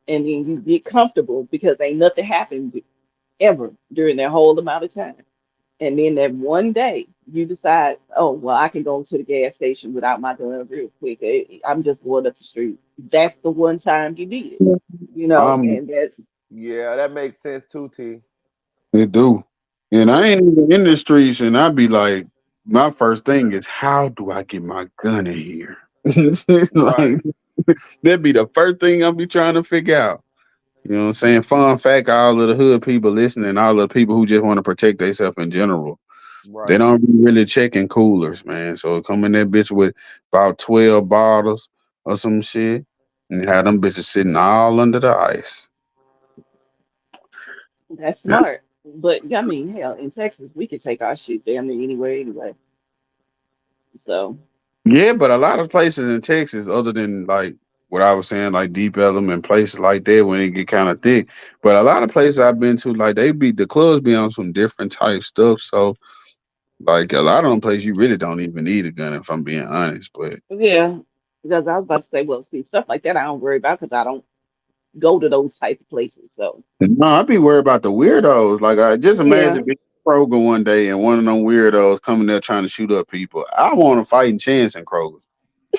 And then you get comfortable because ain't nothing happened ever during that whole amount of time. And then that one day you decide, oh, well, I can go to the gas station without my gun real quick. I'm just going up the street. That's the one time you did it, Um, and that's Yeah, that makes sense too, T. They do. And yeah, I ain't even in the streets, and I be like, my first thing is, how do I get my gun in here? It's Right. like that'd be the first thing I'll be trying to figure out. You know what I'm saying? Fun fact, all of the hood people listening, all of the people who just want to protect themselves in general, they Right. don't be really checking coolers, man. So come in that bitch with about 12 bottles or some shit and have them bitches sitting all under the ice. that's smart. But I mean, hell, in Texas, we could take our shit damn near anywhere anyway. So Yeah, but a lot of places in Texas, other than like what I was saying, like Deep Ellum and places like that, when it get kind of thick. But a lot of places I've been to, like the clubs be on some different type stuff. So like a lot of them places, you really don't even need a gun, if I'm being honest. But yeah, because I was about to say, well, see, stuff like that I don't worry about because I don't go to those type of places. So no, I'd be worried about the weirdos. Like I just yeah. imagine being in Kroger one day and one of them weirdos coming there trying to shoot up people. I want a fighting chance in Kroger.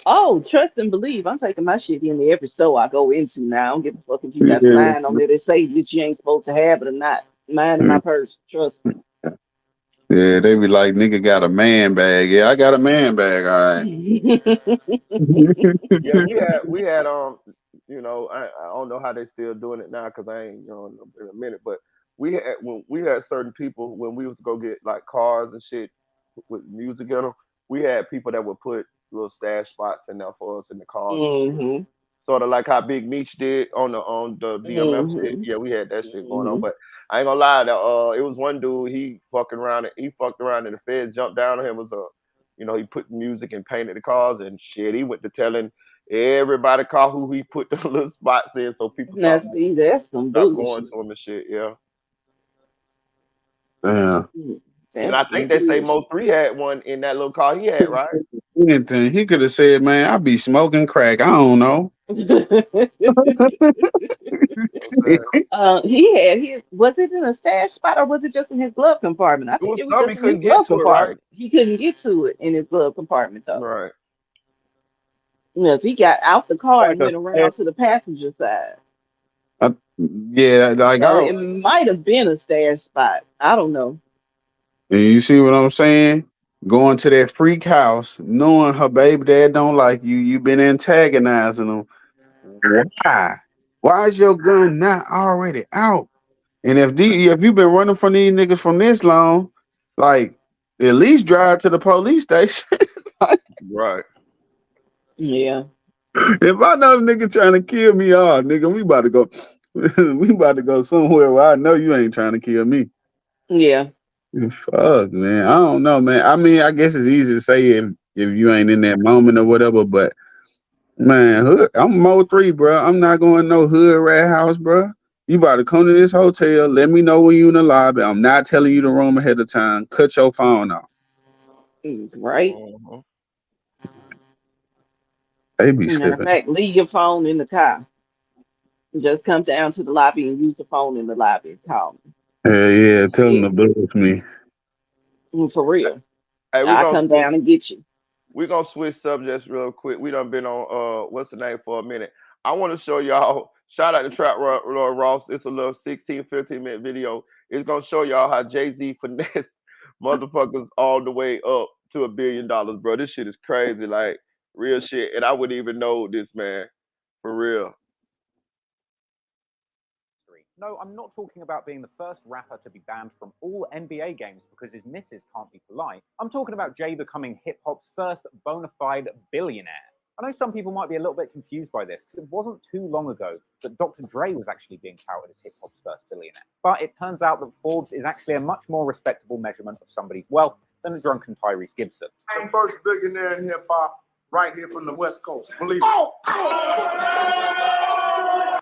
Oh, trust and believe. I'm taking my shit into every store I go into now. I don't give a fuck if you got a Yeah. sign on there that say that you ain't supposed to have it or not. Mine in my purse. Trust me. Yeah, they be like, nigga got a man bag. Yeah, I got a man bag, all Yeah, right. we had I don't know how they still doing it now because I ain't in a minute, but we had certain people when we was to go get like cars and shit with music in them. We had people that would put little stash spots in there for us in the cars and shit. hmm Sort of like how Big Meech did on the BMF shit. hmm Yeah, we had that shit going on. hmm But I ain't gonna lie, it was one dude. He fucked around, and the feds jumped down on him. He put music and painted the cars and shit. He went to telling Everybody caught who he put the little spots in, so people Now, see, that's some stopped going bullshit. to him and shit. Yeah. Yeah. Mm, And I that's some think they say bullshit. Mo3 had one in that little car he had, right? Anything. He could have said, man, I be smoking crack. I don't know. He had his. Was it in a stash spot or was it just in his glove compartment? I It think was it was something just he in his couldn't get glove to it, right? compartment. He couldn't get to it in his glove compartment though. Right. Yes, he got out the car Like and a went around stash. to the passenger side. Yeah, like So I it might have been a stash spot. I don't know. you see what I'm saying? Going to that freak house, knowing her baby dad don't like you, you been antagonizing them. Why? Why is your gun not already out? And if you've been running from these niggas from this long, like at least drive to the police station. Right. Yeah, If I know the nigga trying to kill me, oh nigga, we about to go we about to go somewhere where I know you ain't trying to kill me. yeah, Fuck, man. I don't know, man. I mean, I guess it's easy to say if you ain't in that moment or whatever, but man, hood, I'm Mo3, bro. I'm not going no hood rat house, bro. You about to come to this hotel. Let me know when you in the lobby. I'm not telling you the room ahead of time. Cut your phone off. right. Mhm. They be Matter of slipping. fact, leave your phone in the car. Just come down to the lobby and use the phone in the lobby and call me. Hell yeah, tell them Yeah, to bless me. for real. Hey, I come down and get you. we're gonna switch subjects real quick. We done been on what's the name for a minute. I want to show y'all. Shout out to Trap Lord Ross. It's a little 16, 15-minute video. It's gonna show y'all how Jay-Z finessed motherfuckers all the way up to $1 billion, bro. This shit is crazy, like real shit. And I wouldn't even know this man for real. No, I'm not talking about being the first rapper to be banned from all NBA games because his missus can't be polite. I'm talking about Jay becoming hip hop's first bona fide billionaire. I know some people might be a little bit confused by this because it wasn't too long ago that Dr. Dre was actually being touted as hip hop's first billionaire. But it turns out that Forbes is actually a much more respectable measurement of somebody's wealth than a drunken Tyrese Gibson. I'm first billionaire in hip hop right here from the West Coast. Believe it.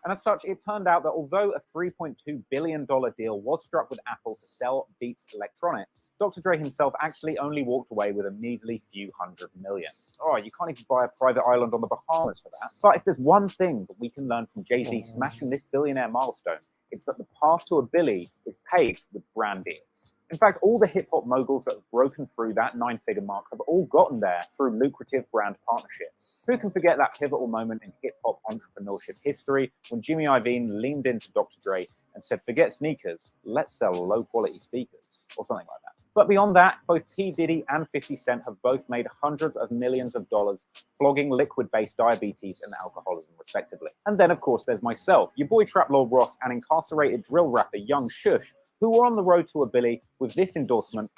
And as such, it turned out that although a $3.2 billion deal was struck with Apple to sell Beats Electronics, Dr. Dre himself actually only walked away with a measly few $100 million. Oh, you can't even buy a private island on the Bahamas for that. But if there's one thing that we can learn from Jay-Z smashing this billionaire milestone, it's that the path to a billy is paved with brand deals. In fact, all the hip-hop moguls that have broken through that 9-figure mark have all gotten there through lucrative brand partnerships. Who can forget that pivotal moment in hip-hop entrepreneurship history when Jimmy Iovine leaned into Dr. Dre and said, forget sneakers, let's sell low-quality speakers, or something like that. But beyond that, both P. Diddy and 50 Cent have both made hundreds of millions of dollars flogging liquid-based diabetes and alcoholism, respectively. And then, of course, there's myself, your boy Trap Lord Ross, and incarcerated drill rapper Young Shush, who were on the road to a billy with this endorsement.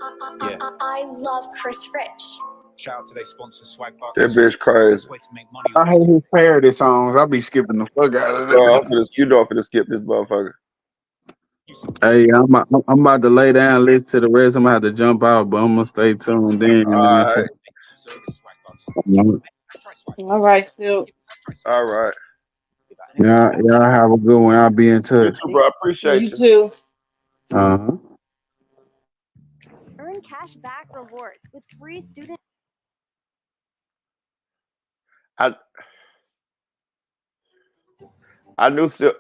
I love Chris Rich. Shout out to their sponsor, Swag Bucks. That bitch crazy. Best way to make money I on hate this. his parody songs. I be skipping the fuck out of Bro, it. you know I'm finna skip this motherfucker. Hey, I'm about to lay down, listen to the rest. I'm gonna have to jump out, but I'm gonna stay tuned in, All man. right. All right, still. All right. Y'all have a good one. I'll be in You touch. too, bro. I appreciate You you. too. Uh-huh. Earn cash back rewards with free student. I knew Silk.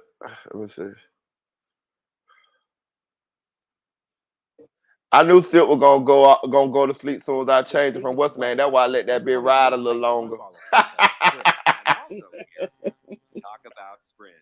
Let me see. I knew Silk was gonna go to sleep soon as I changed it from what's man. That's why I let that bit ride a little longer. Talk about Sprint.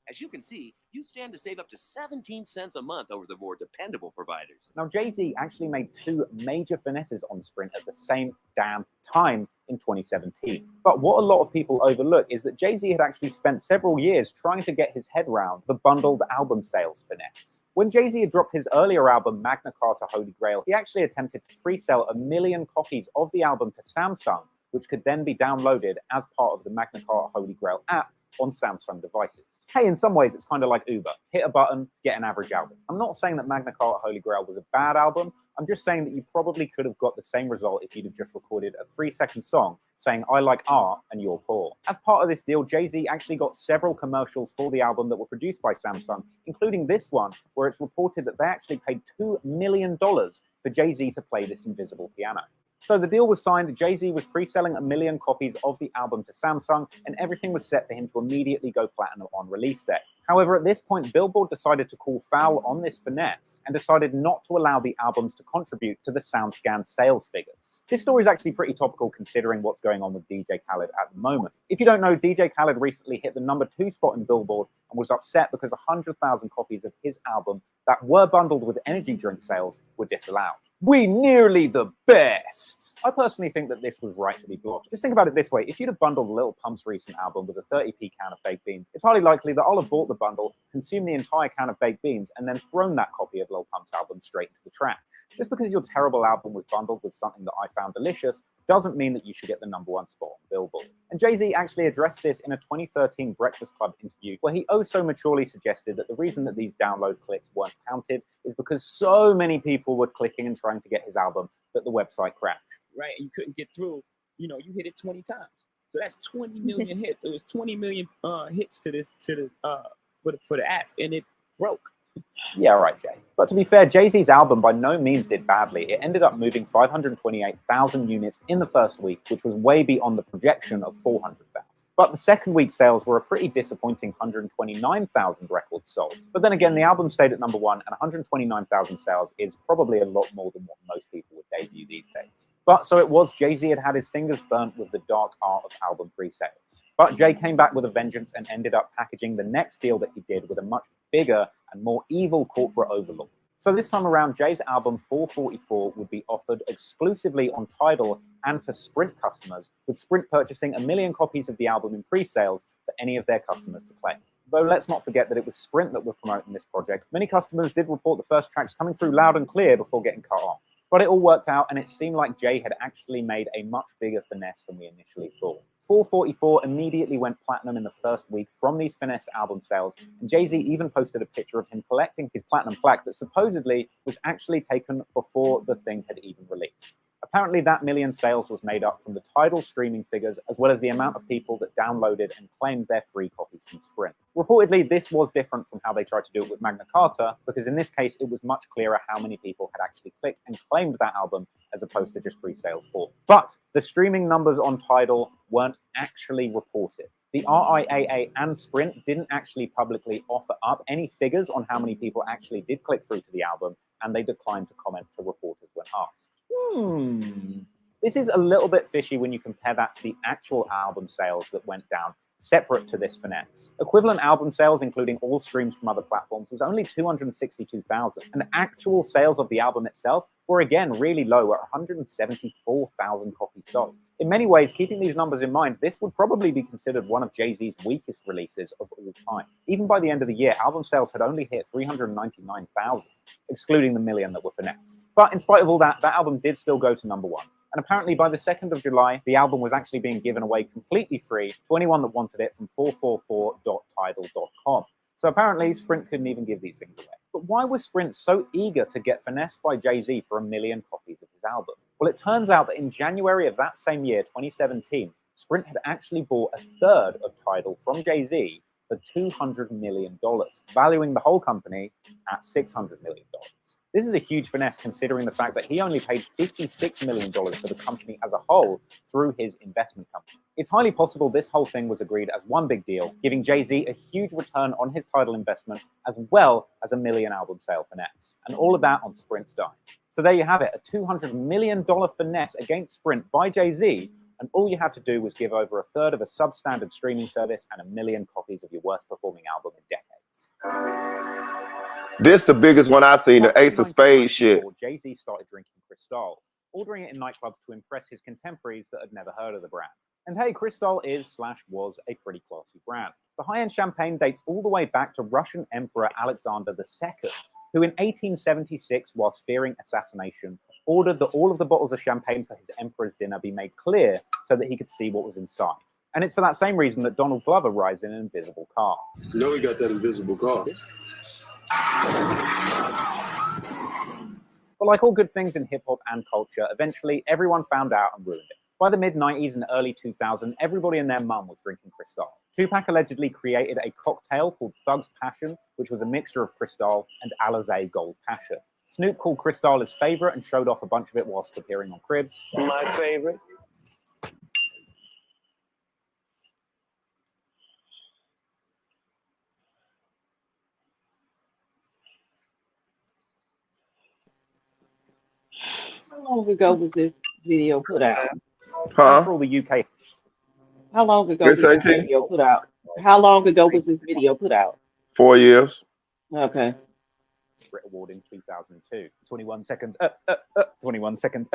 As you can see, you stand to save up to 17 cents a month over the more dependable providers. Now, Jay-Z actually made two major finesses on Sprint at the same damn time in 2017. But what a lot of people overlook is that Jay-Z had actually spent several years trying to get his head around the bundled album sales finesse. When Jay-Z had dropped his earlier album, Magna Carta Holy Grail, he actually attempted to pre-sell 1 million copies of the album to Samsung, which could then be downloaded as part of the Magna Carta Holy Grail app on Samsung devices. Hey, in some ways, it's kind of like Uber. Hit a button, get an average album. I'm not saying that Magna Carta Holy Grail was a bad album. I'm just saying that you probably could have got the same result if you'd have just recorded a 3-second song saying, I like art and you're poor. As part of this deal, Jay-Z actually got several commercials for the album that were produced by Samsung, including this one, where it's reported that they actually paid $2 million for Jay-Z to play this invisible piano. So the deal was signed, Jay-Z was pre-selling 1 million copies of the album to Samsung, and everything was set for him to immediately go platinum on release day. However, at this point, Billboard decided to call foul on this finesse and decided not to allow the albums to contribute to the SoundScan sales figures. This story is actually pretty topical considering what's going on with DJ Khaled at the moment. If you don't know, DJ Khaled recently hit the #2 spot in Billboard and was upset because 100,000 copies of his album that were bundled with energy drink sales were disallowed. We nearly the best. I personally think that this was right to be blocked. Just think about it this way. If you'd have bundled Lil Pump's recent album with a 30p can of baked beans, it's highly likely that I'll have bought the bundle, consumed the entire can of baked beans, and then thrown that copy of Lil Pump's album straight into the trash. Just because your terrible album was bundled with something that I found delicious doesn't mean that you should get the #1 spot on Billboard. And Jay-Z actually addressed this in a 2013 Breakfast Club interview where he oh so maturely suggested that the reason that these download clicks weren't counted is because so many people were clicking and trying to get his album that the website crashed. Right, and you couldn't get through, you hit it 20 times. So that's 20 million hits. It was 20 million hits for the app, and it broke. Yeah, right, Jay. But to be fair, Jay-Z's album by no means did badly. It ended up moving 528,000 units in the first week, which was way beyond the projection of 400,000. But the second week sales were a pretty disappointing 129,000 records sold. But then again, the album stayed at #1, and 129,000 sales is probably a lot more than what most people would debut these days. But so it was, Jay-Z had his fingers burnt with the dark art of album pre-sales. But Jay came back with a vengeance and ended up packaging the next deal that he did with a much bigger and more evil corporate overlord. So this time around, Jay's album 444 would be offered exclusively on Tidal and to Sprint customers, with Sprint purchasing 1 million copies of the album in pre-sales for any of their customers to claim. Though let's not forget that it was Sprint that were promoting this project. Many customers did report the first tracks coming through loud and clear before getting cut off. But it all worked out, and it seemed like Jay had actually made a much bigger finesse than we initially thought. 444 immediately went platinum in the first week from these finesse album sales, and Jay-Z even posted a picture of him collecting his platinum plaque that supposedly was actually taken before the thing had even released. Apparently, that million sales was made up from the Tidal streaming figures, as well as the amount of people that downloaded and claimed their free copies from Sprint. Reportedly, this was different from how they tried to do it with Magna Carta, because in this case, it was much clearer how many people had actually clicked and claimed that album, as opposed to just pre-sales bought. But the streaming numbers on Tidal weren't actually reported. The RIAA and Sprint didn't actually publicly offer up any figures on how many people actually did click through to the album, and they declined to comment to reporters when asked. This is a little bit fishy when you compare that to the actual album sales that went down separate to this finesse. Equivalent album sales, including all streams from other platforms, was only 262,000, and actual sales of the album itself were again really low at 174,000 copies sold. In many ways, keeping these numbers in mind, this would probably be considered one of Jay-Z's weakest releases of all time. Even by the end of the year, album sales had only hit 399,000, excluding the million that were finessed. But in spite of all that, that album did still go to #1. And apparently by the 2nd of July, the album was actually being given away completely free to anyone that wanted it from 444.tidal.com. So apparently Sprint couldn't even give these things away. But why was Sprint so eager to get finessed by Jay-Z for 1 million copies of his album? Well, it turns out that in January of that same year, 2017, Sprint had actually bought a third of Tidal from Jay-Z for $200 million, valuing the whole company at $600 million. This is a huge finesse considering the fact that he only paid $56 million for the company as a whole through his investment company. It's highly possible this whole thing was agreed as one big deal, giving Jay-Z a huge return on his Tidal investment as well as a 1 million album sale finesse. And all of that on Sprint's dime. So there you have it, a $200 million finesse against Sprint by Jay-Z, and all you had to do was give over a third of a substandard streaming service and 1 million copies of your worst performing album in decades. This the biggest one I've seen, the Ace of Spades shit. Jay-Z started drinking Cristal, ordering it in nightclubs to impress his contemporaries that had never heard of the brand. And hey, Cristal was a pretty classy brand. The high-end champagne dates all the way back to Russian Emperor Alexander II, who in 1876, whilst fearing assassination, ordered that all of the bottles of champagne for his emperor's dinner be made clear so that he could see what was inside. And it's for that same reason that Donald Glover rides in an invisible car. You know he got that invisible car. But like all good things in hip-hop and culture, eventually everyone found out and ruined it. By the mid-90s and early 2000s, everybody and their mum was drinking Cristal. Tupac allegedly created a cocktail called Thug's Passion, which was a mixture of Cristal and Alizé Gold Passion. Snoop called Cristal his favorite and showed off a bunch of it whilst appearing on Cribs. My favorite. How long ago was this video put out? For all the UK. How long ago Miss was this 18? video put out? How long ago was this video put out? 4 years. Okay. Brit Award in 2002. 21 seconds, 21 seconds,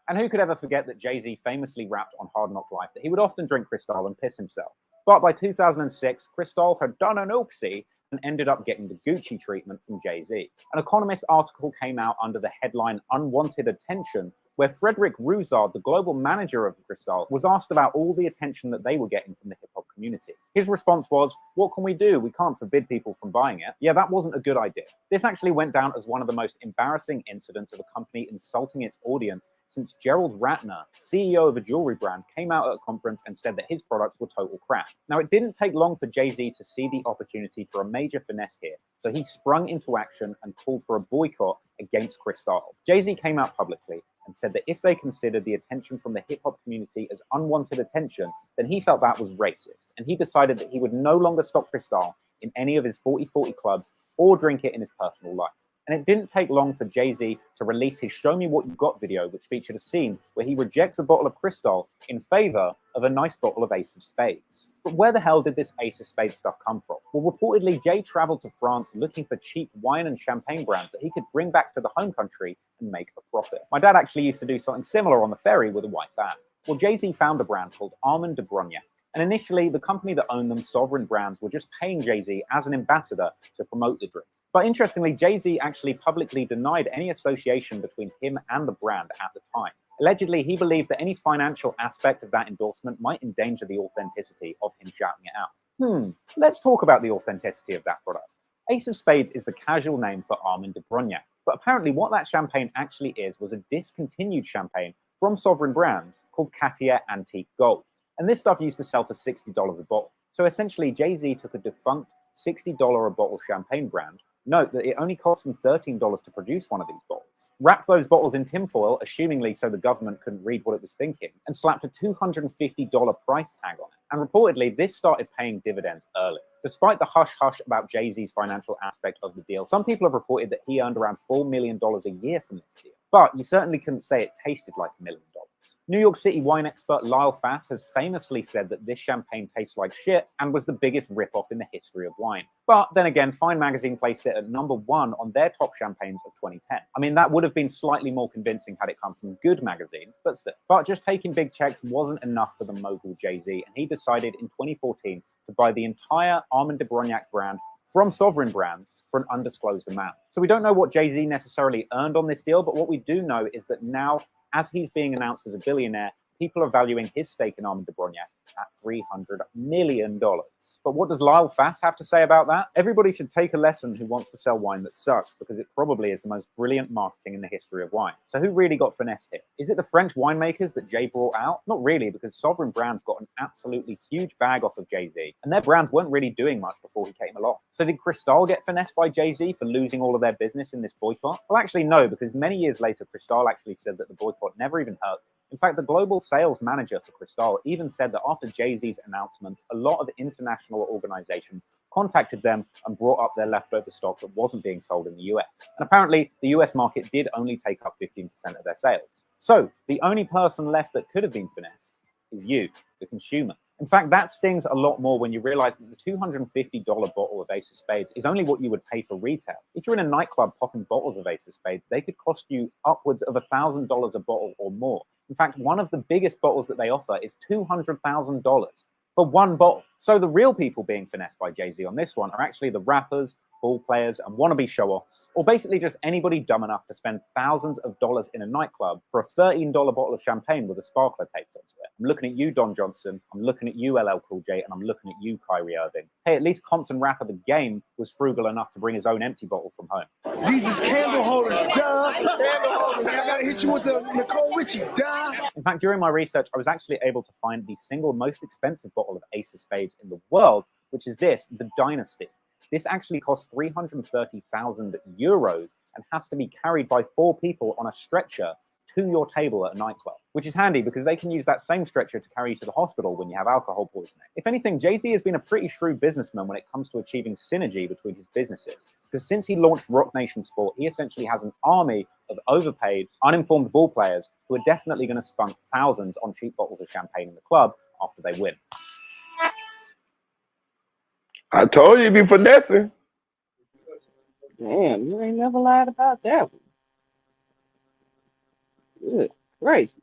And who could ever forget that Jay-Z famously rapped on Hard Knock Life that he would often drink Cristal and piss himself. But by 2006, Cristal had done an oopsie and ended up getting the Gucci treatment from Jay-Z. An Economist article came out under the headline Unwanted Attention, where Frederick Ruzard, the global manager of Cristal, was asked about all the attention that they were getting from the hip-hop community. His response was, what can we do? We can't forbid people from buying it. Yeah, that wasn't a good idea. This actually went down as one of the most embarrassing incidents of a company insulting its audience since Gerald Ratner, CEO of a jewelry brand, came out at a conference and said that his products were total crap. Now, it didn't take long for Jay-Z to see the opportunity for a major finesse here, so he sprung into action and called for a boycott against Cristal. Jay-Z came out publicly and said that if they considered the attention from the hip-hop community as unwanted attention, then he felt that was racist, and he decided that he would no longer stock Cristal in any of his 40/40 clubs or drink it in his personal life. And it didn't take long for Jay-Z to release his Show Me What You Got video, which featured a scene where he rejects a bottle of Cristal in favor of a nice bottle of Ace of Spades. But where the hell did this Ace of Spades stuff come from? Well, reportedly, Jay traveled to France looking for cheap wine and champagne brands that he could bring back to the home country and make a profit. My dad actually used to do something similar on the ferry with a white van. Well, Jay-Z found a brand called Armand de Brognac. And initially, the company that owned them, Sovereign Brands, were just paying Jay-Z as an ambassador to promote the drink. But interestingly, Jay-Z actually publicly denied any association between him and the brand at the time. Allegedly, he believed that any financial aspect of that endorsement might endanger the authenticity of him shouting it out. Let's talk about the authenticity of that product. Ace of Spades is the casual name for Armand de Brognac, but apparently what that champagne actually is was a discontinued champagne from Sovereign Brands called Cartier Antique Gold. And this stuff used to sell for $60 a bottle. So essentially, Jay-Z took a defunct $60 a bottle champagne brand. Note that it only cost them $13 to produce one of these bottles. Wrapped those bottles in tinfoil, assumingly so the government couldn't read what it was thinking, and slapped a $250 price tag on it. And reportedly, this started paying dividends early. Despite the hush-hush about Jay-Z's financial aspect of the deal, some people have reported that he earned around $4 million a year from this deal. But you certainly couldn't say it tasted like $1 million. New York City wine expert Lyle Fass has famously said that this champagne tastes like shit and was the biggest rip-off in the history of wine. But then again, Fine Magazine placed it at #1 on their top champagnes of 2010. I mean, that would have been slightly more convincing had it come from Good Magazine, but still. But just taking big checks wasn't enough for the mogul Jay-Z, and he decided in 2014 to buy the entire Armand de Brognac brand from Sovereign Brands for an undisclosed amount. So we don't know what Jay-Z necessarily earned on this deal, but what we do know is that now, as he's being announced as a billionaire, people are valuing his stake in Armand de Brognac at $300 million. But what does Lyle Fass have to say about that? Everybody should take a lesson who wants to sell wine that sucks, because it probably is the most brilliant marketing in the history of wine. So who really got finessed here? Is it the French winemakers that Jay brought out? Not really, because Sovereign Brands got an absolutely huge bag off of Jay-Z, and their brands weren't really doing much before he came along. So did Cristal get finessed by Jay-Z for losing all of their business in this boycott? Well, actually no, because many years later, Cristal actually said that the boycott never even hurt. In fact, the global sales manager for Cristal even said that after Jay-Z's announcements, a lot of international organizations contacted them and brought up their leftover stock that wasn't being sold in the US. And apparently, the US market did only take up 15% of their sales. So the only person left that could have been finessed is you, the consumer. In fact, that stings a lot more when you realize that the $250 bottle of Ace of Spades is only what you would pay for retail. If you're in a nightclub popping bottles of Ace of Spades, they could cost you upwards of $1,000 a bottle or more. In fact, one of the biggest bottles that they offer is $200,000 for one bottle. So the real people being finessed by Jay-Z on this one are actually the rappers ball players and wannabe show-offs, or basically just anybody dumb enough to spend thousands of dollars in a nightclub for a $13 bottle of champagne with a sparkler taped onto it. I'm looking at you, Don Johnson. I'm looking at you, LL Cool J, and I'm looking at you, Kyrie Irving. Hey, at least Compton rapper The Game was frugal enough to bring his own empty bottle from home. These is candle holders, duh. Candle holders. I gotta hit you with the Nicole Richie, duh. In fact, during my research, I was actually able to find the single most expensive bottle of Ace of Spades in the world, which is this, the Dynasty. This actually costs 330,000 euros and has to be carried by 4 people on a stretcher to your table at a nightclub, which is handy because they can use that same stretcher to carry you to the hospital when you have alcohol poisoning. If anything, Jay-Z has been a pretty shrewd businessman when it comes to achieving synergy between his businesses, because since he launched Rock Nation Sport, he essentially has an army of overpaid, uninformed ball players who are definitely going to spunk thousands on cheap bottles of champagne in the club after they win. I told you he'd be finessing. Damn, you ain't never lied about that one. Good gracious.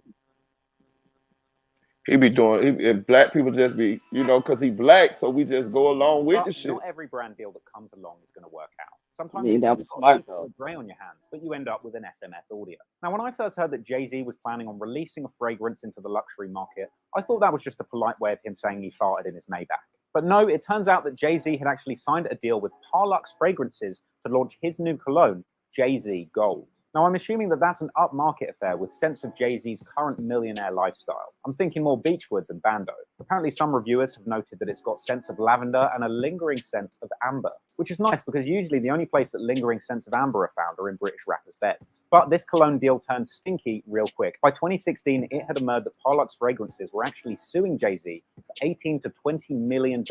He be doing, if black people just be, you know, because he black, so we just go along with the shit. Not every brand deal that comes along is going to work out. Sometimes Yeah, you've that got was smart, a Dre on your hands, but you end up with an SMS audio. Now, when I first heard that Jay-Z was planning on releasing a fragrance into the luxury market, I thought that was just a polite way of him saying he farted in his Maybach. But no, it turns out that Jay-Z had actually signed a deal with Parlux Fragrances to launch his new cologne, Jay-Z Gold. Now, I'm assuming that that's an upmarket affair with sense of Jay-Z's current millionaire lifestyle. I'm thinking more Beachwood than Bando. Apparently, some reviewers have noted that it's got scents of lavender and a lingering scent of amber, which is nice because usually the only place that lingering scents of amber are found are in British rappers' beds. But this cologne deal turned stinky real quick. By 2016, it had emerged that Parlux Fragrances were actually suing Jay-Z for $18 to $20 million.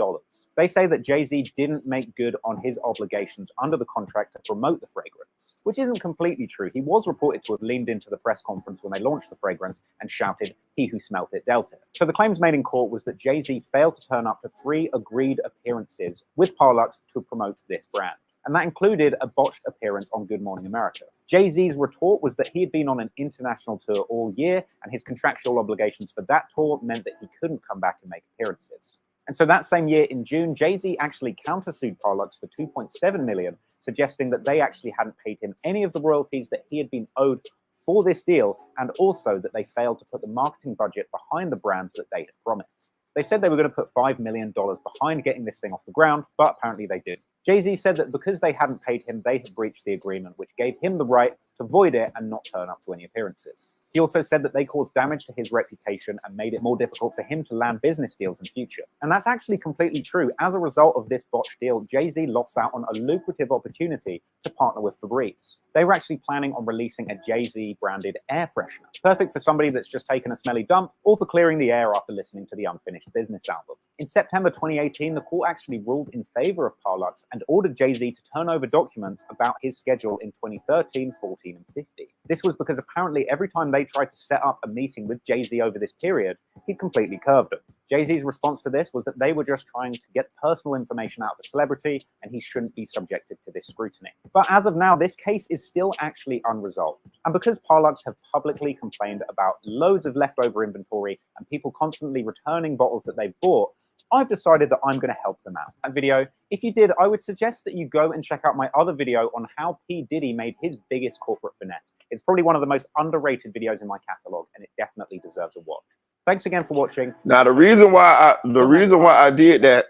They say that Jay-Z didn't make good on his obligations under the contract to promote the fragrance, which isn't completely true. He was reported to have leaned into the press conference when they launched the fragrance and shouted, "He who smelt it dealt it." So the claims made in court was that Jay-Z failed to turn up to 3 agreed appearances with Parlux to promote this brand. And that included a botched appearance on Good Morning America. Jay-Z's retort was that he had been on an international tour all year, and his contractual obligations for that tour meant that he couldn't come back and make appearances. And so that same year in June, Jay-Z actually countersued Parlux for $2.7 million, suggesting that they actually hadn't paid him any of the royalties that he had been owed for this deal, and also that they failed to put the marketing budget behind the brand that they had promised. They said they were going to put $5 million behind getting this thing off the ground, but apparently they did. Jay-Z said that because they hadn't paid him, they had breached the agreement, which gave him the right to void it and not turn up to any appearances. He also said that they caused damage to his reputation and made it more difficult for him to land business deals in future. And that's actually completely true. As a result of this botched deal, Jay-Z lost out on a lucrative opportunity to partner with Febreze. They were actually planning on releasing a Jay-Z branded air freshener, perfect for somebody that's just taken a smelly dump or for clearing the air after listening to the Unfinished Business album. In September 2018, the court actually ruled in favor of Parlux and ordered Jay-Z to turn over documents about his schedule in 2013, 14, and 15. This was because apparently every time they tried to set up a meeting with Jay-Z over this period, he completely curved them. Jay-Z's response to this was that they were just trying to get personal information out of a celebrity and he shouldn't be subjected to this scrutiny. But as of now, this case is still actually unresolved. And because Parlux have publicly complained about loads of leftover inventory and people constantly returning bottles that they've bought, I've decided that I'm going to help them out. That video, if you did, I would suggest that you go and check out my other video on how P. Diddy made his biggest corporate finesse. It's probably one of the most underrated videos in my catalog, and it definitely deserves a watch. Thanks again for watching. Now the reason why I did that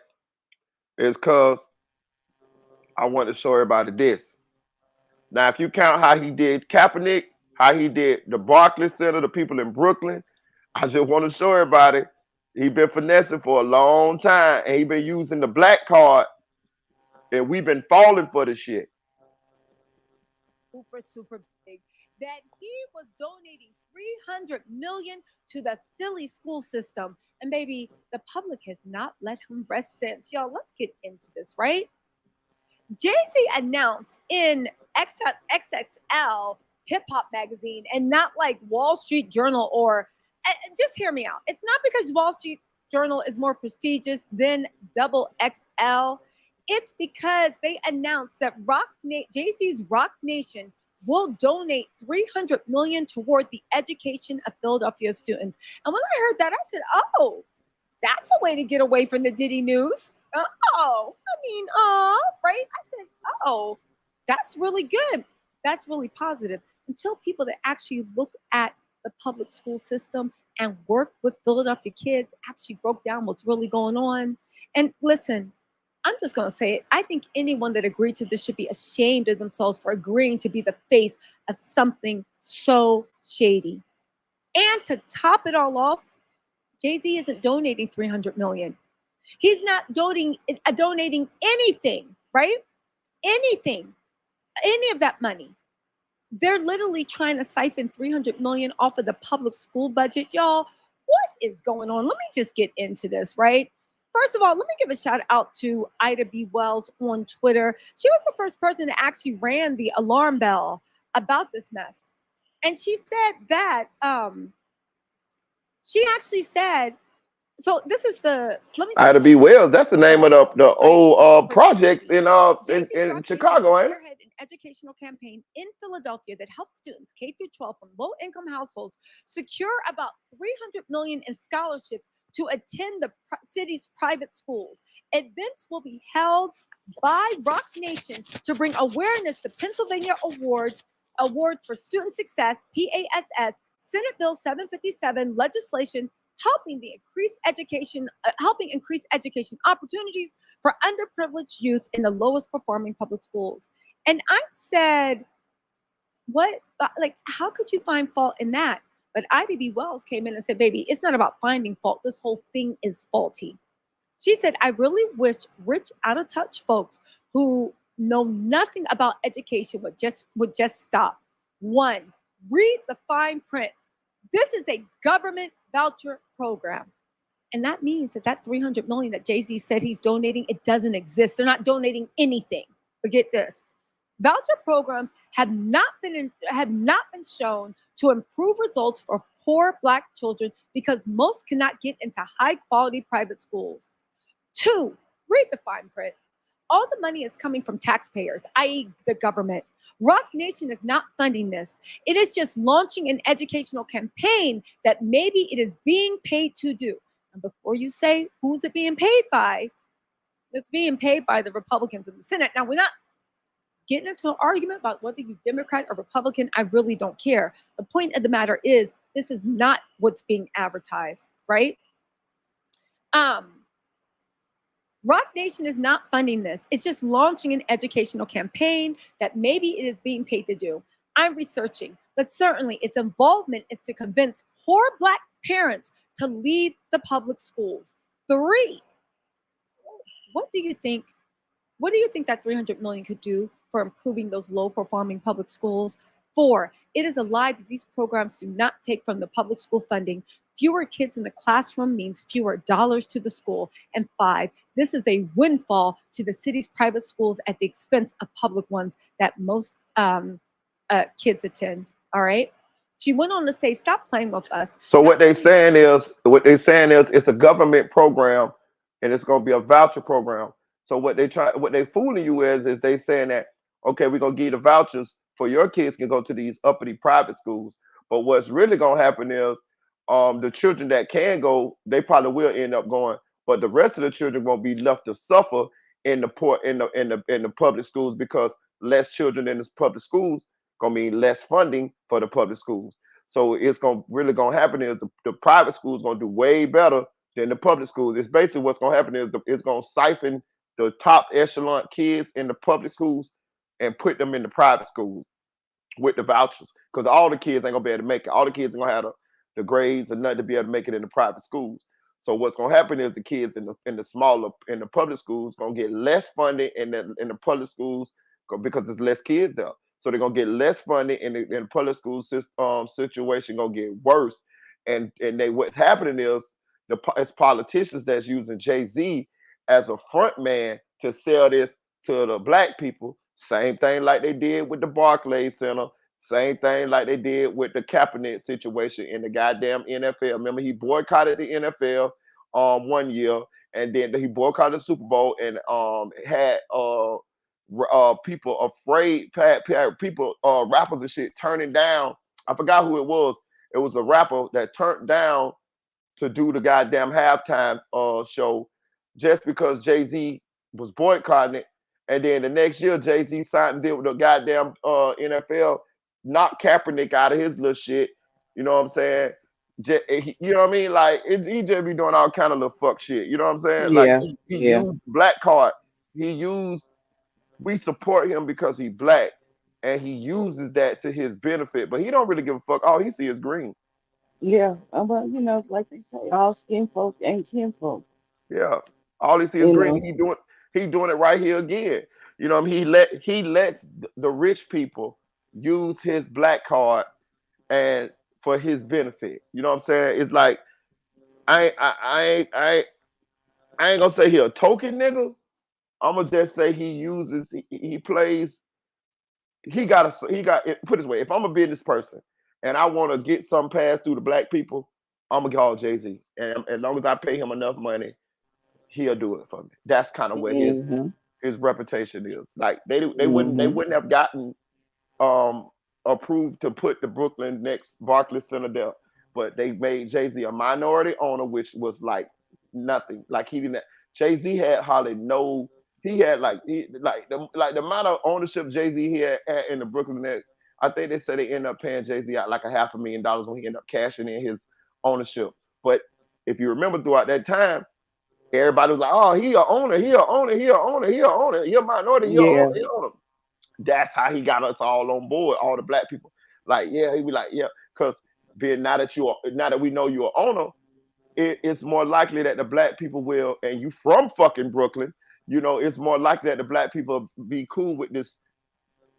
is because I want to show everybody this. Now, if you count how he did Kaepernick, how he did the Barclays Center, the people in Brooklyn, I just want to show everybody he's been finessing for a long time, and he's been using the black card, and we've been falling for the shit. Super big that he was donating $300 million to the Philly school system, and baby, the public has not let him rest since. Y'all, let's get into this, right? Jay-Z announced in XXL Hip Hop magazine, and not like Wall Street Journal or just hear me out. It's not because Wall Street Journal is more prestigious than XXL. It's because they announced that Jay-Z's Rock Nation will donate $300 million toward the education of Philadelphia students. And when I heard that, I said, oh, that's a way to get away from the Diddy news. Oh, I mean, right? I said, oh, that's really good. That's really positive. Until people that actually look at the public school system and work with Philadelphia kids actually broke down what's really going on. And listen, I'm just going to say it. I think anyone that agreed to this should be ashamed of themselves for agreeing to be the face of something so shady. And to top it all off, Jay-Z isn't donating 300 million. He's not donating anything, right? Anything, any of that money. They're literally trying to siphon 300 million off of the public school budget, y'all. What is going on? Let me just get into this, right? First of all, let me give a shout out to Ida B. Wells on Twitter. She was the first person to actually ran the alarm bell about this mess. And she said that she actually said, so this is the, let me Ida B. Wells, that's the name of the old projects in Chicago, ain't it? spearhead an educational campaign in Philadelphia that helps students K through 12 from low-income households secure about 300 million in scholarships to attend the city's private schools. Events will be held by Rock Nation to bring awareness to Pennsylvania Award for Student Success, PASS, Senate Bill 757 legislation helping increase education opportunities for underprivileged youth in the lowest performing public schools. And I said, what, like, how could you find fault in that? But Ida B. Wells came in and said, baby, it's not about finding fault. This whole thing is faulty. She said, I really wish rich, out of touch folks who know nothing about education would just stop. One, read the fine print. This is a government voucher program. And that means that 300 million that Jay-Z said he's donating, it doesn't exist. They're not donating anything. But get this. Voucher programs have not been shown to improve results for poor Black children because most cannot get into high quality private schools. Two, read the fine print. All the money is coming from taxpayers, i.e. the government. Rock Nation is not funding this. It is just launching an educational campaign that maybe it is being paid to do. And before you say, who's it being paid by? It's being paid by the Republicans in the Senate. Now, we're not getting into an argument about whether you're Democrat or Republican. I really don't care. The point of the matter is, this is not what's being advertised, right? Rock Nation is not funding this. It's just launching an educational campaign that maybe it is being paid to do. I'm researching, but certainly its involvement is to convince poor Black parents to leave the public schools. Three, what do you think that 300 million could do for improving those low performing public schools? Four, it is a lie that these programs do not take from the public school funding. Fewer kids in the classroom means fewer dollars to the school. And five, this is a windfall to the city's private schools at the expense of public ones that most kids attend. All right. She went on to say, stop playing with us. So what they're saying is it's a government program and it's gonna be a voucher program. So what they fooling you is they saying that, okay, we're gonna give you the vouchers for your kids can go to these uppity private schools. But what's really gonna happen is the children that can go, they probably will end up going, but the rest of the children won't be left to suffer in the poor in the public schools because less children in the public schools gonna mean less funding for the public schools. So it's gonna happen is the private schools gonna do way better than the public schools. It's basically what's gonna happen is it's gonna siphon the top echelon kids in the public schools and put them in the private schools with the vouchers because all the kids ain't gonna be able to make it. All the kids ain't gonna have the grades or nothing to be able to make it in the private schools. So what's gonna happen is the kids in the smaller in the public schools gonna get less funding in the public schools because there's less kids there. So they're gonna get less funding in the public school situation gonna get worse. And what's happening is it's politicians that's using Jay-Z as a front man to sell this to the Black people. Same thing like they did with the Barclays Center. Same thing like they did with the Kaepernick situation in the goddamn NFL. Remember, he boycotted the NFL one year, and then he boycotted the Super Bowl and had people afraid, people rappers and shit turning down. I forgot who it was. It was a rapper that turned down to do the goddamn halftime show just because Jay-Z was boycotting it. And then the next year, Jay-Z signed a deal with the goddamn NFL, knocked Kaepernick out of his little shit. You know what I'm saying? You know what I mean? Like, he just be doing all kind of little fuck shit. You know what I'm saying? Like, Yeah, he yeah, used black card. We support him because he's black. And he uses that to his benefit. But he don't really give a fuck. All he see is green. yeah. Well, like they say, all skin folk ain't kin folk. Yeah. All he see is You green. know. He doing it right here again. You know what I mean? He lets the rich people use his black card and for his benefit. You know what I'm saying? It's like I ain't gonna say he a token nigga. I'm gonna just say he plays he got put it this way. If I'm a business person and I want to get some passed through to black people, I'm gonna call Jay-Z. And as long as I pay him enough money, he'll do it for me. That's kind of where Mhm. his reputation is. Like they Mhm. wouldn't have gotten um approved to put the Brooklyn next Barclays Center there, but they made Jay Z a minority owner, which was like nothing. Like he didn't. Jay Z had hardly no. He had like the amount of ownership Jay Z had in the Brooklyn Nets. I think they said they ended up paying Jay Z out like $500,000 when he ended up cashing in his ownership. But if you remember throughout that time, everybody was like, "Oh, he a owner, he a owner, he a owner, he a owner, he a minority, he a owner, Yeah. he a owner." That's how he got us all on board, all the black people. Like, yeah, he be like, yeah, because being now that we know you're an owner, it's more likely that the black people will, and you from fucking Brooklyn, it's more likely that the black people be cool with this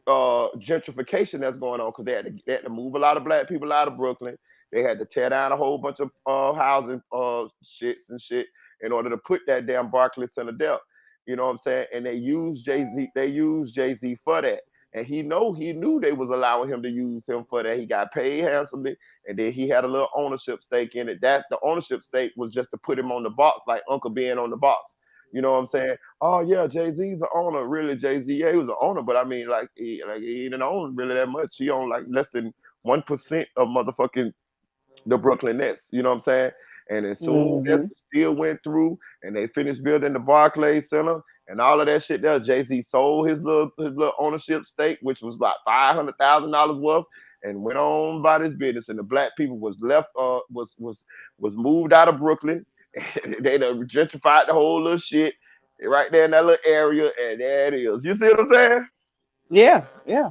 gentrification that's going on because they had to move a lot of black people out of Brooklyn. They had to tear down a whole bunch of housing shits and shit in order to put that damn Barclays Center there. You know what I'm saying? And they used Jay Z. They used Jay Z for that. And he knew they was allowing him to use him for that. He got paid handsomely, and then he had a little ownership stake in it. That the ownership stake was just to put him on the box, like Uncle Ben on the box. You know what I'm saying? Oh yeah, Jay Z's the owner. Really, Jay Z, yeah, he was the owner, but I mean, he didn't own really that much. He owned like less than 1% of motherfucking the Brooklyn Nets. You know what I'm saying? And as soon as Mhm. the deal went through and they finished building the Barclays Center and all of that shit there, Jay Z sold his little ownership stake, which was about $500,000 worth, and went on about his business. And the black people was left was moved out of Brooklyn. They done gentrified the whole little shit right there in that little area, and there it is. You see what I'm saying? Yeah, yeah,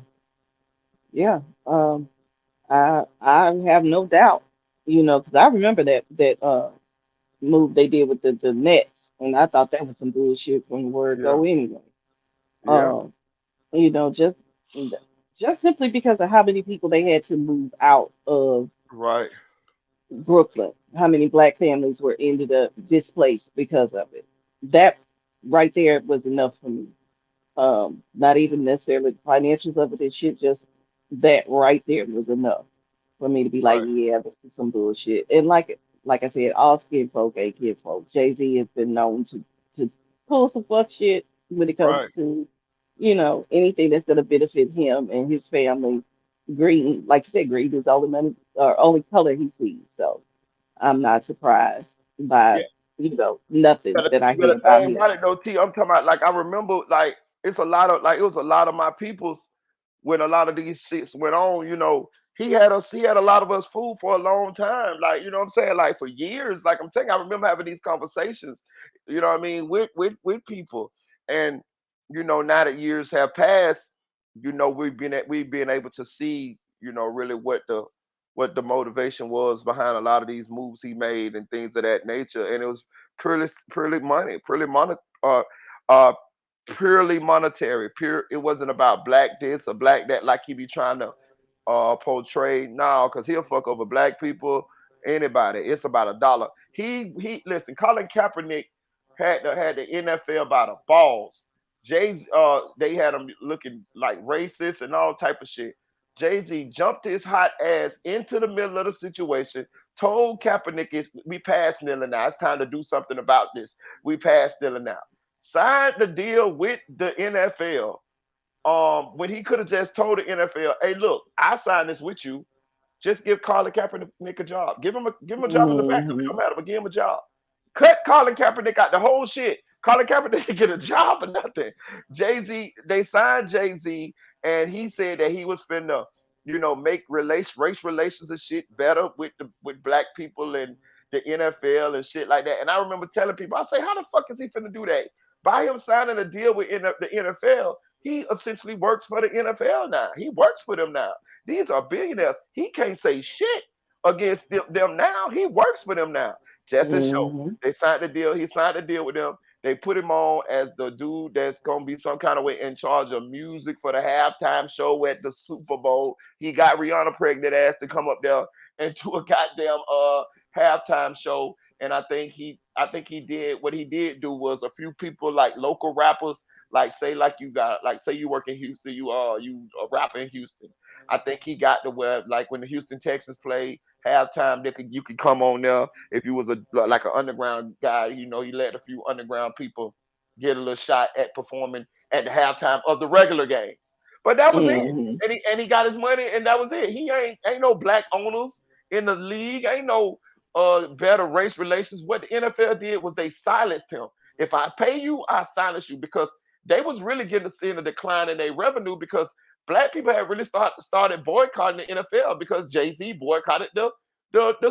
yeah. I have no doubt, because I remember that move they did with the Nets, and I thought that was some bullshit from the word Yeah, go anyway. yeah, Um, you know, just just simply because of how many people they had to move out of right, Brooklyn, how many black families were ended up displaced because of it. That right there was enough for me. Not even necessarily the financials of it and shit, just that right there was enough for me to be like, right. yeah, this is some bullshit. And like I said, all skin folk ain't kid folk. Jay-Z has been known to pull some fuck shit when it comes Right. to, anything that's gonna benefit him and his family. Green, like you said, green is only money or only color he sees. So I'm not surprised by, nothing But that I but hear the about thing him. about it though, T, I'm talking about like I remember like it was a lot of my peoples when a lot of these shits went on, he had a lot of us fooled for a long time. Like, you know what I'm saying? Like for years. Like I'm saying, I remember having these conversations, you know what I mean, with people. And, now that years have passed, we've been able to see, really what the motivation was behind a lot of these moves he made and things of that nature. And it was purely money, uh purely monetary. It wasn't about black this or black that like he be trying to portray now, because he'll fuck over black people, anybody. It's about a dollar. He listen, Colin Kaepernick had the NFL by the balls. They had him looking like racist and all type of shit. Jay-Z jumped his hot ass into the middle of the situation, told Kaepernick, we passed kneeling now. It's time to do something about this. We passed kneeling now. Signed the deal with the NFL, when he could have just told the NFL, "Hey, look, I signed this with you. Just give Colin Kaepernick a job. Give him a job as a backup. It Hmm. don't matter, but give him a job." Cut Colin Kaepernick out the whole shit. Colin Kaepernick didn't get a job or nothing. Jay-Z, they signed Jay-Z, and he said that he was finna, make race relations and shit better with black people and the NFL and shit like that. And I remember telling people, I say, how the fuck is he finna do that? By him signing a deal with the NFL, he essentially works for the NFL now. He works for them now. These are billionaires. He can't say shit against them now. He works for them now. Just to show. Mm-hmm. They signed the deal. He signed the deal with them. They put him on as the dude that's gonna be some kind of way in charge of music for the halftime show at the Super Bowl. He got Rihanna pregnant ass to come up there and do a goddamn halftime show. And I think he did what he did do was a few people like local rappers, like say you work in Houston, you a rapper in Houston. I think he got to where like when the Houston Texans played halftime, you could come on there if you was a like an underground guy, he let a few underground people get a little shot at performing at the halftime of the regular games. But that was it. Mm-hmm. And he got his money, and that was it. He ain't no black owners in the league. Ain't no better race relations. What the NFL did was they silenced him. If I pay you, I silence you because they was really getting to see a decline in their revenue because black people had really started boycotting the NFL because Jay-Z boycotted the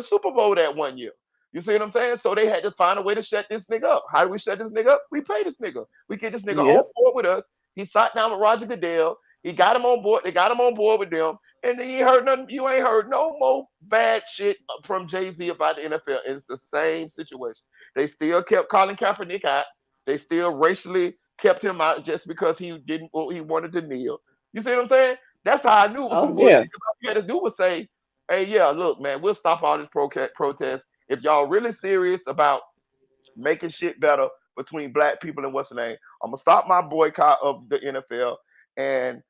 Super Bowl that one year. You see what I'm saying? So they had to find a way to shut this nigga up. How do we shut this nigga up? We pay this nigga. We get this nigga on Yep. board with us. He sat down with Roger Goodell. He got him on board. They got him on board with them. And then you heard nothing. You ain't heard no more bad shit from Jay Z about the NFL. It's the same situation. They still kept Colin Kaepernick out. They still racially kept him out just because he didn't. He wanted to kneel. You see what I'm saying? That's how I knew it was some Oh bullshit. yeah. All you had to do was say, "Hey, yeah, look, man, we'll stop all this protest if y'all really serious about making shit better between black people and what's the name. I'm gonna stop my boycott of the NFL and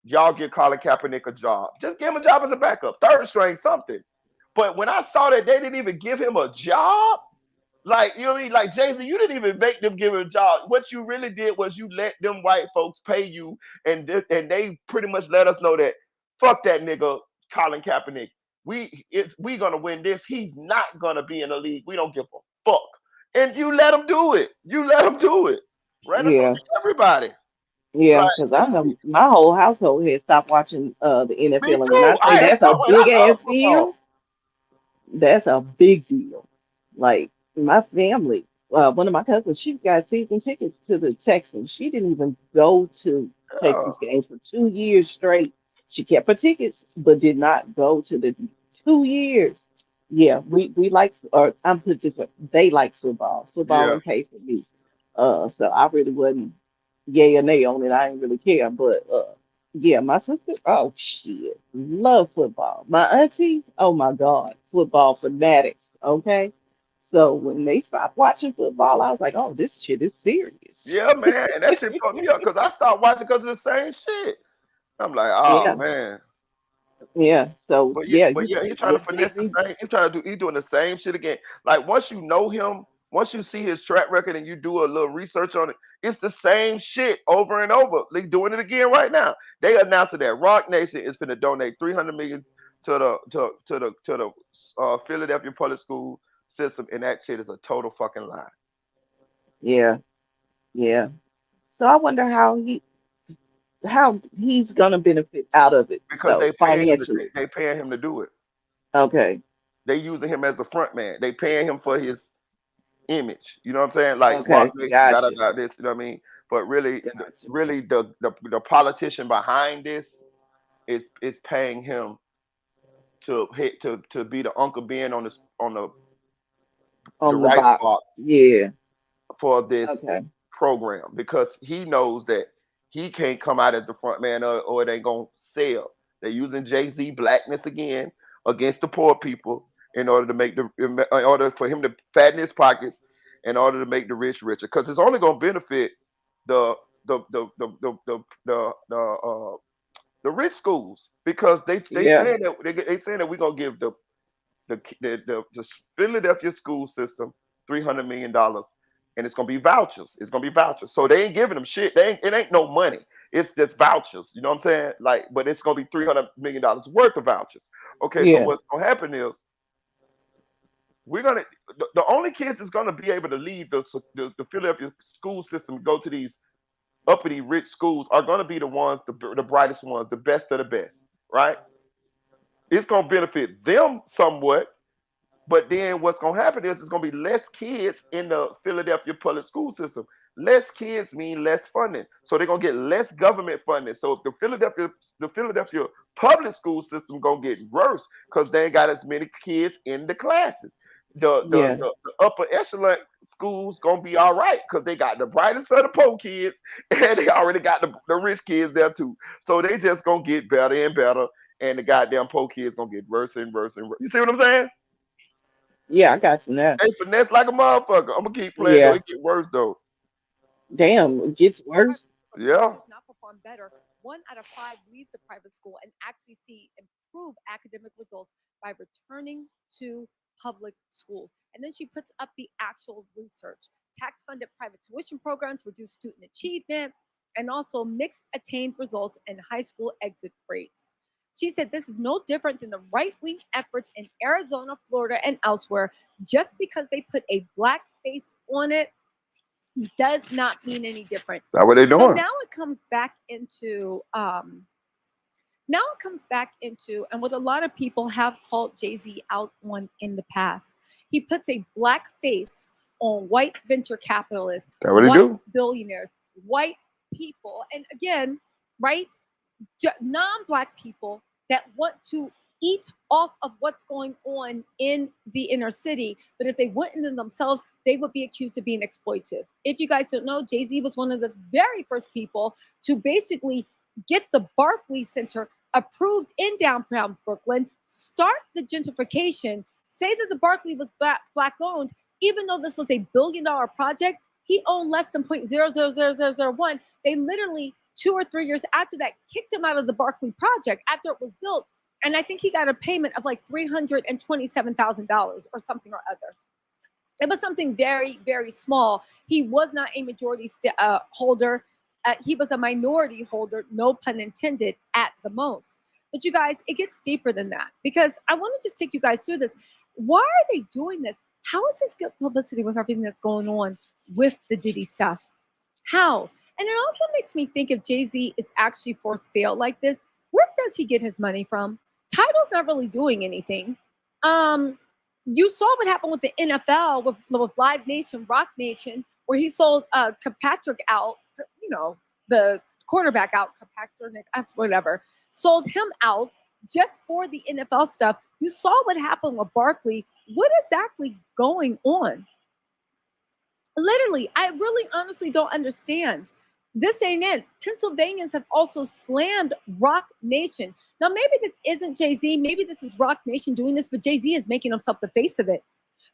y'all give Colin Kaepernick a job. Just give him a job as a backup, third string, something." But when I saw that they didn't even give him a job, like, you know what I mean? Like, Jay-Z, you didn't even make them give him a job. What you really did was you let them white folks pay you, and they pretty much let us know that fuck that nigga Colin Kaepernick. We gonna win this. He's not gonna be in the league. We don't give a fuck. And you let him do it. You let him do it. Right in front Yeah. of everybody. Yeah. Like, Because I know my whole household had stopped watching the me NFL, and when I too. say that's a I big ass love deal, football. that's a big deal. Like my family, one of my cousins, she got season tickets to the Texans. She didn't even go to Yeah. Texans games for 2 years straight. She kept her tickets, but did not go to the 2 years. Yeah, we like, or I'm put it this way, they like football. Football Yeah. and pay for me. So I really wasn't yay or nay on it. I didn't really care. But yeah, my sister, oh shit, love football. My auntie, oh my God, football fanatics. Okay. So when they stopped watching football, I was like, oh, this shit is serious. Yeah, man. And that shit fucked me up because I stopped watching because of the same shit. I'm like, oh Yeah, man. yeah. So But yeah, yeah, but you yeah, he trying to with finesse the Jay-Z. same. He trying to do. He doing the same shit again. Like once you know him, once you see his track record and you do a little research on it, it's the same shit over and over. They doing it again right now. They announced that Rock Nation is going to donate 300 million to the Philadelphia public school system, and that shit is a total fucking lie Yeah, yeah. So I wonder how he's gonna benefit out of it because though, financially. they paying him to do it. Okay, They using him as the front man. They paying him for his image. You know what I'm saying? Like Rock okay, Nation, da da gotcha, da. This, you know what I mean? But really, gotcha. the politician behind this is paying him to hit to be the Uncle Ben on the On the rice box. box Yeah. for this Okay. program because he knows that he can't come out as the front man or it ain't gonna sell. They're using Jay Z blackness again against the poor people in order to in order for him to fatten his pockets in order to make the rich richer because it's only gonna benefit the the the the the the, the rich schools because they Yeah. saying that they saying that we're gonna give the Philadelphia school system $300 million, and it's gonna be vouchers. It's gonna be vouchers. So they ain't giving them shit. It ain't no money. It's just vouchers. You know what I'm saying? Like, but it's gonna be $300 million worth of vouchers. Okay, so Yeah. what's gonna happen is the only kids that's gonna be able to leave the Philadelphia school system and go to these uppity rich schools are gonna be the ones, the brightest ones, the best of the best, right? It's gonna benefit them somewhat, but then what's going to happen is there's going to be less kids in the Philadelphia public school system. Less kids mean less funding. So they're going to get less government funding. So if the Philadelphia public school system going to get worse because they ain't got as many kids in the classes. Yeah. The upper echelon schools going to be all right because they got the brightest of the poor kids and they already got the rich kids there too. So they just going to get better and better. And the goddamn poor kids going to get worse and worse and worse. You see what I'm saying? Yeah, I got you now. Hey, finesse like a motherfucker. I'm gonna keep playing though. Yeah. It get worse though. Damn, it gets worse. Yeah. Does not perform better. 1 out of 5 leaves the private school and actually see improved academic results by returning to public schools. And then she puts up the actual research. Tax-funded private tuition programs reduce student achievement and also mixed attained results and high school exit rates. She said this is no different than the right-wing efforts in Arizona, Florida, and elsewhere. Just because they put a black face on it does not mean any different. That's what they So doing. now it comes back into and what a lot of people have called Jay-Z out on in the past. He puts a black face on white venture capitalists, That's what they white do. billionaires, white people, and again, right, non-black people that want to eat off of what's going on in the inner city. But if they went into themselves, they would be accused of being exploitive. If you guys don't know, Jay-Z was one of the very first people to basically get the Barclays Center approved in downtown Brooklyn, start the gentrification, say that the Barclay was black owned, even though this was a $1 billion project. He owned less than 0.000001. They literally 2 or 3 years after that kicked him out of the Barclay project after it was built. And I think he got a payment of like $327,000 or something or other. It was something very, very small. He was not a majority holder. He was a minority holder, no pun intended, at the most. But you guys, it gets deeper than that because I want to just take you guys through this. Why are they doing this? How is this good publicity with everything that's going on with the Diddy stuff? How? And it also makes me think if Jay-Z is actually for sale like this, where does he get his money from? Tidal's not really doing anything. You saw what happened with the NFL with Live Nation, Rock Nation, where he sold Kirkpatrick out, the quarterback out, Kirkpatrick, whatever, sold him out just for the NFL stuff. You saw what happened with Barkley. What is exactly going on? Literally, I really honestly don't understand. This ain't it. Pennsylvanians have also slammed Rock Nation. Now, maybe this isn't Jay-Z. Maybe this is Rock Nation doing this, but Jay-Z is making himself the face of it.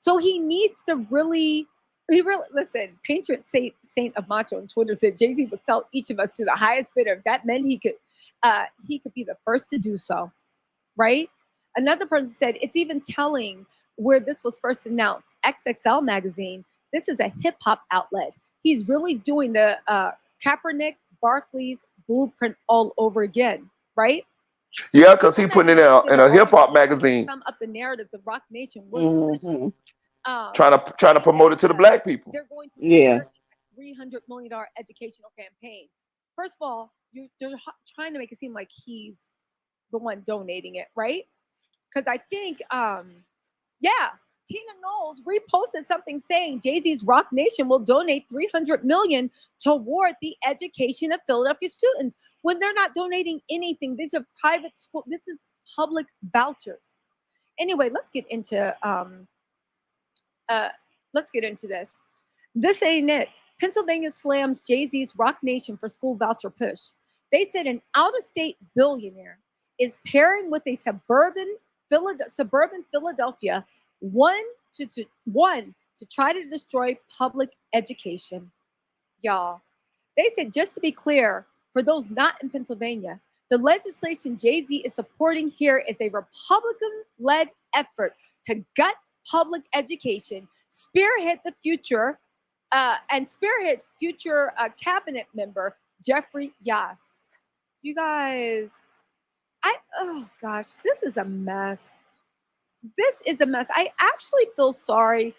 So he needs to really listen. Patron Saint of Macho on Twitter said Jay-Z would sell each of us to the highest bidder. If that meant he could be the first to do so, right? Another person said it's even telling where this was first announced. XXL magazine. This is a hip hop outlet. He's really doing the Kaepernick, Barkley's blueprint all over again, right? Yeah, because he put it in a hip hop magazine. Sum up the narrative. The Rock Nation was trying to promote it to the black people. They're going to start a $300 million educational campaign. First of all, they're trying to make it seem like he's the one donating it, right? Because I think, Tina Knowles reposted something saying Jay-Z's Rock Nation will donate $300 million toward the education of Philadelphia students when they're not donating anything. These are private school. This is public vouchers. Anyway, let's get into this. This ain't it. Pennsylvania slams Jay-Z's Rock Nation for school voucher push. They said an out-of-state billionaire is pairing with a suburban Philadelphia one to try to destroy public education. Y'all, they said, just to be clear, for those not in Pennsylvania, the legislation Jay-Z is supporting here is a Republican-led effort to gut public education, spearhead future cabinet member Jeffrey Yass. You guys, oh gosh, this is a mess. this is a mess. I actually feel sorry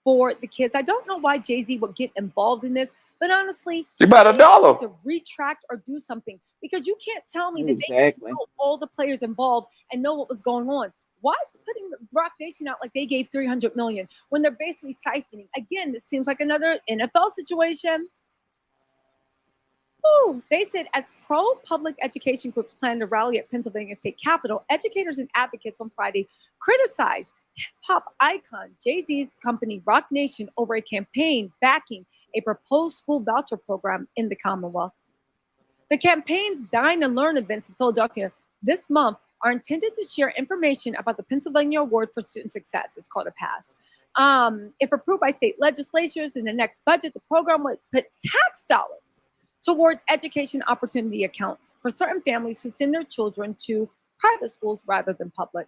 for the kids. I don't know why Jay-Z would get involved in this, but honestly, About $1. need to retract or do something, because you can't tell me that they Exactly. know all the players involved and know what was going on. Why is it putting Rock Nation out like they gave $300 million when they're basically siphoning? Again, it seems like another NFL situation. Ooh, they said as pro-public education groups plan to rally at Pennsylvania State Capitol, educators and advocates on Friday criticized hip-hop icon Jay-Z's company Rock Nation over a campaign backing a proposed school voucher program in the Commonwealth. The campaign's Dine and Learn events in Philadelphia this month are intended to share information about the Pennsylvania Award for Student Success. It's called a PASS. If approved by state legislatures in the next budget, the program would put tax dollars toward education opportunity accounts for certain families who send their children to private schools rather than public.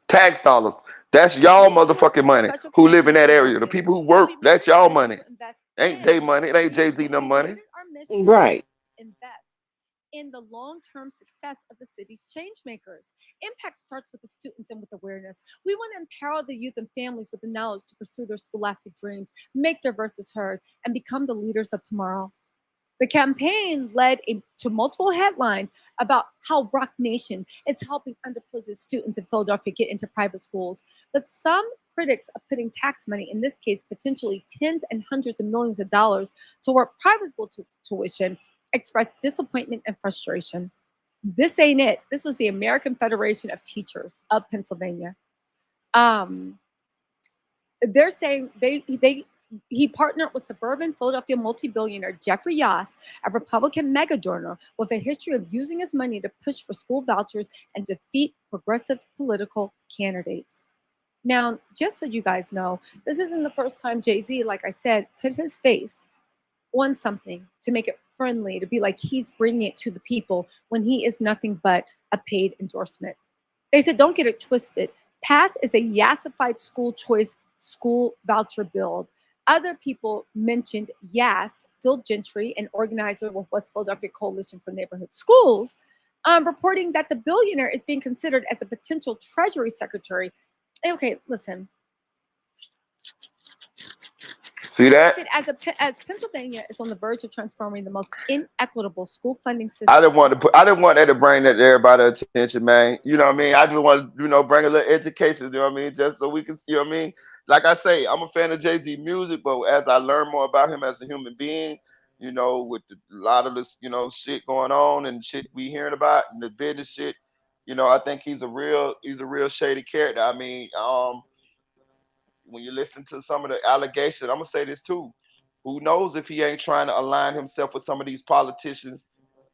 Tax dollars. That's y'all motherfucking money. Who live in that area? The people who work. That's y'all money. Ain't they money? It ain't Jay-Z no money. Right. Invest in the long-term success of the city's change makers. Impact starts with the students and with awareness. We want to empower the youth and families with the knowledge to pursue their scholastic dreams, make their voices heard, and become the leaders of tomorrow. The campaign led to multiple headlines about how Rock Nation is helping underprivileged students in Philadelphia get into private schools. But some critics of putting tax money, in this case potentially tens and hundreds of millions of dollars, toward private school tuition, expressed disappointment and frustration. This ain't it. This was the American Federation of Teachers of Pennsylvania. They're saying he partnered with suburban Philadelphia multi-billionaire Jeffrey Yoss, a Republican mega donor with a history of using his money to push for school vouchers and defeat progressive political candidates. Now, just so you guys know, this isn't the first time Jay-Z, like I said, put his face on something to make it friendly, to be like he's bringing it to the people when he is nothing but a paid endorsement. They said, don't get it twisted. PASS is a yassified school choice school voucher bill. Other people mentioned Yass, Phil Gentry, an organizer with West Philadelphia Coalition for Neighborhood Schools, reporting that the billionaire is being considered as a potential Treasury Secretary. Okay, listen. See that? As Pennsylvania is on the verge of transforming the most inequitable school funding system. I didn't want that to bring that to everybody's attention, man. You know what I mean? I just want to, bring a little education, you know what I mean? Just so we can, you know what I mean? Like I say, I'm a fan of Jay-Z music, but as I learn more about him as a human being, with a lot of this, shit going on and shit we hearing about and the business shit, I think he's a real shady character. I mean, when you listen to some of the allegations, I'm gonna say this too. Who knows if he ain't trying to align himself with some of these politicians,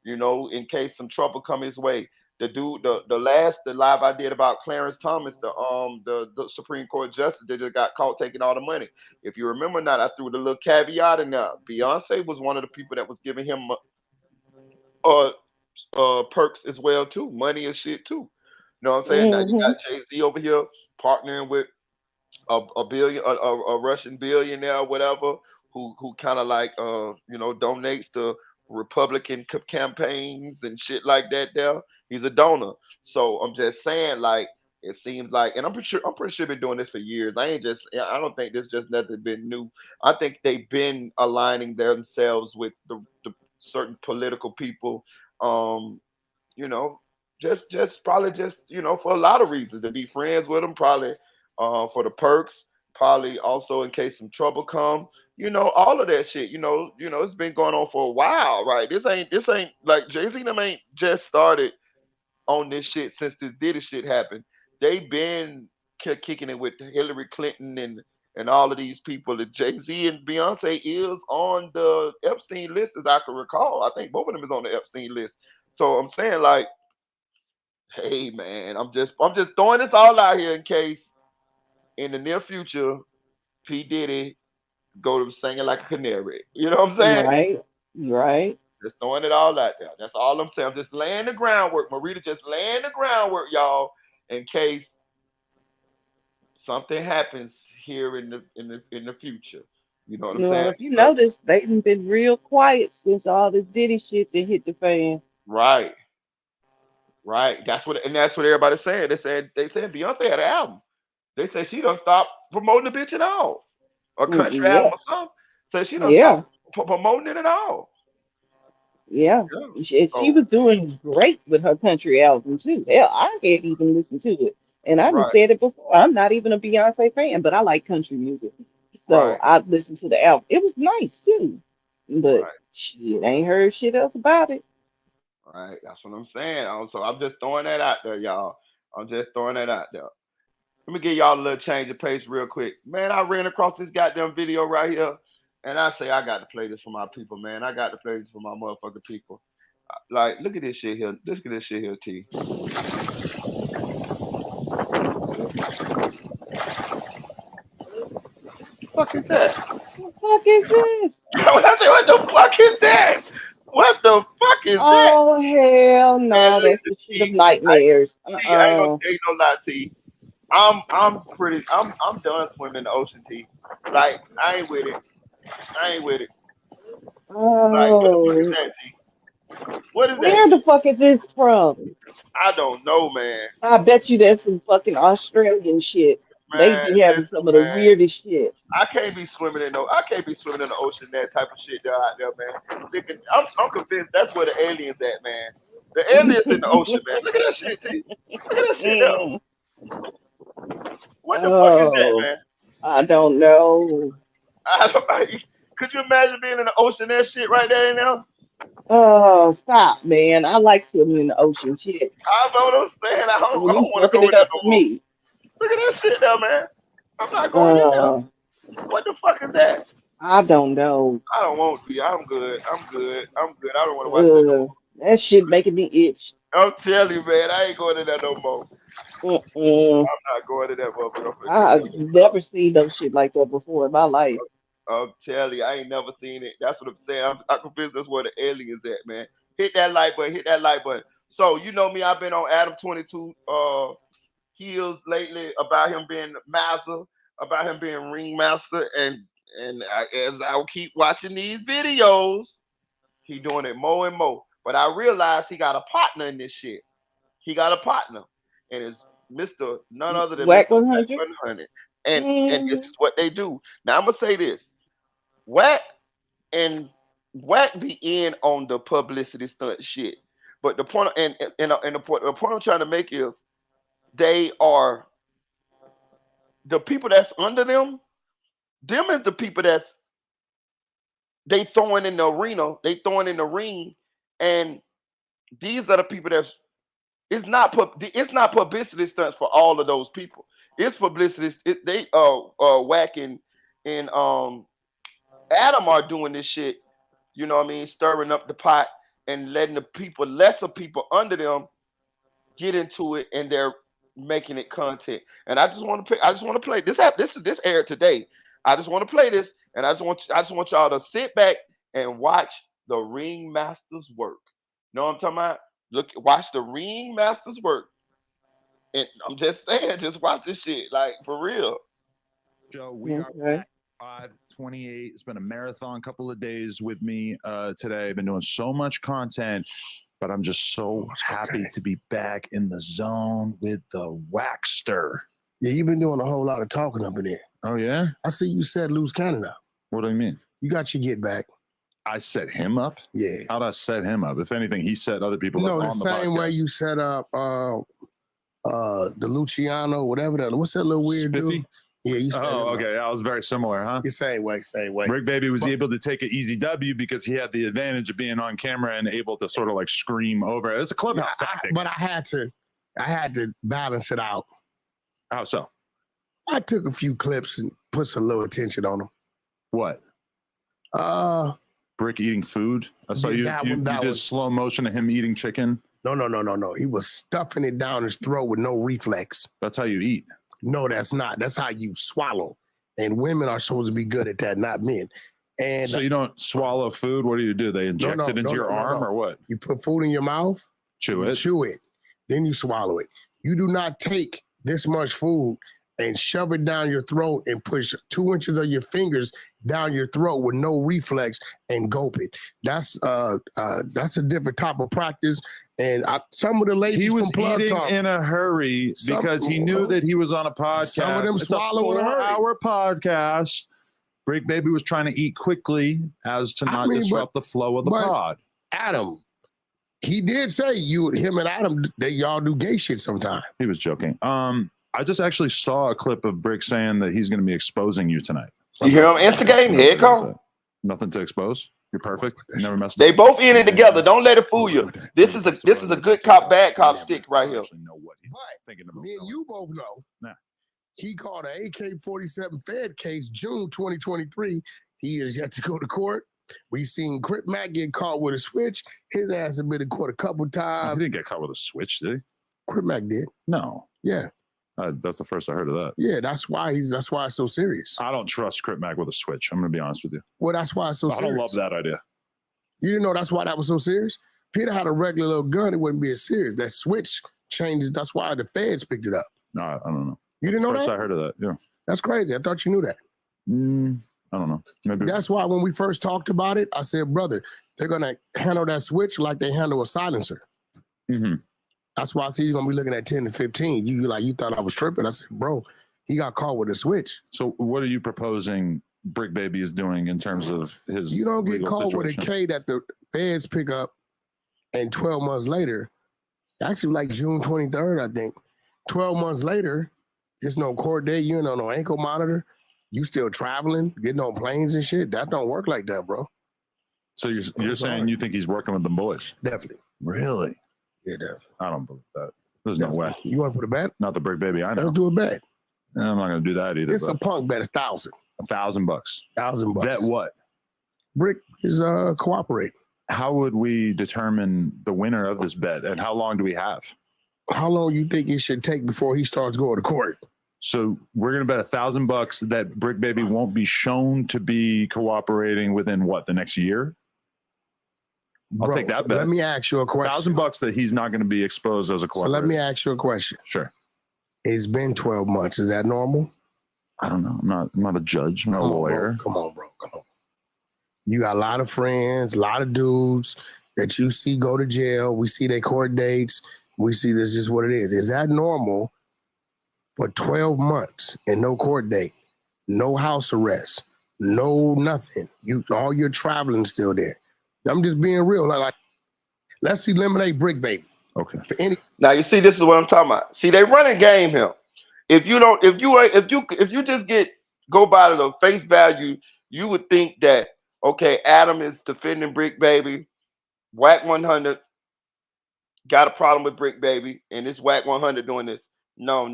in case some trouble come his way. The dude, the live I did about Clarence Thomas, the Supreme Court justice that just got caught taking all the money. If you remember that, I threw the little caveat in there. Beyonce was one of the people that was giving him perks as well too, money and shit too. You know what I'm saying? Now you got Jay-Z over here partnering with a Russian billionaire or whatever who kind of like donates to Republican campaigns and shit like that. There, he's a donor. So I'm just saying, like, it seems like, and I'm pretty sure been doing this for years. I don't think this just nothing been new. I think they've been aligning themselves with the certain political people. Um, you know, just probably just for a lot of reasons to be friends with them, probably for the perks, probably also in case some trouble come. All of that shit. It's been going on for a while, right? This ain't like Jay-Z them ain't just started on this shit since this Diddy shit happened. They've been kicking it with Hillary Clinton and all of these people. That Jay-Z and Beyonce is on the Epstein list, as I can recall. I think both of them is on the Epstein list. So I'm saying, like, hey man, I'm just throwing this all out here in case in the near future P Diddy go to singing like a canary. You know what I'm saying? Right. Right. Just throwing it all out there. That's all I'm saying. I'm just laying the groundwork. Marita just laying the groundwork, y'all, in case something happens here in the future. You know what I'm saying? Well, if you notice, they've been real quiet since all this Diddy shit that hit the fan. Right. Right. That's what everybody's saying. They said Beyonce had an album. They said she done stopped promoting the bitch at all. A country album Yeah, or something. So she done stopped yeah, promoting it at all. yeah. Yeah. She So was doing great with her country album too. Hell, I can't even listen to it. And I done right, said it before. I'm not even a Beyonce fan, but I like country music. So right, I listened to the album. It was nice too. But right, shit, ain't heard shit else about it. right. That's what I'm saying. So I'm just throwing that out there, y'all. I'm just throwing that out there. Let me give y'all a little change of pace real quick. Man, I ran across this goddamn video right here. And I say I got to play this for my people, man. I got to play this for my motherfucking people. Like, look at this shit here. Look at this shit here, T. Fuck is that? What the fuck is this? I say, what the fuck is that? What the fuck is that? Oh hell Man, no, that's listen, the shit of T. nightmares. I ain't gonna tell you no lie, T. I'm done swimming in the ocean, T. Like, I ain't with it. I ain't with it. Like, what the fuck is Oh, that, T? What is that, where T? the fuck is this from? I don't know, man. I bet you that's some fucking Australian shit. They Man, be having listen, some of the man. weirdest shit. I can't be swimming in the ocean that type of shit out there, man. I'm convinced that's where the aliens at, man. The aliens in the ocean, man. Look at that shit, T. Look at that shit there. What the fuck is that, Oh, man? I don't know. I don't, could you imagine being in the ocean? That shit right there now. Oh, stop, man. I like swimming in the ocean. Shit. I know what I'm saying. I You don't want to fucking go it in there up no for more. me. Look at that shit there, man. I'm not going in Uh, there. What the fuck is that? I don't know. I don't want to be. I'm good. I'm good. I'm good. I don't want to watch that no That shit making me itch. more. I'm telling you, man. I ain't going in there no more. Mm-mm. I'm not going to that motherfucker. I'm finna take I've never seen no shit like that before in my life. I'm telling you, I ain't never seen it. That's what I'm saying. I'm convinced that's where the aliens at, man. Hit that like button. Hit that like button. So you know me. I've been on ADAM22 heels lately about him being master, about him being ringmaster, as I keep watching these videos, he doing it more and more. But I realized he got a partner in this shit. He got a partner, and it's Mister none other than Whack Mister Wack 100? 100. And this Mm, is what they do. Now I'm gonna say this: Wack and Wack be in on the publicity stunt shit. But the point the point I'm trying to make is they are the people that's under them. Them is the people that's they throwing in the arena. They throwing in the ring, and these are the people that's it's not publicity stunts for all of those people. It's publicity. They whacking and Adam are doing this shit. You know what I mean? Stirring up the pot and letting the people, lesser people under them, get into it, and they're making it content. And I just want to play this. This aired today. I just want to play this, and I just want y'all to sit back and watch the ringmasters work. You know what I'm talking about? Watch the ringmasters work. And I'm just saying, just watch this shit, like for real. Joe, we are okay. back 528. It's been a marathon couple of days with me today. I've been doing so much content, but I'm just so happy to be back in the zone with the Waxster. Yeah, you've been doing a whole lot of talking up in there. Oh, yeah? I see you set loose Canada. What do you mean? You got your get back. I set him up? Yeah. How'd I set him up? If anything, he set other people up No, on the the same way podcast. you set up the Luciano, whatever that. What's that little weird Spiffy? dude? Yeah, you set him up. Okay. That was very similar, huh? The same way, same way. Rick Baby was able to take an easy W because he had the advantage of being on camera and able to sort of like scream over it. It's a clubhouse tactic. But I had to balance it out. How so? I took a few clips and put some little attention on them. What? Brick eating food. I saw you did slow motion of him eating chicken. No. He was stuffing it down his throat with no reflex. That's how you eat. No, that's not. That's how you swallow. And women are supposed to be good at that, not men. And so you don't swallow food? What do? They inject it into your arm or what? You put food in your mouth, chew it, then you swallow it. You do not take this much food and shove it down your throat and push 2 inches of your fingers down your throat with no reflex and gulp it. That's a different type of practice. And some of the ladies he was from Plug eating Talk, in a hurry because he knew that he was on a podcast. Some of them it's swallow in a hurry. 4-hour podcast. Brick Baby was trying to eat quickly as to not disrupt the flow of the pod. Adam, he did say him and Adam, y'all do gay shit sometime. He was joking. I just actually saw a clip of Brick saying that he's going to be exposing you tonight. You hear him instigating? Here it go. Nothing to expose. You're perfect. You never messed They up. both in it together. Don't let it fool you. This is a good cop, bad cop stick right here. Me and you both know. He called an AK-47 Fed case June 2023. He is yet to go to court. We seen Crip Mac get caught with a switch. His ass had been in court a couple times. He didn't get caught with a switch, did he? Crip Mac did. No. Yeah. That's the first I heard of that. Yeah, that's why it's so serious. I don't trust Crip Mac with a switch. I'm going to be honest with you. Well, that's why it's so serious. I don't love that idea. You didn't know that's why that was so serious? Peter had a regular little gun. It wouldn't be as serious. That switch changes. That's why the feds picked it up. No, I don't know. You didn't know First that? I heard of that, yeah. That's crazy. I thought you knew that. I don't know. Maybe. That's why when we first talked about it, I said, brother, they're going to handle that switch like they handle a silencer. Mm-hmm. That's why I see you're going to be looking at 10 to 15. You thought I was tripping. I said, bro, he got caught with a switch. So what are you proposing Brick Baby is doing in terms of his You don't get legal caught situation? with a K that the feds pick up, and 12 months later, actually like June 23rd, I think, 12 months later, there's no court date, you know, no ankle monitor, you still traveling, getting on planes and shit. That don't work like that, bro. So you're saying you think he's working with the boys? Definitely. Really? Yeah, definitely. I don't believe that. There's no way. You want to put a bet? Not the Brick Baby I know. Let's do a bet. I'm not going to do that either. It's a punk bet, $1,000. $1,000. $1,000. Bet what? Brick is cooperating. How would we determine the winner of this bet, and how long do we have? How long you think it should take before he starts going to court? So we're going to bet $1,000 that Brick Baby won't be shown to be cooperating within what, the next year? I'll take that bet. Let me ask you a question. $1,000 that he's not going to be exposed as a cooperator. So let me ask you a question. Sure. It's been 12 months. Is that normal? I don't know. I'm not a judge. I'm not a lawyer. Come on, bro. Come on. You got a lot of friends, a lot of dudes that you see go to jail. We see their court dates. We see this is what it is. Is that normal for 12 months and no court date, no house arrest, no nothing? All your traveling still there. I'm just being real. Like let's eliminate Brick Baby. Okay. Now you see, this is what I'm talking about. See, they running game here. If you just go by the face value, you would think that okay, Adam is defending Brick Baby, Whack 100 got a problem with Brick Baby, and it's Whack 100 doing this. No.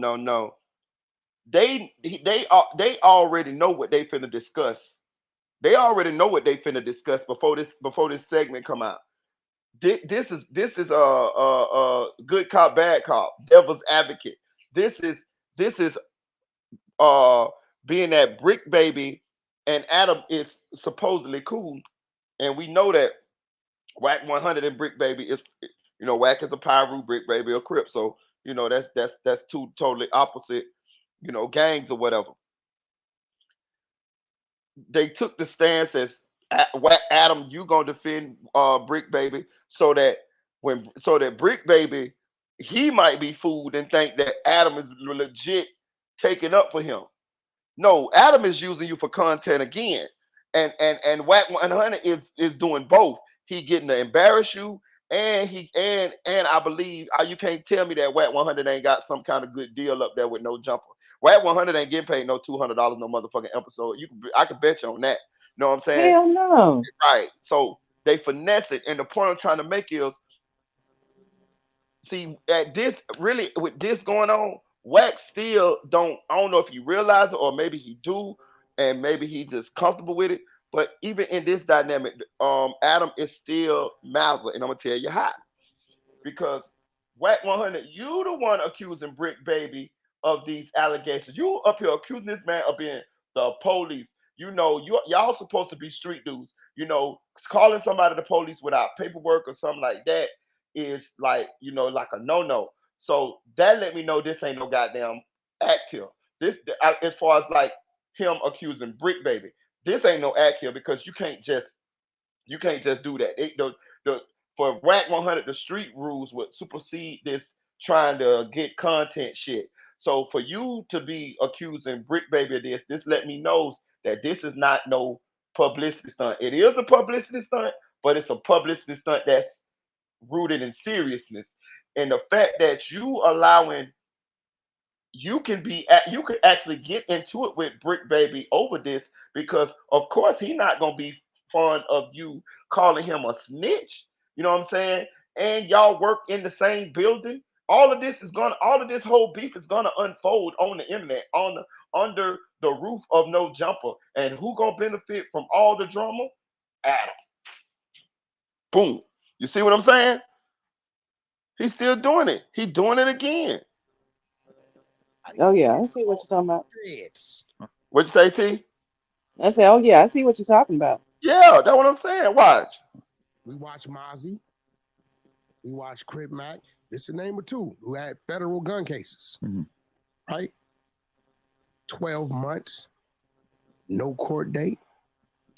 They already know what they finna discuss. They already know what they finna discuss before this segment come out. This is a good cop, bad cop, devil's advocate. This is being that Brick Baby and Adam is supposedly cool, and we know that Whack 100 and Brick Baby is, Whack is a Pyru, Brick Baby a Crip, so that's two totally opposite, gangs or whatever. They took the stance as Adam, you gonna defend Brick Baby, so that Brick Baby, he might be fooled and think that Adam is legit taking up for him. No, Adam is using you for content again, and Whack 100 is doing both. He getting to embarrass you, and I believe you can't tell me that Whack 100 ain't got some kind of good deal up there with no jumper. Whack 100 ain't getting paid no $200 no motherfucking episode. I could bet you on that. You know what I'm saying? Hell no. Right. So they finesse it, and the point I'm trying to make is, see, at this really with this going on, Whack still don't. I don't know if he realizes it or maybe he do, and maybe he just comfortable with it. But even in this dynamic, Adam is still Mazza, and I'm gonna tell you how. Because Whack 100, you the one accusing Brick Baby of these allegations. You up here accusing this man of being the police. Y'all supposed to be street dudes. Calling somebody the police without paperwork or something like that is like a no-no. So that let me know this ain't no goddamn act here. This, as far as like him accusing Brick Baby, this ain't no act here, because you can't just do that. for Rack 100, the street rules would supersede this trying to get content shit. So for you to be accusing Brick Baby of this let me know that this is not no publicity stunt. It is a publicity stunt, but it's a publicity stunt that's rooted in seriousness. And the fact that you allowing you could actually get into it with Brick Baby over this because of course he's not gonna be fond of you calling him a snitch. You know what I'm saying? And y'all work in the same building. All of this whole beef is gonna unfold on the internet, under the roof of No Jumper. And who gonna benefit from all the drama? Adam. Boom. You see what I'm saying? He's still doing it. He's doing it again. Oh yeah, I see what you're talking about. What'd you say, T? I said, oh yeah, I see what you're talking about. Yeah, that's what I'm saying. Watch. We watch Mozzie. We watch Crip Mac. It's the name of two who had federal gun cases. Right? 12 months. No court date.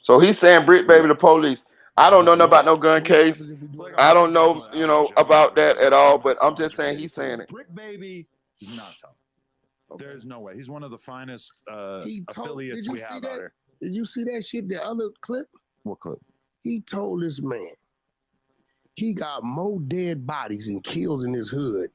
So he's saying Brick Baby the police. I don't know nothing about no gun case. I don't know, about that at all, but I'm just saying he's saying it. Brick Baby is not tough. There's no way. He's one of the finest affiliates we have out here. Did you see that shit, the other clip? What clip? He told this man he got more dead bodies and kills in his hood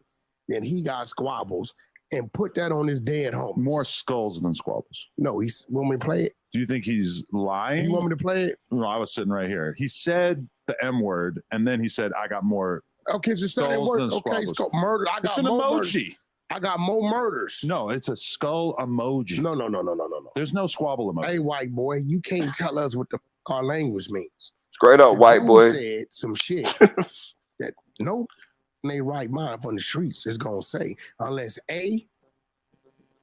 than he got squabbles, and put that on his dead home. More skulls than squabbles. No, want me to play it? Do you think he's lying? You want me to play it? No, I was sitting right here. He said the M word, and then he said, I got more Okay, it's the same skulls word. than Okay, squabbles. it's called murder. I It's got an more emoji. murders. I got more murders. No, it's a skull emoji. No. There's no squabble emoji. Hey, white boy, you can't tell us what our language means. Straight up, white Dude boy. said some shit that no in their right mind from the streets is gonna say, unless A,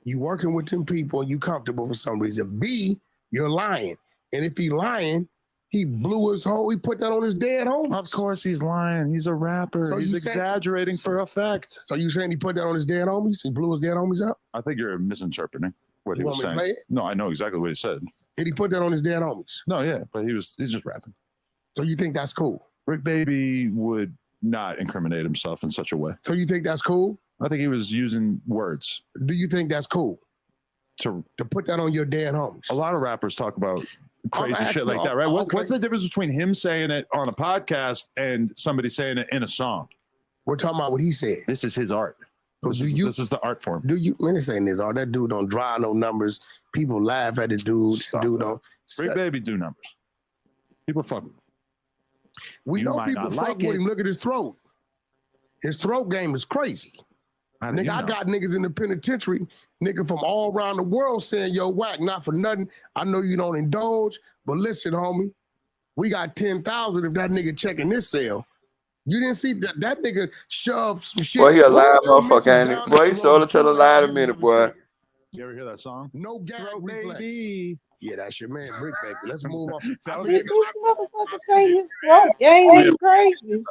you working with them people and you comfortable for some reason. B, you're lying. And if he lying, he blew his home. He put that on his dead home. Of course he's lying. He's a rapper. So he's you saying- exaggerating for effect. So you saying he put that on his dead homies? He blew his dead homies up? I think you're misinterpreting what You he was want me to saying. play it? No, I know exactly what he said. Did he put that on his dead homies? No, yeah, but he's just rapping. So you think that's cool? Brick Baby would not incriminate himself in such a way. So you think that's cool? I think he was using words. Do you think that's cool? To put that on your dead homies? A lot of rappers talk about crazy asking- shit like that, right? okay. What's the difference between him saying it on a podcast and somebody saying it in a song? We're talking about what he said. This is his art. So This is the art form. Do you, man, this ain't this art. That dude don't draw no numbers. People laugh at the dude. Stop Dude that. don't. Brick Baby do numbers. People fuck with him. We You know might people not fuck like with it. him. Look at his throat. His throat game is crazy. How do Nigga, you I know? got niggas in the penitentiary, nigga from all around the world saying, yo, whack, not for nothing. I know you don't indulge, but listen, homie, we got 10,000 if that nigga checking this cell. You didn't see that nigga shoved some shit. Boy, he a lying Little motherfucker, Mitch's ain't down he? Boy, he his sure to throat, tell a 2.5 lie in a inches minute, of his boy. finger. You ever hear that song? No gag Throat reflex. baby. Yeah, that's your man, Brick Baby. Let's move on. That was Did this motherfucker say his throat game is crazy?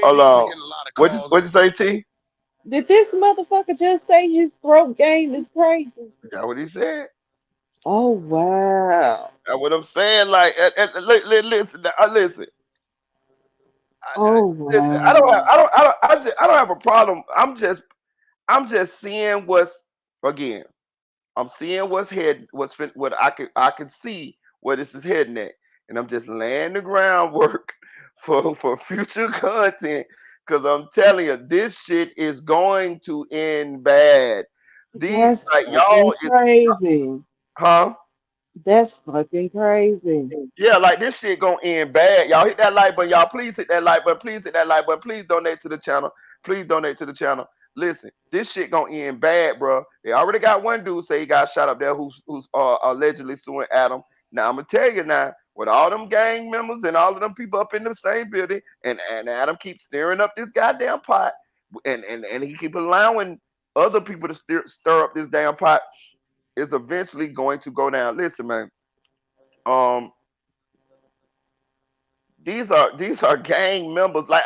Hold on. What'd you say, T? Did this motherfucker just say his throat game is crazy? That's what he said. Oh wow. That's what I'm saying. Like, listen. Oh Listen, I don't have, wow. I don't have a problem. I'm just seeing what's again. I'm seeing what's what I can see where this is heading at, and I'm just laying the groundwork for future content. Cause I'm telling you, this shit is going to end bad. These That's like fucking y'all is crazy. huh? That's fucking crazy. Yeah, like this shit gonna end bad. Y'all hit that like button. Y'all please hit that like button. Please hit that like button. Please donate to the channel. Please donate to the channel. Listen, this shit gonna end bad, bro. They already got one dude say he got shot up there who's allegedly suing Adam. Now I'm gonna tell you now, with all them gang members and all of them people up in the same building, and Adam keeps stirring up this goddamn pot, and he keep allowing other people to stir up this damn pot. It's eventually going to go down. Listen, man. These are gang members. Like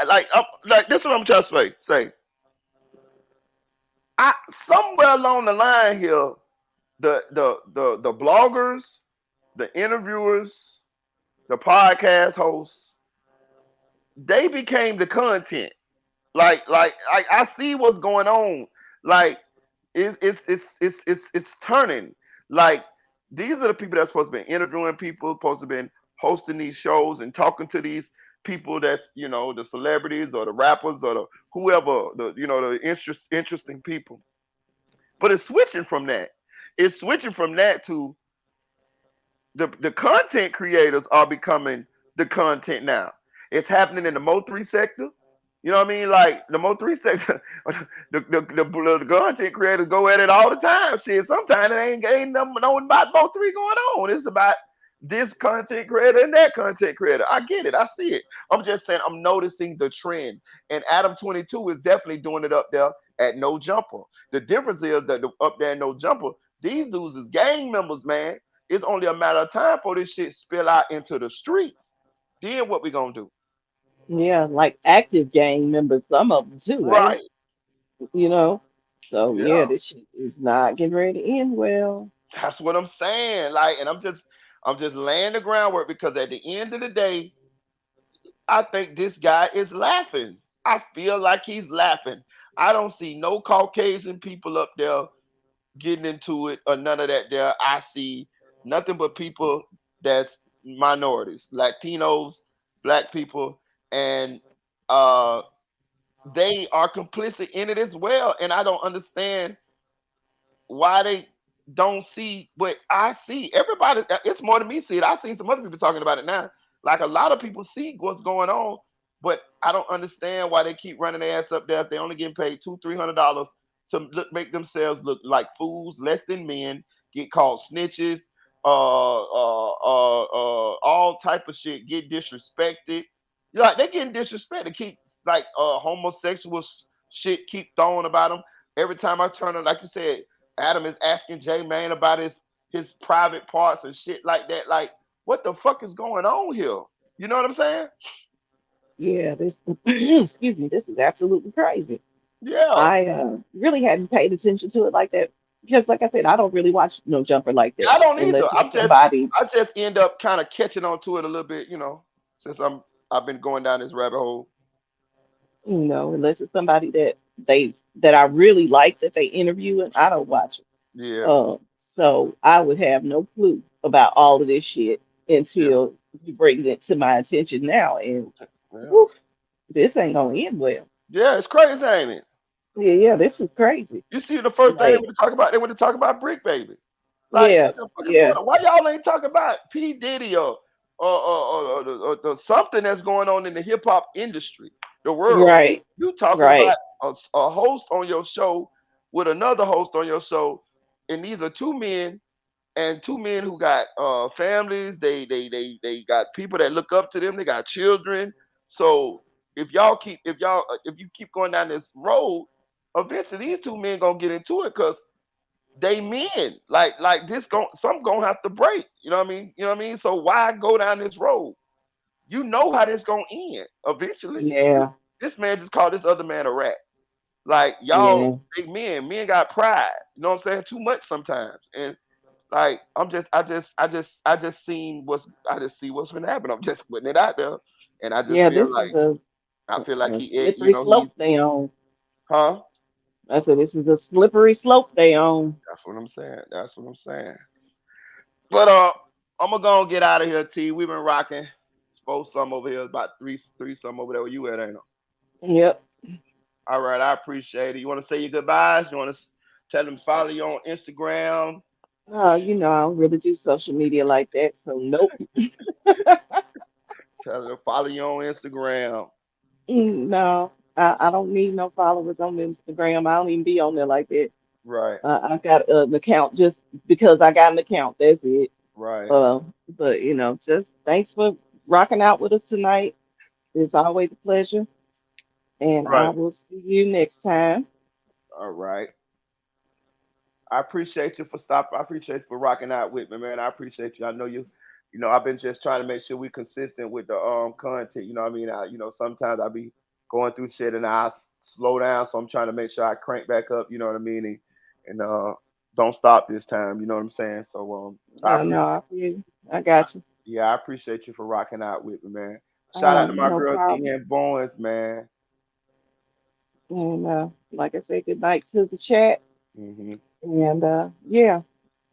this is what I'm trying to say. Somewhere along the line here, the bloggers, the interviewers, the podcast hosts, they became the content. Like I see what's going on. Like it's turning. Like these are the people that's supposed to be interviewing people, supposed to be hosting these shows and talking to these people that's the celebrities or the rappers or the whoever the interesting people. But it's switching from that. It's switching from that to the content creators are becoming the content now. It's happening in the Mo3 sector. You know what I mean? Like the Mo3 sector, the content creators go at it all the time. Shit, sometimes it ain't nothing about Mo3 going on. It's about this content creator and that content creator. I get it. I see it. I'm just saying I'm noticing the trend. And ADAM22 is definitely doing it up there at No Jumper. The difference is that up there at No Jumper, these dudes is gang members, man. It's only a matter of time for this shit spill out into the streets. Then what we gonna do? Yeah, like active gang members, some of them too, ain't Right. it? You know. So yeah, Yeah. this shit is not getting ready to end well. That's what I'm saying. Like, and I'm just laying the groundwork because at the end of the day, I think this guy is laughing. I feel like he's laughing. I don't see no Caucasian people up there getting into it or none of that there. I see nothing but people that's minorities, Latinos, black people, and uh they are complicit in it as well. And I don't understand why they don't see what I see. Everybody, it's more than me see it. I've seen some other people talking about it now. Like a lot of people see what's going on, but I don't understand why they keep running their ass up there if they only getting paid $200-300 to make themselves look like fools, less than men, get called snitches, all type of shit, get disrespected. Like they getting disrespected, keep like homosexual shit keep throwing about them. Every time I turn on, like you said, Adam is asking J Man about his private parts and shit like that. Like, what the fuck is going on here? You know what I'm saying? Yeah, this excuse me, this is absolutely crazy. Yeah. I really hadn't paid attention to it like that because, like I said, I don't really watch No Jumper like that I don't unless either. it's somebody, I just end up kind of catching on to it a little bit, since I've been going down this rabbit hole. unless it's somebody that I really like that they interview and I don't watch it. Yeah. So I would have no clue about all of this shit Yeah. until you bring it to my attention now, and Yeah. whew, this ain't gonna end well. Yeah, it's crazy, ain't it? Yeah, yeah, this is crazy. You see the first thing they Like, want to talk about, they want to talk about Brick Baby. Like, yeah, what the fuck is yeah, going on? Why y'all ain't talking about P. Diddy or something that's going on in the hip hop industry, the world? right, You talking about right. a host on your show with another host on your show, and these are two men who got families. They got people that look up to them. They got children. So if you keep going down this road, eventually these two men gonna get into it because they men. Like this some gonna have to break. You know what I mean? You know what I mean? So why go down this road? You know how this gonna end eventually. Yeah, This man just called this other man a rat. Like y'all yeah, big men got pride. You know what I'm saying? Too much sometimes. And like I just see what's gonna happen. I'm just putting it out there. And I just yeah. This is I feel like a he slippery slope he's they on. huh? I said this is a slippery slope they on. That's what I'm saying. That's what I'm saying. But I'm gonna go and get out of here, T. We've been rocking. Suppose some over here is about three some over there where you at, ain't it? Yep. All right, I appreciate it. You wanna say your goodbyes? You wanna tell them follow you on Instagram? I don't really do social media like that, so nope. Tell them follow you on Instagram. No, I don't need no followers on Instagram. I don't even be on there like that. Right, I got an account just because I got an account. That's it. right, Uh, but just thanks for rocking out with us tonight. It's always a pleasure, and I right. will see you next time. All right. I appreciate you for stopping. I appreciate you for rocking out with me, man. I appreciate you. I know you. I've been just trying to make sure we consistent with the content. You know what I mean? Sometimes I be going through shit and slow down, so I'm trying to make sure I crank back up. You know what I mean? And don't stop this time. You know what I'm saying? So I No, appreciate. I feel you. I got you. Yeah, I appreciate you for rocking out with me, man. Shout out to my No girl problem. Ian Bowens, man. And like I said, good night to the chat. Hmm. And yeah,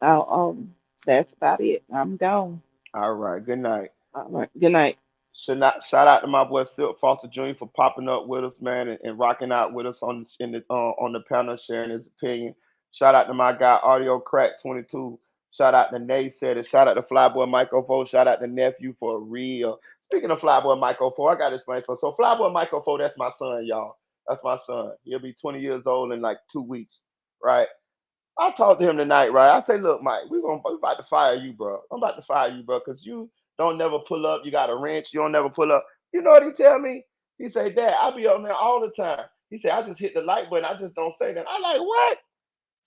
I'll, that's about it. I'm gone. All right. Good night. All right. Good night. Shout out to my boy Silk Foster Jr. for popping up with us, man, and rocking out with us on the panel, sharing his opinion. Shout out to my guy Audio Crack 22. Shout out to Naysayer. Shout out to Flyboy Michael 4. Shout out to Nephew for real. Speaking of Flyboy Michael 4, I got to explain something. So Flyboy Michael 4, that's my son, y'all. That's my son. He'll be 20 years old in like 2 weeks, right? I talked to him tonight, right? I say, look, Mike, we about to fire you, bro. I'm about to fire you, bro, because you don't never pull up. You got a wrench. You don't never pull up. You know what he tell me? He say, Dad, I be on there all the time. He say, I just hit the like button. I just don't say that. I like, what?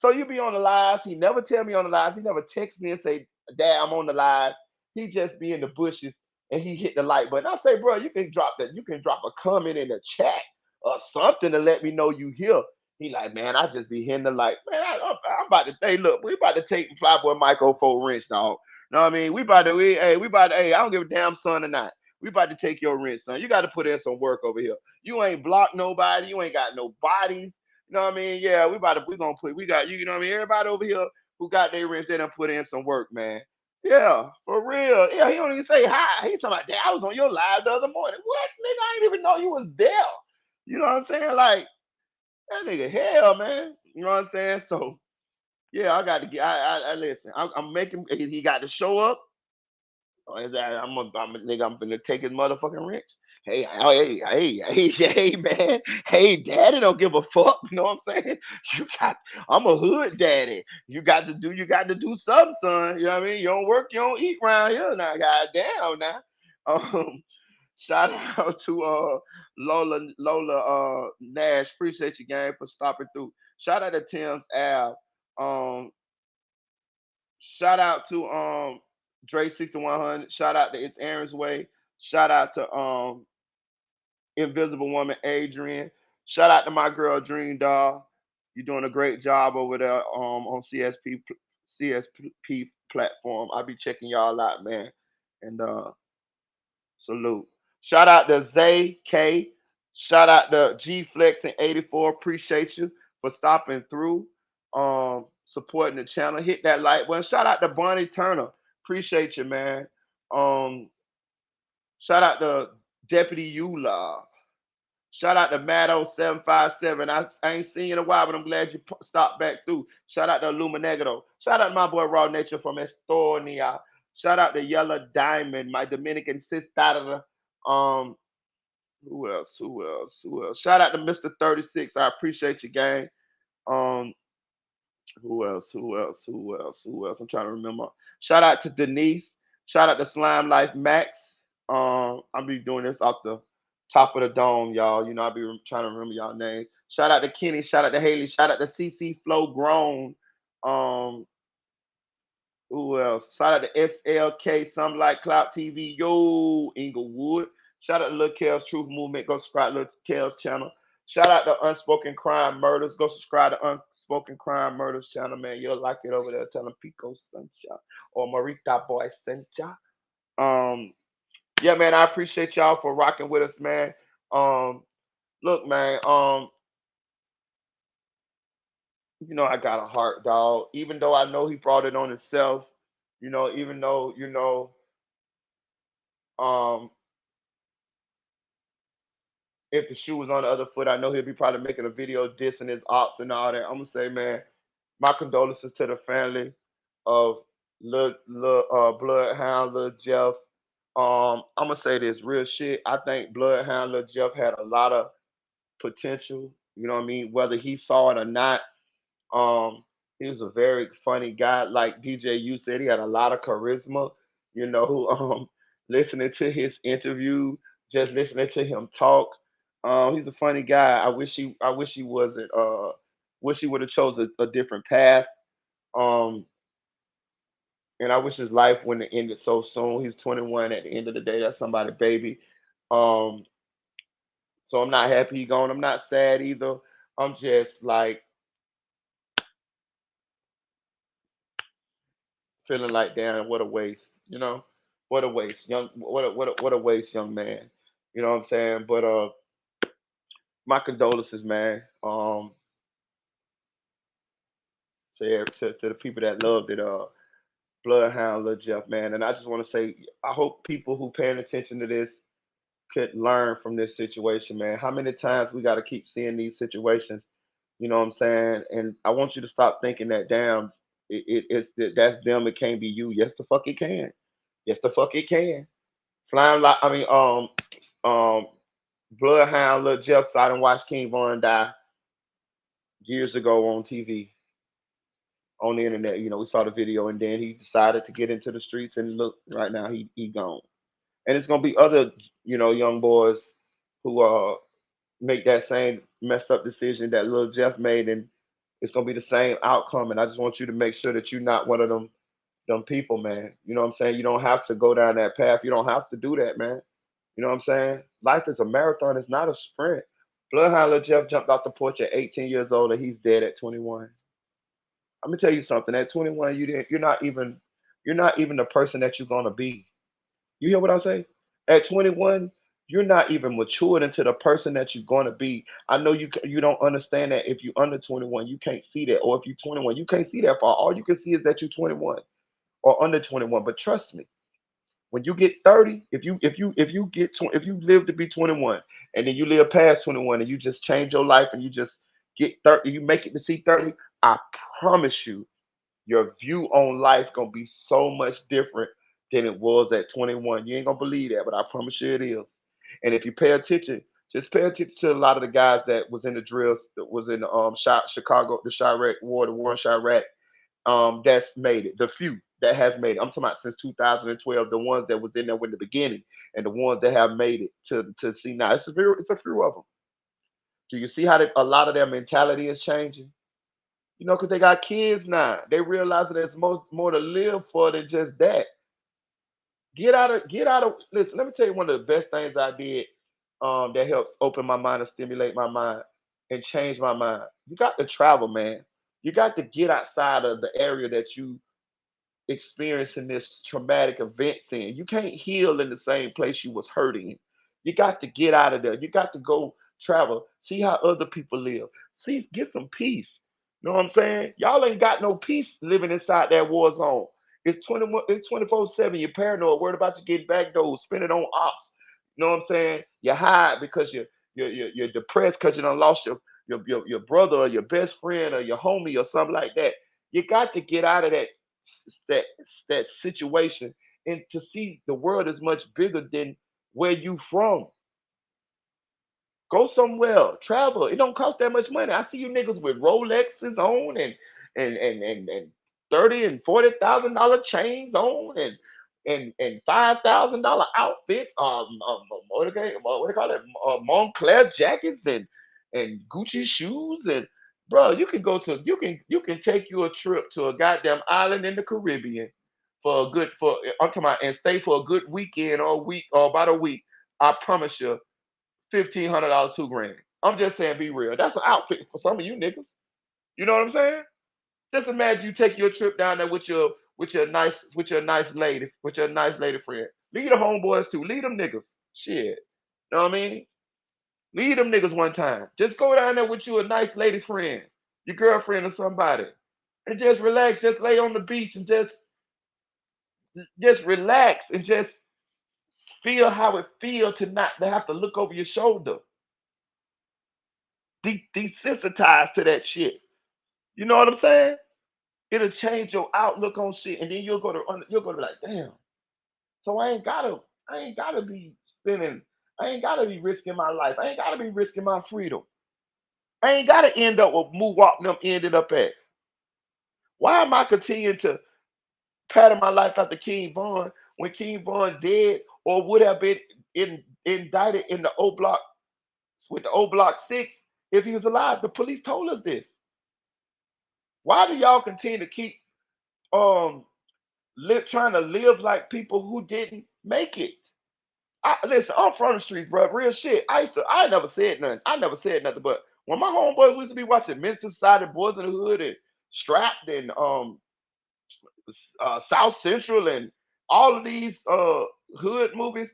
So you be on the lives. He never tell me on the lives. He never text me and say, Dad, I'm on the live. He just be in the bushes and he hit the like button. I say, bro, you can drop that. You can drop a comment in the chat or something to let me know you here. He like, man, I just be hitting the like. Man, I'm about to say, look, we about to take Flyboy Michael for wrench, dog. Know what I mean? Hey, I don't give a damn son or not. We about to take your wrench, son. You got to put in some work over here. You ain't blocked nobody. You ain't got no bodies. You know what I mean? Yeah, we gonna put we got you know what I mean? Everybody over here who got their rents, they done put in some work, man. Yeah, for real. Yeah, he don't even say hi. He talking about that. I was on your live the other morning. What? Nigga, I didn't even know you was there. You know what I'm saying? Like, that nigga hell, man. You know what I'm saying? So yeah, I got to get I listen. I'm making he got to show up. I'm a nigga. I'm gonna take his motherfucking wrench. Hey, man. Hey, daddy don't give a fuck. You know what I'm saying? You got. I'm a hood daddy. You got to do something, son. You know what I mean? You don't work, you don't eat around here now. Goddamn, now. Um, shout out to Lola Nash. Appreciate you, gang, for stopping through. Shout out to Tim's Al. Um, Shout out to Dre 6100. Shout out to It's Aaron's Way. Shout out to Invisible Woman Adrian. Shout out to my girl Dream Doll. You're doing a great job over there on CSP platform. I'll be checking y'all out, man. And salute. Shout out to Zay K. Shout out to G Flex and 84. Appreciate you for stopping through, supporting the channel. Hit that like button. Shout out to Bonnie Turner. Appreciate you, man. Um, Shout out to Deputy Eula. Shout out to Maddo757. I ain't seen you in a while, but I'm glad you stopped back through. Shout out to Illuminegro. Shout out to my boy Raw Nature from Estonia. Shout out to Yellow Diamond, my Dominican sister. Um, who else? Who else? Who else? Shout out to Mr. 36. I appreciate you, gang. Um, who else? Who else? Who else? Who else? I'm trying to remember. Shout out to Denise. Shout out to Slime Life Max. I'll be doing this off the top of the dome, y'all. You know, I'll be trying to remember y'all names. Shout out to Kenny. Shout out to Haley. Shout out to CC Flow Grown. Um, who else? Shout out to SLK, Some Like Cloud TV. Yo, Inglewood. Shout out to Lil Kel's Truth Movement. Go subscribe to Lil Kel's channel. Shout out to Unspoken Crime Murders. Go subscribe to Unspoken Crime Murders channel, man. You'll like it over there. Tell them Pico sent ya or Marita Boy sent ya. Yeah, man, I appreciate y'all for rocking with us, man. Look, man, I got a heart, dog. Even though I know he brought it on himself, even though, um, if the shoe was on the other foot, I know he'll be probably making a video dissing his ops and all that. I'm gonna say, man, my condolences to the family of Bloodhound, Lil Jeff. I'm gonna say this real shit. I think Bloodhound, Lil Jeff had a lot of potential. You know what I mean? Whether he saw it or not, he was a very funny guy. Like DJ, you said, he had a lot of charisma. You know, listening to his interview, just listening to him talk. He's a funny guy. I wish he wasn't. Wish he would have chose a different path. Um, and I wish his life wouldn't have ended so soon. He's 21 at the end of the day. That's somebody's baby. Um, so I'm not happy he gone. I'm not sad either. I'm just like feeling like, damn, what a waste. What a waste, what a waste, young man. You know what I'm saying? But my condolences, man. To the people that loved it. Bloodhound, Lil Jeff, man. And I just want to say, I hope people who paying attention to this could learn from this situation, man. How many times we got to keep seeing these situations? You know what I'm saying? And I want you to stop thinking that, damn, that's them. It can't be you. Yes, the fuck it can. Yes, the fuck it can. Slime, like I mean, um, Bloodhound, Lil Jeff, so I done watched King Von die years ago on TV, on the internet. You know, we saw the video, and then he decided to get into the streets, and look, right now he gone. And it's gonna be other, young boys who make that same messed up decision that Lil Jeff made, and it's gonna be the same outcome. And I just want you to make sure that you're not one of them people, man. You know what I'm saying? You don't have to go down that path. You don't have to do that, man. You know what I'm saying? Life is a marathon. It's not a sprint. Bloodhound Lil Jeff jumped off the porch at 18 years old, and he's dead at 21. I'm gonna tell you something. At 21, you're not even the person that you're gonna be. You hear what I say? At 21, you're not even matured into the person that you're gonna be. I know you don't understand that if you're under 21, you can't see that, or if you're 21, you can't see that far. All you can see is that you're 21 or under 21. But trust me, when you get 30, if you live to be 21 and then you live past 21 and you just change your life and you just get 30, you make it to see 30, I promise you your view on life gonna be so much different than it was at 21. You ain't gonna believe that, but I promise you it is. And if you pay attention, just pay attention to a lot of the guys that was in the drills, that was in the Chicago, the Chirac War, the war in Chirac, that's made it. The few that has made it. I'm talking about since 2012, the ones that was in there in the beginning, and the ones that have made it to see now. It's a few of them. Do you see how a lot of their mentality is changing? Because they got kids now. They realize that there's more to live for than just that. Get out of. Listen, let me tell you one of the best things I did that helps open my mind and stimulate my mind and change my mind. You got to travel, man. You got to get outside of the area that you experiencing this traumatic events in. You can't heal in the same place you was hurt in. You got to get out of there. You got to go travel, see how other people live. See, get some peace. You know what I'm saying? Y'all ain't got no peace living inside that war zone. It's 21, it's 24/7. You're paranoid, worried about you getting backdoors, spending on ops. You know what I'm saying? You hide because you're depressed because you done lost your brother or your best friend or your homie or something like that. You got to get out of that that situation and to see the world is much bigger than where you from. Go somewhere, travel. It don't cost that much money. I see you niggas with Rolexes on and 30 and $40,000 chains on and $5,000 outfits. What they call it? Montclair jackets and Gucci shoes and bro, you can take you a trip to a goddamn island in the Caribbean for a good for I'm talking about and stay for a good weekend or a week or about a week. I promise you, $1,500, 2 grand. I'm just saying, be real. That's an outfit for some of you niggas. You know what I'm saying? Just imagine you take your trip down there with your nice lady friend. Leave the homeboys too. Leave them niggas. Shit. Know what I mean? Leave them niggas one time. Just go down there with you a nice lady friend, your girlfriend or somebody, and just relax. Just lay on the beach and just relax and just feel how it feels to not to have to look over your shoulder. Desensitized to that shit. You know what I'm saying? It'll change your outlook on shit, and then you'll go to like, damn. So I ain't gotta be spending. I ain't gotta be risking my life. I ain't gotta be risking my freedom. I ain't gotta end up with Moonwalk them ended up at. Why am I continuing to pattern my life after King Von when King Von dead or would have been indicted in the O Block with the O Block 6 if he was alive? The police told us this. Why do y'all continue to keep um trying to live like people who didn't make it? Listen, I'm from the streets, bro. Real shit. I never said nothing. I never said nothing. But when my homeboys used to be watching Men's Society, Boys in the Hood, and Strapped, and South Central, and all of these hood movies,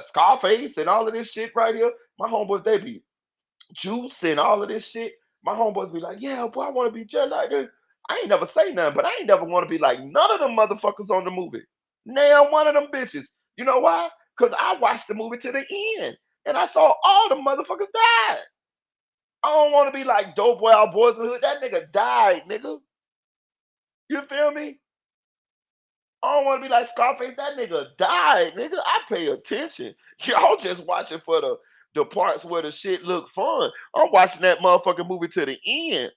Scarface and all of this shit right here. My homeboys, they be Juice and all of this shit. My homeboys be like, yeah, boy, I want to be just like this. I ain't never say nothing, but I ain't never want to be like none of them motherfuckers on the movie. Now one of them bitches. You know why? Because I watched the movie to the end. And I saw all the motherfuckers die. I don't want to be like Dope Wild Boys in the Hood. That nigga died, nigga. You feel me? I don't want to be like Scarface. That nigga died, nigga. I pay attention. Y'all just watching for the parts where the shit look fun. I'm watching that motherfucking movie to the end.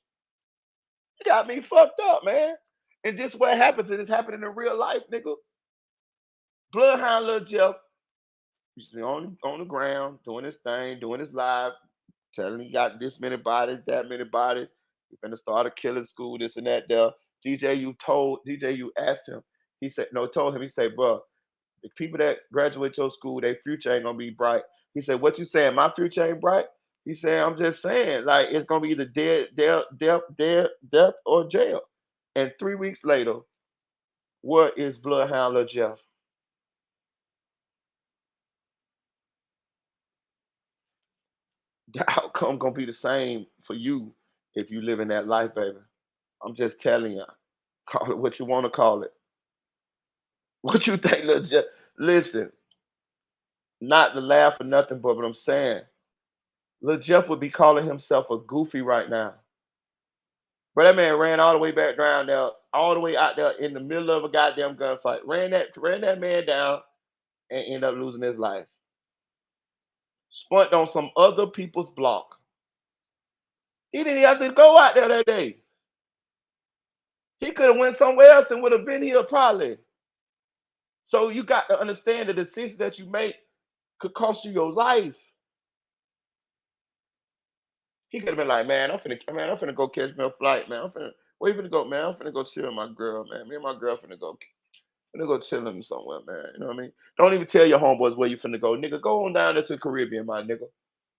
You got me fucked up, man. And this what happens, and it's happening in real life, nigga. Bloodhound Lil Jeff, he's on the ground, doing his thing, doing his live, telling he got this many bodies, that many bodies. He's gonna start a killing school, this and that there. DJ, you asked him. He said, no, told him, he said, bro, the people that graduate your school, their future ain't gonna be bright. He said, what you saying? My future ain't bright? He said, I'm just saying, like, it's gonna be either death, or jail. And 3 weeks later, what is Bloodhound Lil Jeff? The outcome gonna be the same for you if you live in that life, baby. I'm just telling you. Call it what you want to call it. What you think, Lil Jeff? Listen, not to laugh or nothing, but what I'm saying, Lil Jeff would be calling himself a goofy right now. But that man ran all the way back down there, all the way out there in the middle of a goddamn gunfight. Ran that man down and ended up losing his life. Spunt on some other people's block. He didn't even have to go out there that day. He could have went somewhere else and would have been here probably. So you got to understand the decisions that you make could cost you your life. He could have been like, man, I'm finna go catch me a flight, man. Where you finna go, man? I'm finna go chill with my girl, man. Me and my girl finna go chilling somewhere, man. You know what I mean? Don't even tell your homeboys where you finna go, nigga. Go on down there to the Caribbean, my nigga.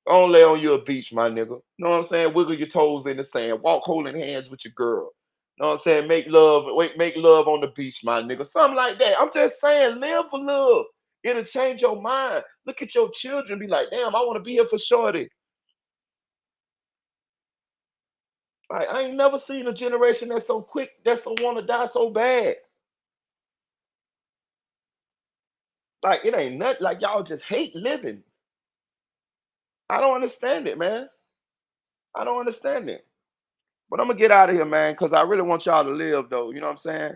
Go on lay on your beach, my nigga. You know what I'm saying? Wiggle your toes in the sand. Walk holding hands with your girl. You know what I'm saying? Make love on the beach, my nigga. Something like that. I'm just saying, live for love. It'll change your mind. Look at your children, be like, damn, I want to be here for shorty. Like, I ain't never seen a generation that's so quick, that's so want to die so bad. Like, it ain't nothing. Like, y'all just hate living. I don't understand it, man. I don't understand it. But I'm gonna get out of here, man, because I really want y'all to live, though. You know what I'm saying?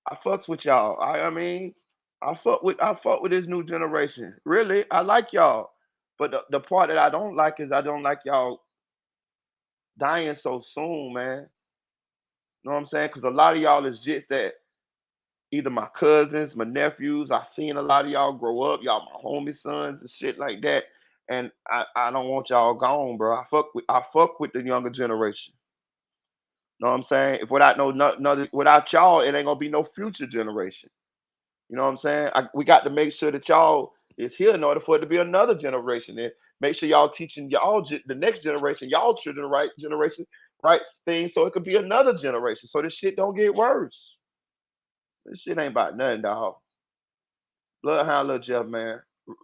I fucks with y'all. I mean, I fuck with this new generation. Really, I like y'all. But the part that I don't like is I don't like y'all dying so soon, man. You know what I'm saying? Because a lot of y'all is just that either my cousins, my nephews. I seen a lot of y'all grow up. Y'all my homie sons and shit like that. And I don't want y'all gone, bro. I fuck with the younger generation. Know what I'm saying? If without without y'all, it ain't gonna be no future generation. You know what I'm saying? We got to make sure that y'all is here in order for it to be another generation. And make sure y'all teaching the next generation, y'all children, the right generation, right things, so it could be another generation. So this shit don't get worse. This shit ain't about nothing, dog. Bloodhound Lil Jeff, man.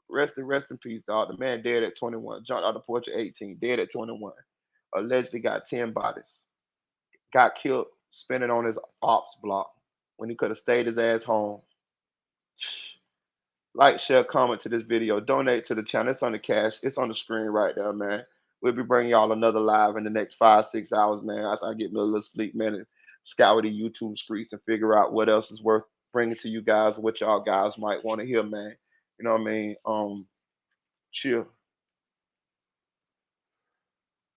Rest in peace, dog. The man dead at 21. Jumped out the porch at 18. Dead at 21. Allegedly got 10 bodies. Got killed spinning on his ops block when he could have stayed his ass home. Like, share, comment to this video. Donate to the channel. It's on the cash. It's on the screen right there, man. We'll be bringing y'all another live in the next 5-6 hours, man. After I get me a little sleep, man, and scour the YouTube streets and figure out what else is worth bringing to you guys, what y'all guys might want to hear, man. You know what I mean? Chill.